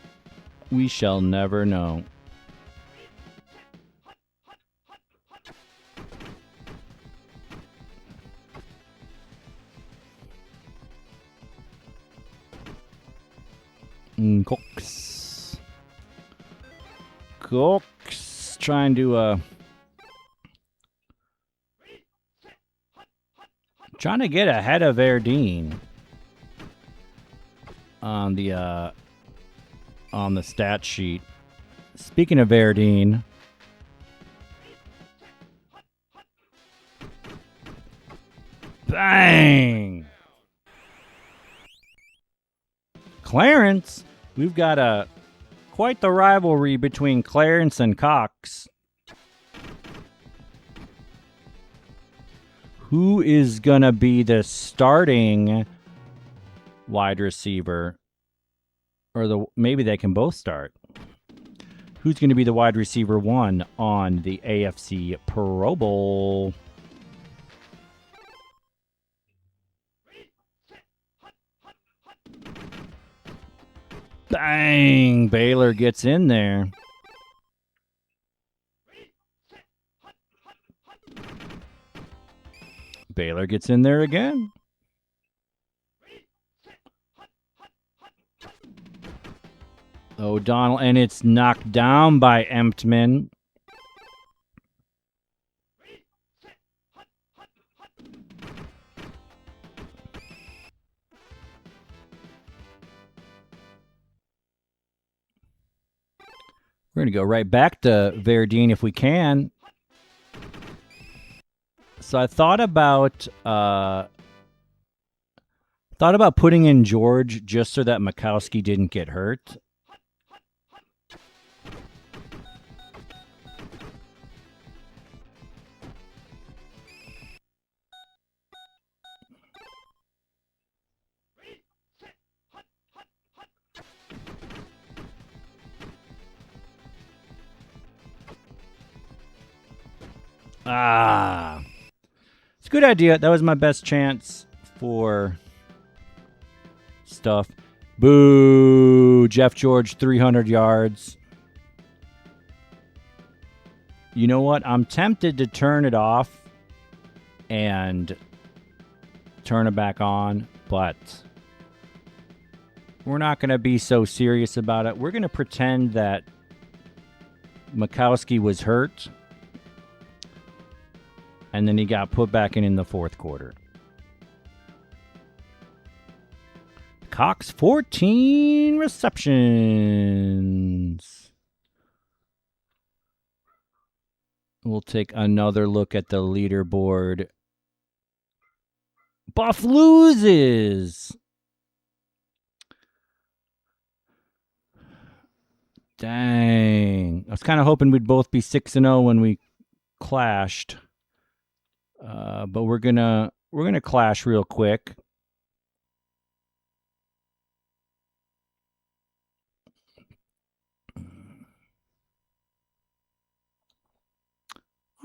We shall never know. Cox. Cox. Trying to get ahead of Verdine on the stat sheet. Speaking of Verdine, bang! Clarence, we've got quite the rivalry between Clarence and Cox. Who is gonna be the starting wide receiver? Or maybe they can both start. Who's going to be the wide receiver one on the AFC Pro Bowl? Bang! Baylor gets in there. Baylor gets in there again. O'Donnell, and it's knocked down by Emptman. We're going to go right back to Verdine if we can. So I thought about putting in George just so that Mikowski didn't get hurt. It's a good idea. That was my best chance for stuff. Boo! Jeff George, 300 yards. You know what? I'm tempted to turn it off and turn it back on, but we're not going to be so serious about it. We're going to pretend that Mikowski was hurt, and then he got put back in the fourth quarter. Cox, 14 receptions. We'll take another look at the leaderboard. Buff loses. Dang. I was kind of hoping we'd both be 6-0 when we clashed. But we're gonna clash real quick.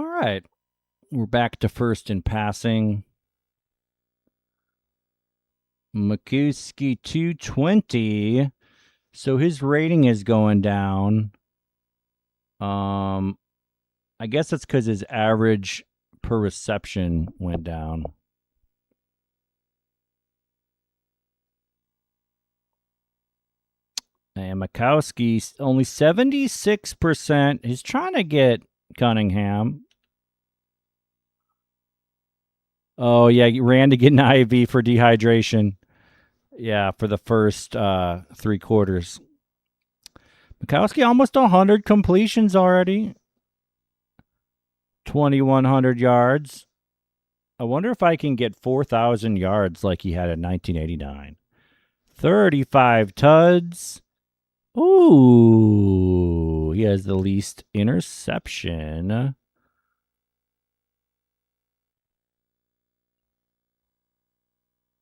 All right. We're back to first in passing. Makuski 220. So his rating is going down. I guess that's because his average per reception went down. And Makowski only 76%. He's trying to get Cunningham. Oh, yeah, he ran to get an IV for dehydration. Yeah, for the first 3 quarters. Makowski almost 100 completions already. 2,100 yards. I wonder if I can get 4,000 yards like he had in 1989. 35 tuds. Ooh, he has the least interception.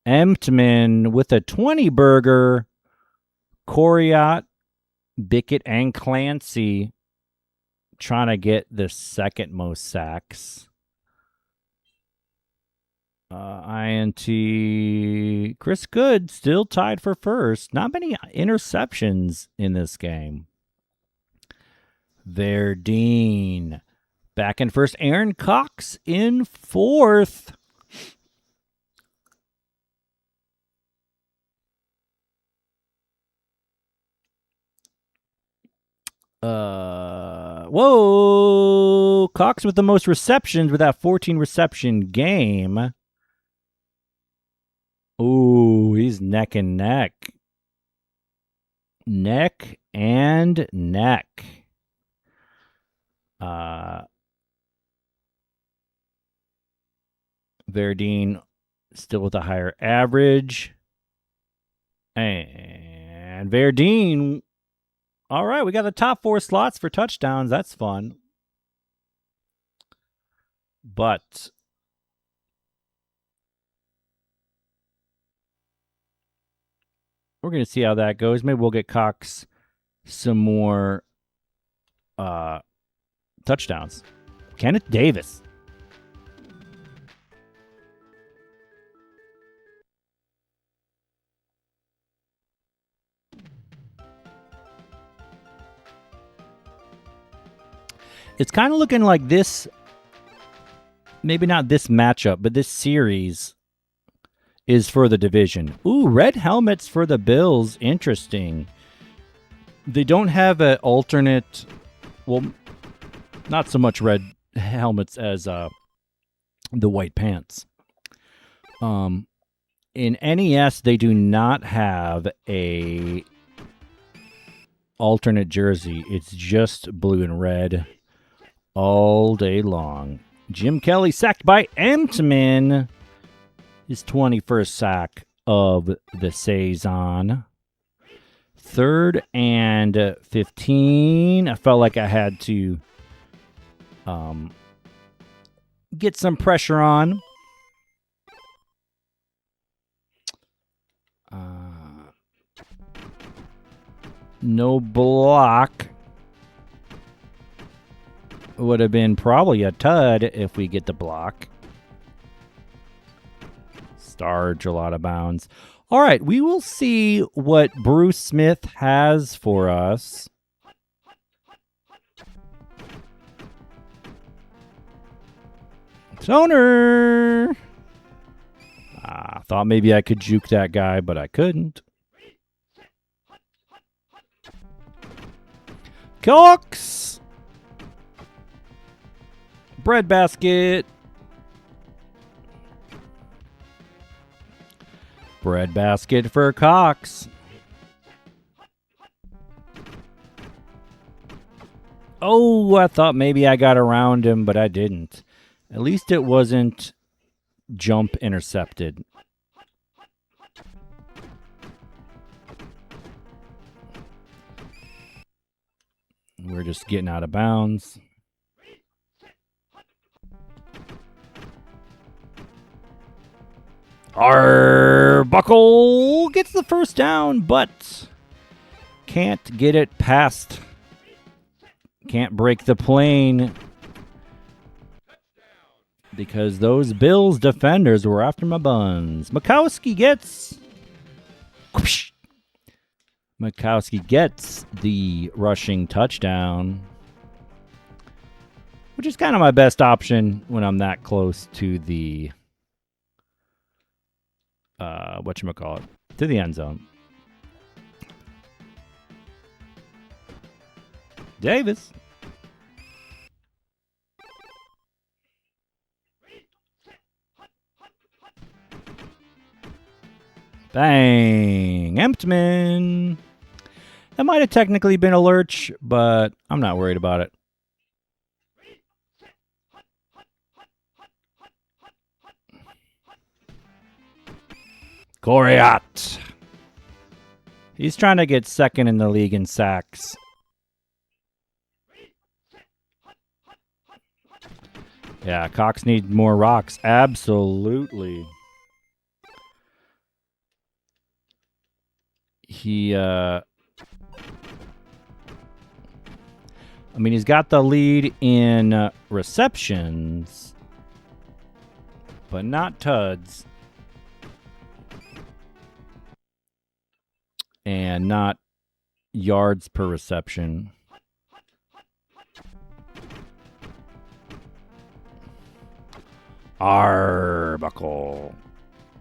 Emptman with a 20 burger. Coriat, Bickett, and Clancy trying to get the second most sacks. INT Chris Good still tied for first. Not many interceptions in this game. Verdine back in first. Aaron Cox in fourth. Whoa! Cox with the most receptions with that 14 reception game. Ooh, he's neck and neck. Neck and neck. Verdine still with a higher average. And Verdine. All right, we got the top 4 slots for touchdowns. That's fun. But we're going to see how that goes. Maybe we'll get Cox some more touchdowns. Kenneth Davis. It's kind of looking like this, maybe not this matchup, but this series is for the division. Ooh, red helmets for the Bills. Interesting. They don't have an alternate, well, not so much red helmets as the white pants. In NES, they do not have a alternate jersey. It's just blue and red all day long. Jim Kelly sacked by Emptman. His 21st sack of the season. 3rd and 15. I felt like I had to get some pressure on. No block. Would have been probably a tud if we get the block. Starge a lot of bounds. All right, we will see what Bruce Smith has for us. Toner! Thought maybe I could juke that guy, but I couldn't. Cox! Breadbasket. Breadbasket for Cox. Oh, I thought maybe I got around him, but I didn't. At least it wasn't jump intercepted. We're just getting out of bounds. Arbuckle gets the first down, but can't get it past. Can't break the plane because those Bills defenders were after my buns. Mikowski gets the rushing touchdown, which is kind of my best option when I'm that close to the to the end zone. Davis. Bang! Emptman. That might have technically been a lurch, but I'm not worried about it. Goriot. He's trying to get second in the league in sacks. Yeah, Cox needs more rocks. Absolutely. He's got the lead in receptions, but not tuds. And not yards per reception. Arbuckle.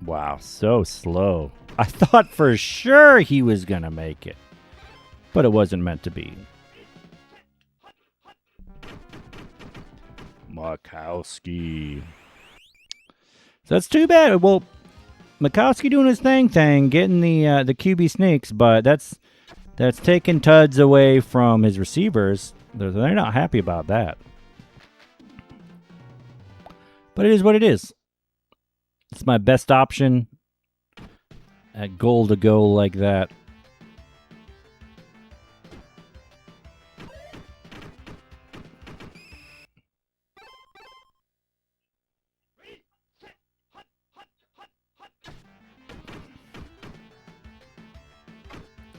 Wow, so slow. I thought for sure he was going to make it, but it wasn't meant to be. Mikowski. So that's too bad. Well, Mikowski doing his thing, getting the QB sneaks, but that's taking tuds away from his receivers. They're not happy about that. But it is what it is. It's my best option at goal to go like that.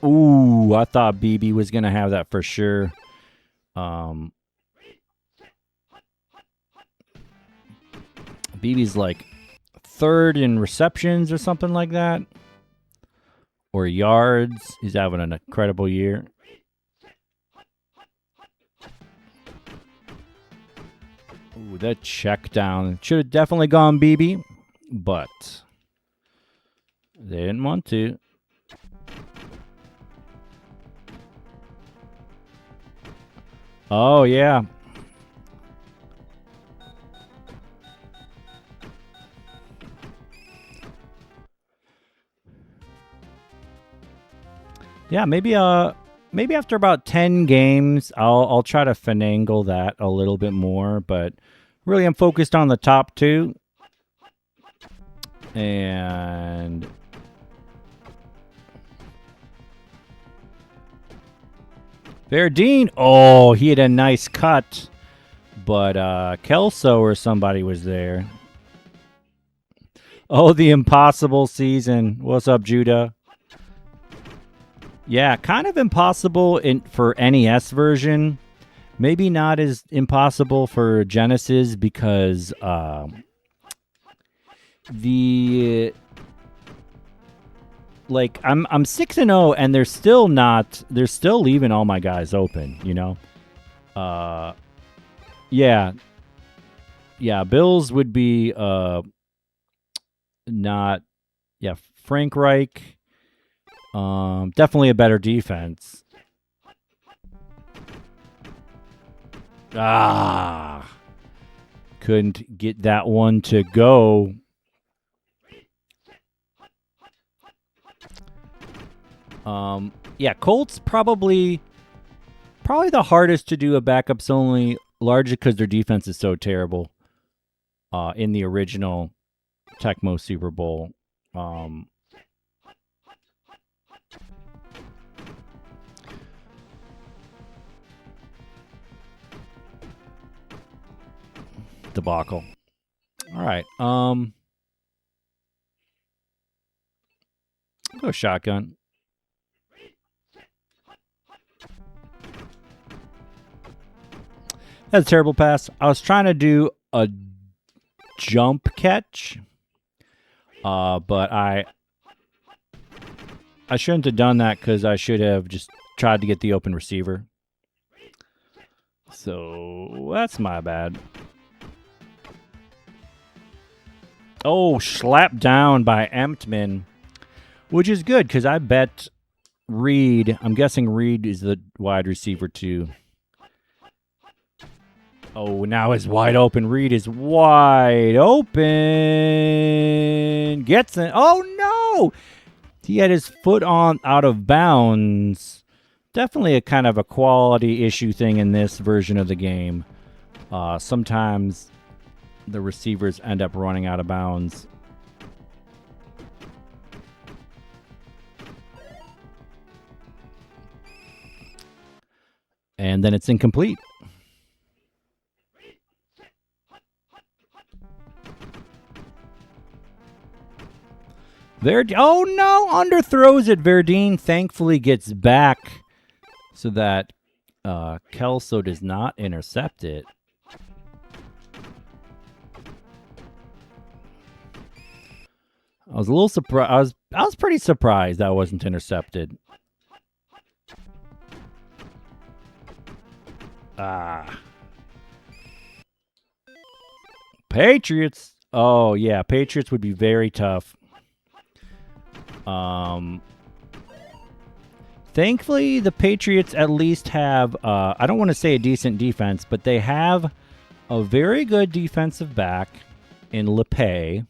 Ooh, I thought BB was going to have that for sure. BB's like third in receptions or something like that. Or yards. He's having an incredible year. Ooh, that check down. Should have definitely gone BB, but they didn't want to. Oh, yeah. Yeah, maybe after about 10 games, I'll try to finagle that a little bit more, but really I'm focused on the top two. And Verdine, oh, he had a nice cut, but Kelso or somebody was there. Oh, the impossible season. What's up, Judah? Yeah, kind of impossible for NES version. Maybe not as impossible for Genesis because I'm 6-0 and they're still leaving all my guys open, you know. Yeah, Bills would be not, yeah, Frank Reich, definitely a better defense. Couldn't get that one to go. Yeah, Colts probably the hardest to do a backups only, largely because their defense is so terrible. In the original Tecmo Super Bowl, debacle. All right. Go shotgun. That's a terrible pass. I was trying to do a jump catch, but I shouldn't have done that because I should have just tried to get the open receiver. So that's my bad. Oh, slapped down by Emptman, which is good because I bet Reed. I'm guessing Reed is the wide receiver too. Oh, now it's wide open. Reed is wide open. Gets it. Oh, no. He had his foot on out of bounds. Definitely a kind of a quality issue thing in this version of the game. Sometimes the receivers end up running out of bounds. And then it's incomplete. Oh no, underthrows it. Verdine thankfully gets back so that Kelso does not intercept it. I was a little surprised. I was pretty surprised that wasn't intercepted. Patriots. Oh yeah, Patriots would be very tough. Thankfully, the Patriots at least have, I don't want to say a decent defense, but they have a very good defensive back in LePay.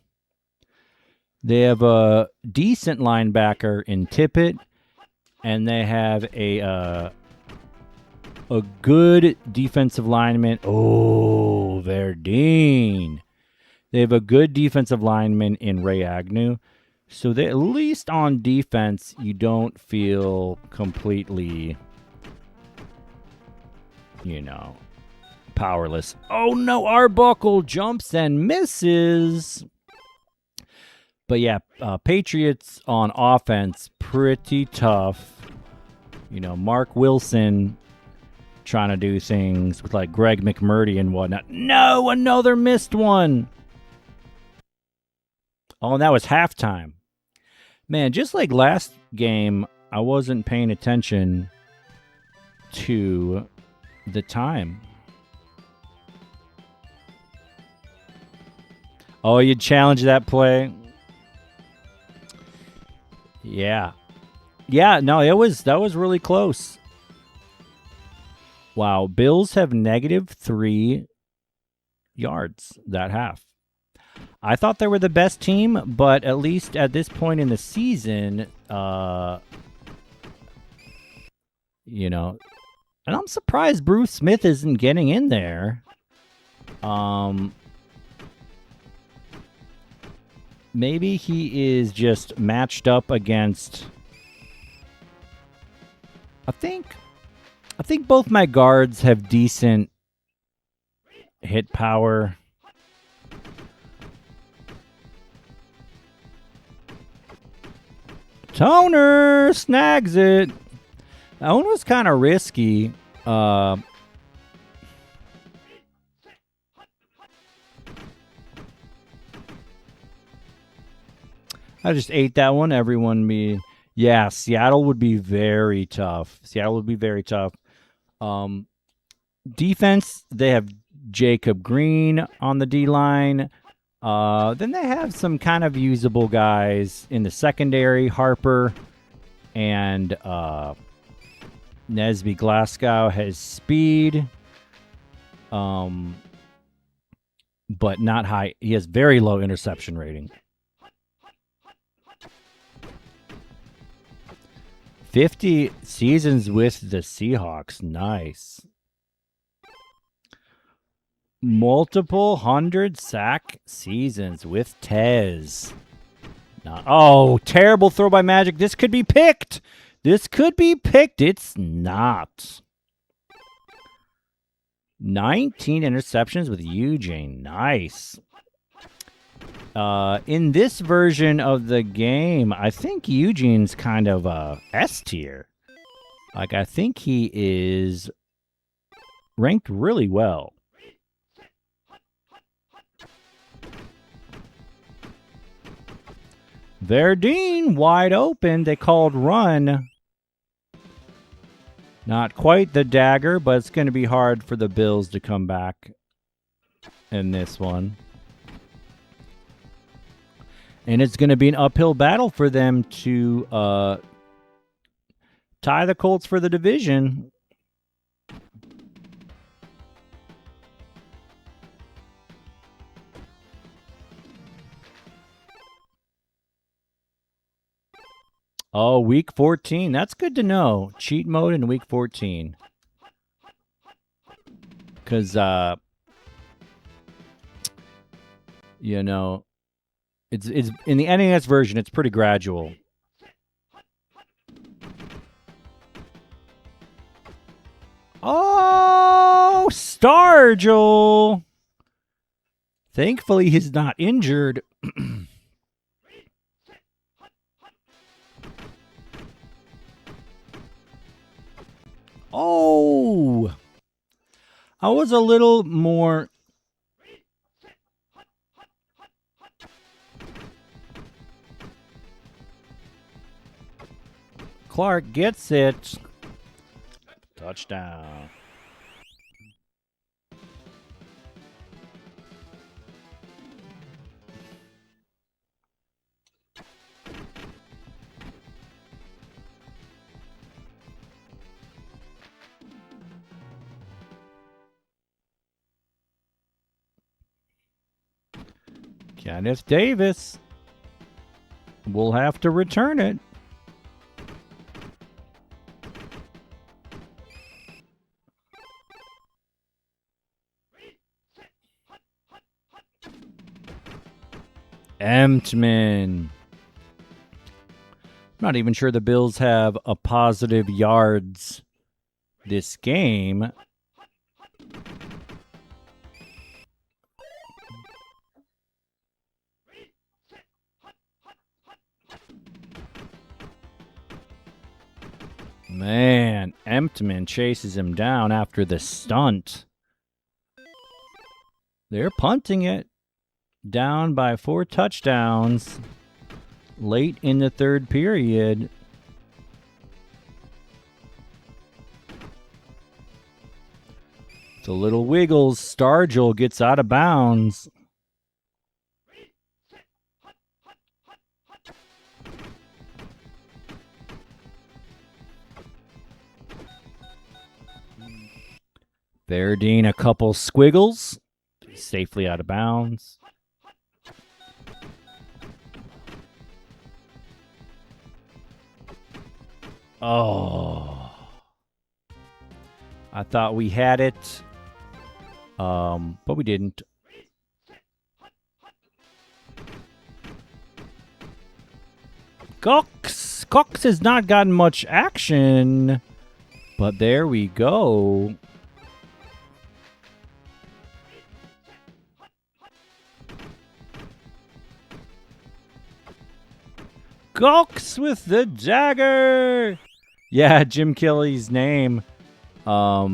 They have a decent linebacker in Tippett, and they have a good defensive lineman. Oh, Verdine. They have a good defensive lineman in Ray Agnew. So they, at least on defense, you don't feel completely, powerless. Oh no, Arbuckle jumps and misses. But yeah, Patriots on offense, pretty tough. Mark Wilson trying to do things with like Greg McMurdy and whatnot. No, another missed one. Oh, and that was halftime. Man, just like last game, I wasn't paying attention to the time. Oh, you challenged that play? Yeah. Yeah, no, that was really close. Wow, Bills have -3 yards that half. I thought they were the best team, but at least at this point in the season, and I'm surprised Bruce Smith isn't getting in there. Maybe he is just matched up against. I think both my guards have decent hit power. Toner snags it. That one was kind of risky. I just ate that one. Yeah, Seattle would be very tough. Defense, they have Jacob Green on the D-line. Then they have some kind of usable guys in the secondary. Harper and Nesby Glasgow has speed, but not high. He has very low interception rating. 50 seasons with the Seahawks. Nice. Multiple 100-sack seasons with Tez. Oh, terrible throw by Majik. This could be picked. It's not. 19 interceptions with Eugene. Nice. In this version of the game, I think Eugene's kind of S tier. Like, I think he is ranked really well. Verdine wide open. They called run. Not quite the dagger, but it's going to be hard for the Bills to come back in this one. And it's going to be an uphill battle for them to tie the Colts for the division. Oh, week 14. That's good to know. Cheat mode in week 14. Because, you know, it's in the NES version, it's pretty gradual. Oh, Stargell. Thankfully, he's not injured. Oh, I was a little more. Clark gets it. Touchdown. Kenneth Davis will have to return it. Emtman. Not even sure the Bills have a positive yards this game. Man, Emtman chases him down after the stunt. They're punting it. Down by 4 touchdowns late in the third period. The little wiggles. Stargell gets out of bounds. Verdine a couple squiggles. Safely out of bounds. Oh. I thought we had it. But we didn't. Cox has not gotten much action. But there we go. Cox with the dagger. Yeah, Jim Kelly's name. Yeah,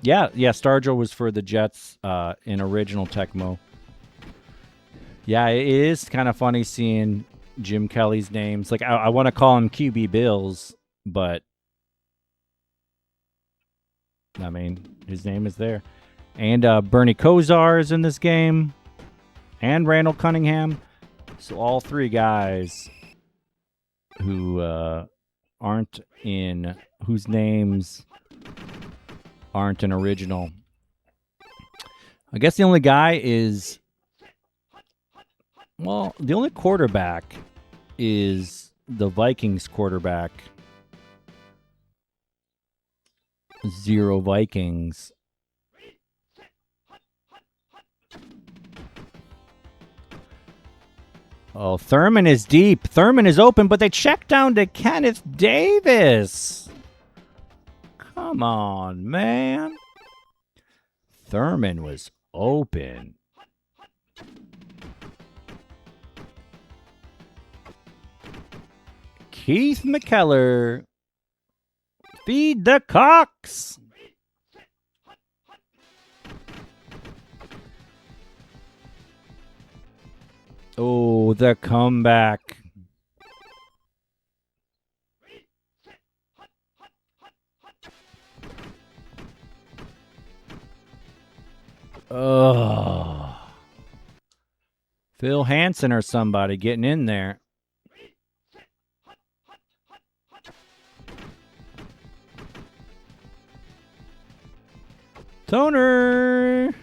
Stargell was for the Jets in original Tecmo. Yeah, it is kind of funny seeing Jim Kelly's names. Like, I want to call him QB Bills, but I mean, his name is there. And Bernie Kosar is in this game. And Randall Cunningham. So all 3 guys who aren't in, whose names aren't an original. I guess the only guy is, well, the only quarterback is the Vikings quarterback. 0 Vikings. Oh, Thurman is deep. Thurman is open, but they check down to Kenneth Davis. Come on, man. Thurman was open. Keith McKellar. Feed the cocks. Oh, the comeback. Oh. Phil Hansen or somebody getting in there. Toner.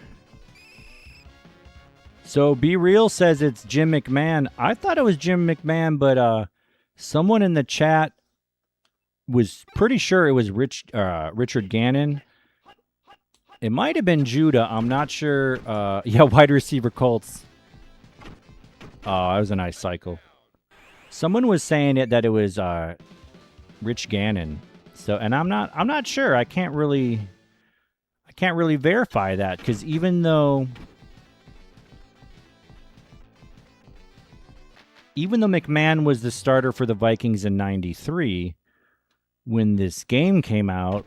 So Be Real says it's Jim McMahon. I thought it was Jim McMahon, but someone in the chat was pretty sure it was Richard Gannon. It might have been Judah. I'm not sure. Yeah, wide receiver Colts. Oh, that was a nice cycle. Someone was saying that it was Rich Gannon. So, and I'm not sure. I can't really verify that because even though McMahon was the starter for the Vikings in '93, when this game came out,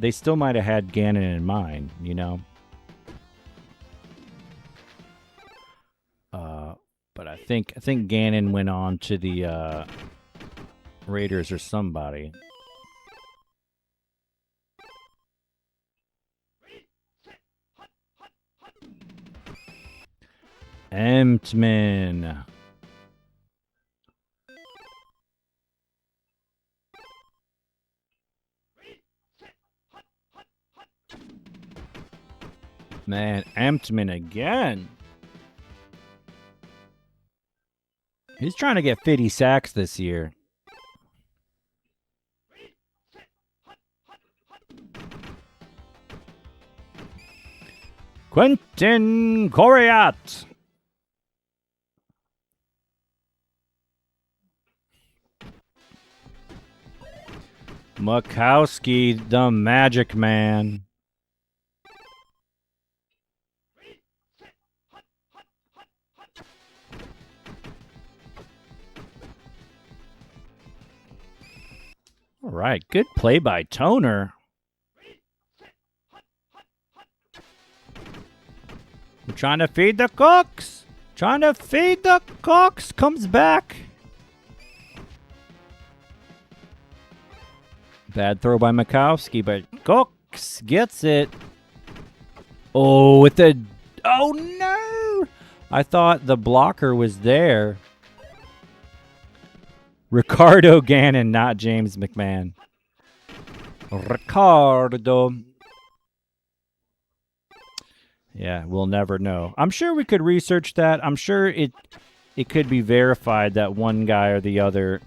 they still might have had Gannon in mind, you know. But I think Gannon went on to the Raiders or somebody. Emtman. Man, Emtman again. He's trying to get 50 sacks this year. Quentin Coriat. Makowski, the Majik Man. All right, good play by Toner. We're trying to feed the cooks. Trying to feed the cooks. Comes back. Bad throw by Makowski, but Cooks gets it. Oh, with the... Oh, no! I thought the blocker was there. Ricardo Gannon, not James McMahon. Ricardo. Yeah, we'll never know. I'm sure we could research that. I'm sure it could be verified that one guy or the other...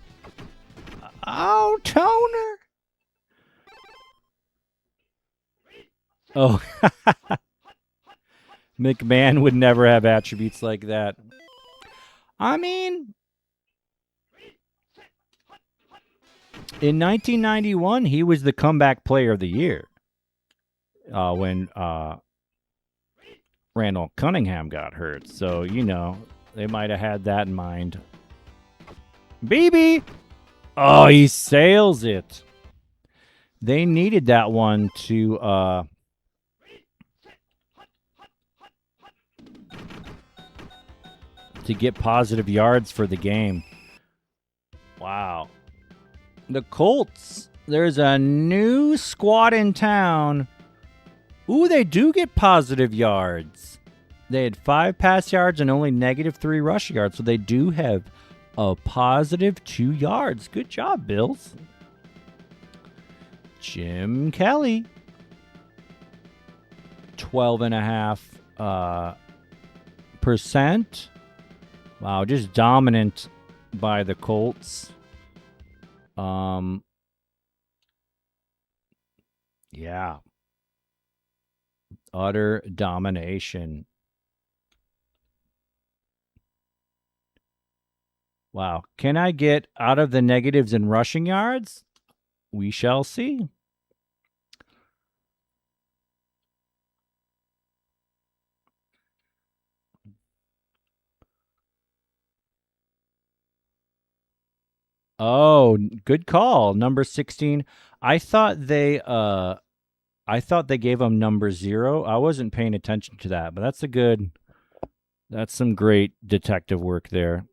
Oh, Toner! Oh, McMahon would never have attributes like that. I mean, in 1991, he was the comeback player of the year when Randall Cunningham got hurt. So, you know, they might have had that in mind. BB! Oh, he sails it. They needed that one to... to get positive yards for the game. Wow. The Colts, there's a new squad in town. Ooh, they do get positive yards. They had 5 pass yards and only -3 rush yards, so they do have a positive 2 yards. Good job, Bills. Jim Kelly. 12.5%. Wow, just dominant by the Colts. Yeah. Utter domination. Wow. Can I get out of the negatives in rushing yards? We shall see. Oh, good call. Number 16. I thought they I thought they gave him number 0. I wasn't paying attention to that, but that's some great detective work there.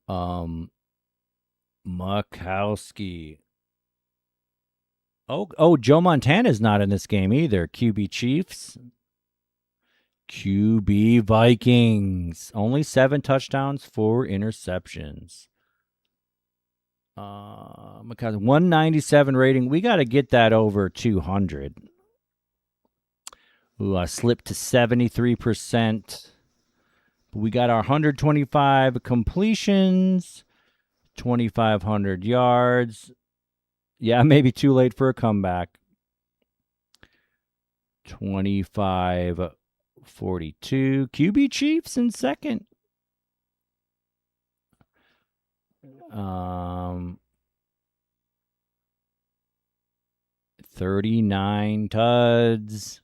Murkowski. Oh, Joe Montana's not in this game either. QB Chiefs. QB Vikings. Only 7 touchdowns, 4 interceptions. 197 rating. We got to get that over 200. Ooh, I slipped to 73%. We got our 125 completions, 2,500 yards. Yeah, maybe too late for a comeback. 25-42. QB Chiefs in second. 39 tuds.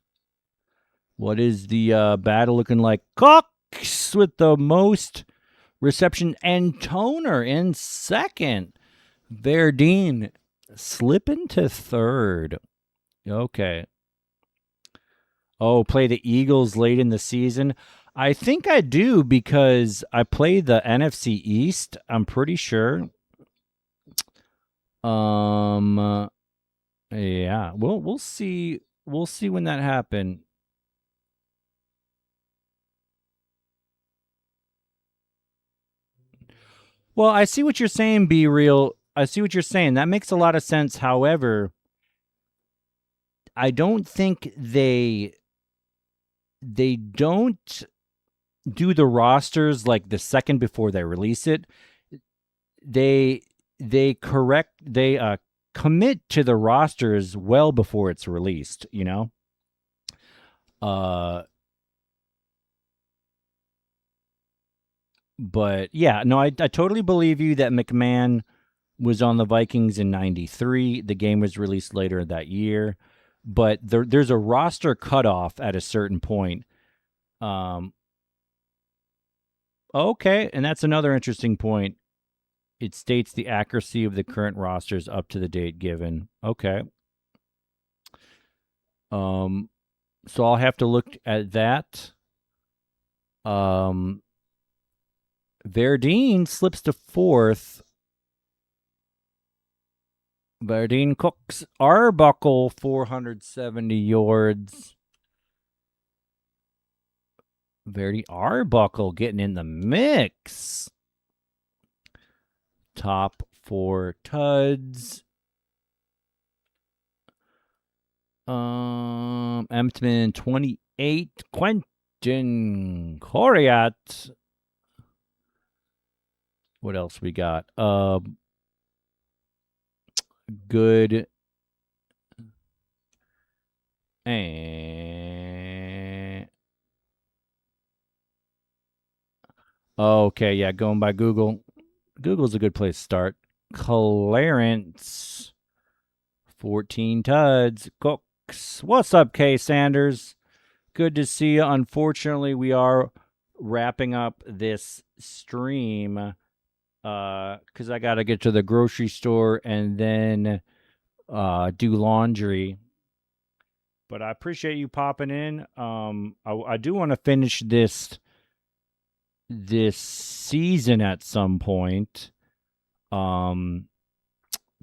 What is the battle looking like? Cox with the most reception and Toner in second. Verdine slipping to third. Okay. Oh, play the Eagles late in the season. I think I do because I play the NFC East. I'm pretty sure. Yeah. We'll see. We'll see when that happens. Well, I see what you're saying, Be Real. I see what you're saying. That makes a lot of sense. However, I don't think they don't do the rosters like the second before they release it. They commit to the rosters well before it's released, you know? But yeah, no, I totally believe you that McMahon was on the Vikings in 93. The game was released later that year. But there's a roster cutoff at a certain point. Okay, and that's another interesting point. It states the accuracy of the current rosters up to the date given. Okay. So I'll have to look at that. Verdine slips to fourth. Verdine Cooks Arbuckle 470 yards. Verdi Arbuckle getting in the mix. Top 4 tuds. Emptman 28. Quentin Coriat. What else we got? Good. And okay, yeah, going by Google. Google's a good place to start. Clarence 14 tuds. Cooks. What's up, Kay Sanders? Good to see you. Unfortunately, we are wrapping up this stream because I got to get to the grocery store and then do laundry. But I appreciate you popping in. I do want to finish this season at some point.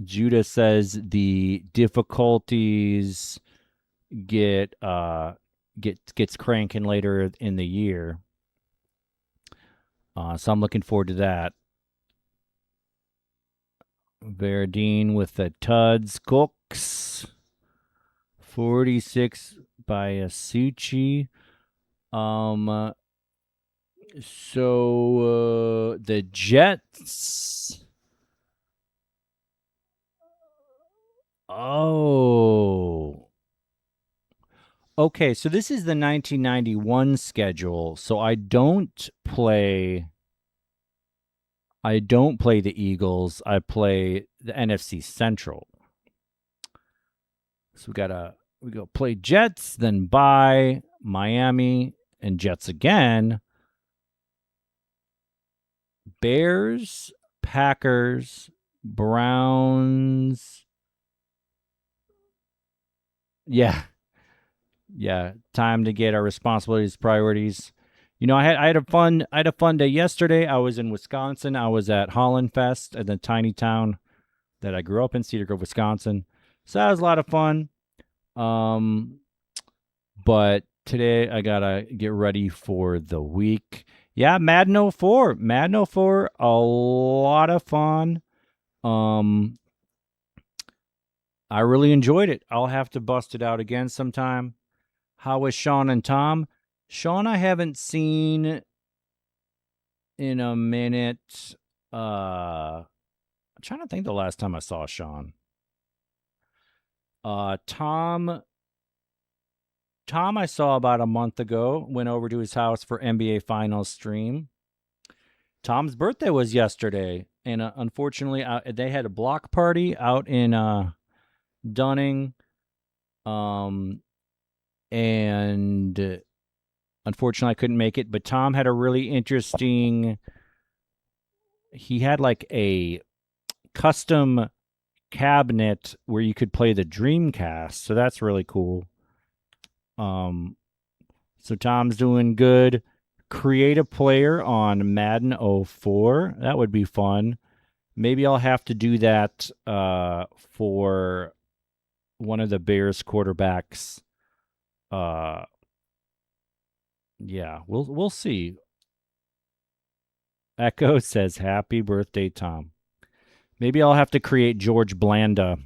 Judah says the difficulties gets cranking later in the year. So I'm looking forward to that. Verdine with the Tuds Cooks. 46 by Asuchi. So the Jets. Oh. Okay, so this is the 1991 schedule. So I don't play the Eagles. I play the NFC Central. So we go play Jets, then bye Miami and Jets again. Bears, Packers, Browns. Yeah, yeah. Time to get our responsibilities, priorities. I had a fun day yesterday. I was in Wisconsin. I was at Holland Fest at the tiny town that I grew up in, Cedar Grove, Wisconsin. So that was a lot of fun. Um, but today I gotta get ready for the week. Yeah, Madden 04. Madden 04, a lot of fun. Um, I really enjoyed it. I'll have to bust it out again sometime. How was Sean and Tom? Sean, I haven't seen in a minute. I'm trying to think the last time I saw Sean. Tom, I saw about a month ago. Went over to his house for NBA Finals stream. Tom's birthday was yesterday, and unfortunately, they had a block party out in Dunning. And unfortunately, I couldn't make it. But Tom had a really interesting. He had like a custom cabinet where you could play the Dreamcast, so that's really cool. So Tom's doing good. Create a player on Madden 04. That would be fun. Maybe I'll have to do that for one of the Bears quarterbacks. Yeah, we'll see. Echo says happy birthday, Tom. Maybe I'll have to create George Blanda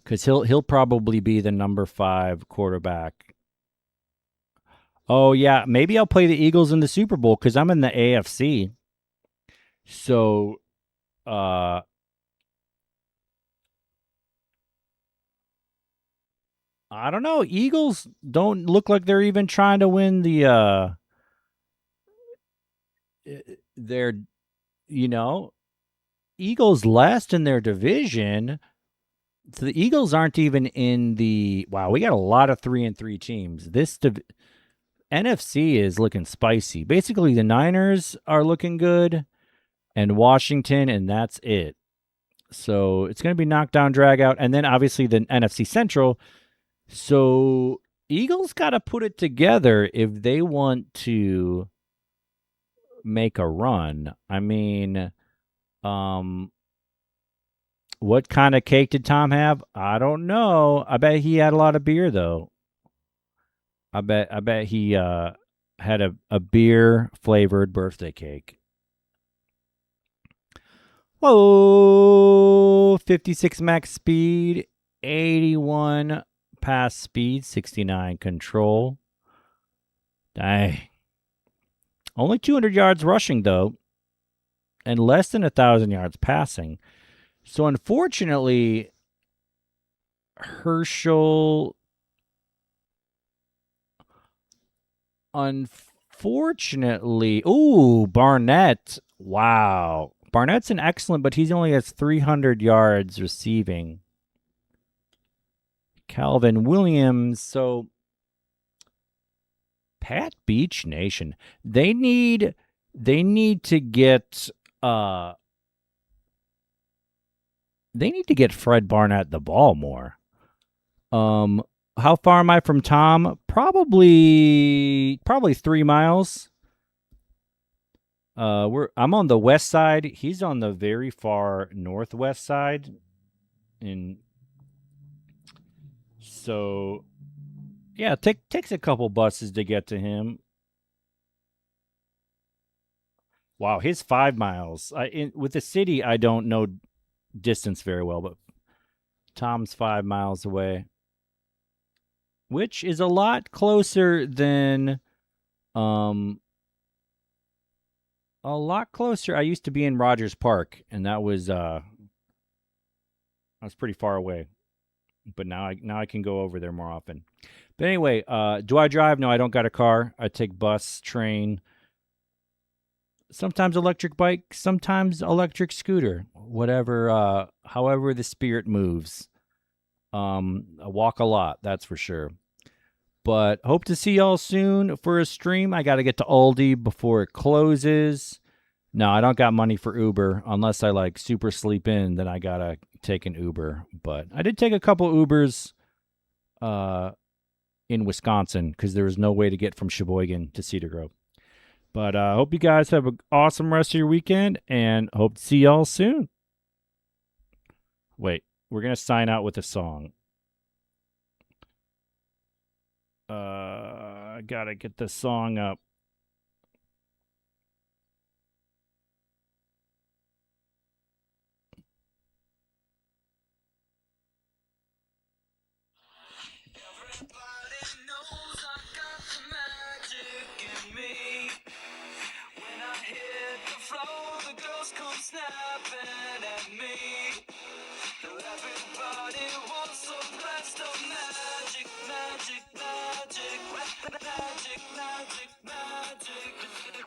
because he'll probably be the number 5 quarterback. Oh yeah, maybe I'll play the Eagles in the Super Bowl because I'm in the AFC. So, I don't know. Eagles don't look like they're even trying to win their, you know, Eagles last in their division. So the Eagles aren't even in the. Wow, we got a lot of 3-3 teams. This NFC is looking spicy. Basically, the Niners are looking good, and Washington, and that's it. So it's going to be knockdown, drag out, and then obviously the NFC Central. So Eagles got to put it together if they want to make a run. I mean, what kind of cake did Tom have? I don't know. I bet he had a lot of beer though. I bet he had a beer flavored birthday cake. Whoa, 56 max speed, 81 pass speed, 69 control. Dang. Only 200 yards rushing though, and less than 1,000 yards passing. So unfortunately, Herschel. Unfortunately, ooh, Barnett. Wow. Barnett's an excellent, but he only has 300 yards receiving. Calvin Williams. So, Pat Beach Nation. They need to get Fred Barnett the ball more. How far am I from Tom? Probably 3 miles. I'm on the west side. He's on the very far northwest side. And so yeah, takes a couple buses to get to him. Wow, his 5 miles. With the city, I don't know distance very well, but Tom's 5 miles away, which is a lot closer than a lot closer. I used to be in Rogers Park, and that was pretty far away. But now I can go over there more often. But anyway, do I drive? No, I don't got a car. I take bus, train, sometimes electric bike, sometimes electric scooter, whatever, however the spirit moves. I walk a lot, that's for sure. But hope to see y'all soon for a stream. I got to get to Aldi before it closes. No, I don't got money for Uber unless I like super sleep in. Then I gotta take an Uber. But I did take a couple Ubers uh, in Wisconsin because there was no way to get from Sheboygan to Cedar Grove. But I hope you guys have an awesome rest of your weekend and hope to see y'all soon. Wait, we're gonna sign out with a song. I gotta get the song up. Everybody knows I got the magic in me. When I hit the floor, the girls come snapping at me. Now everybody wants a blast of magic, magic, magic, magic, magic, magic.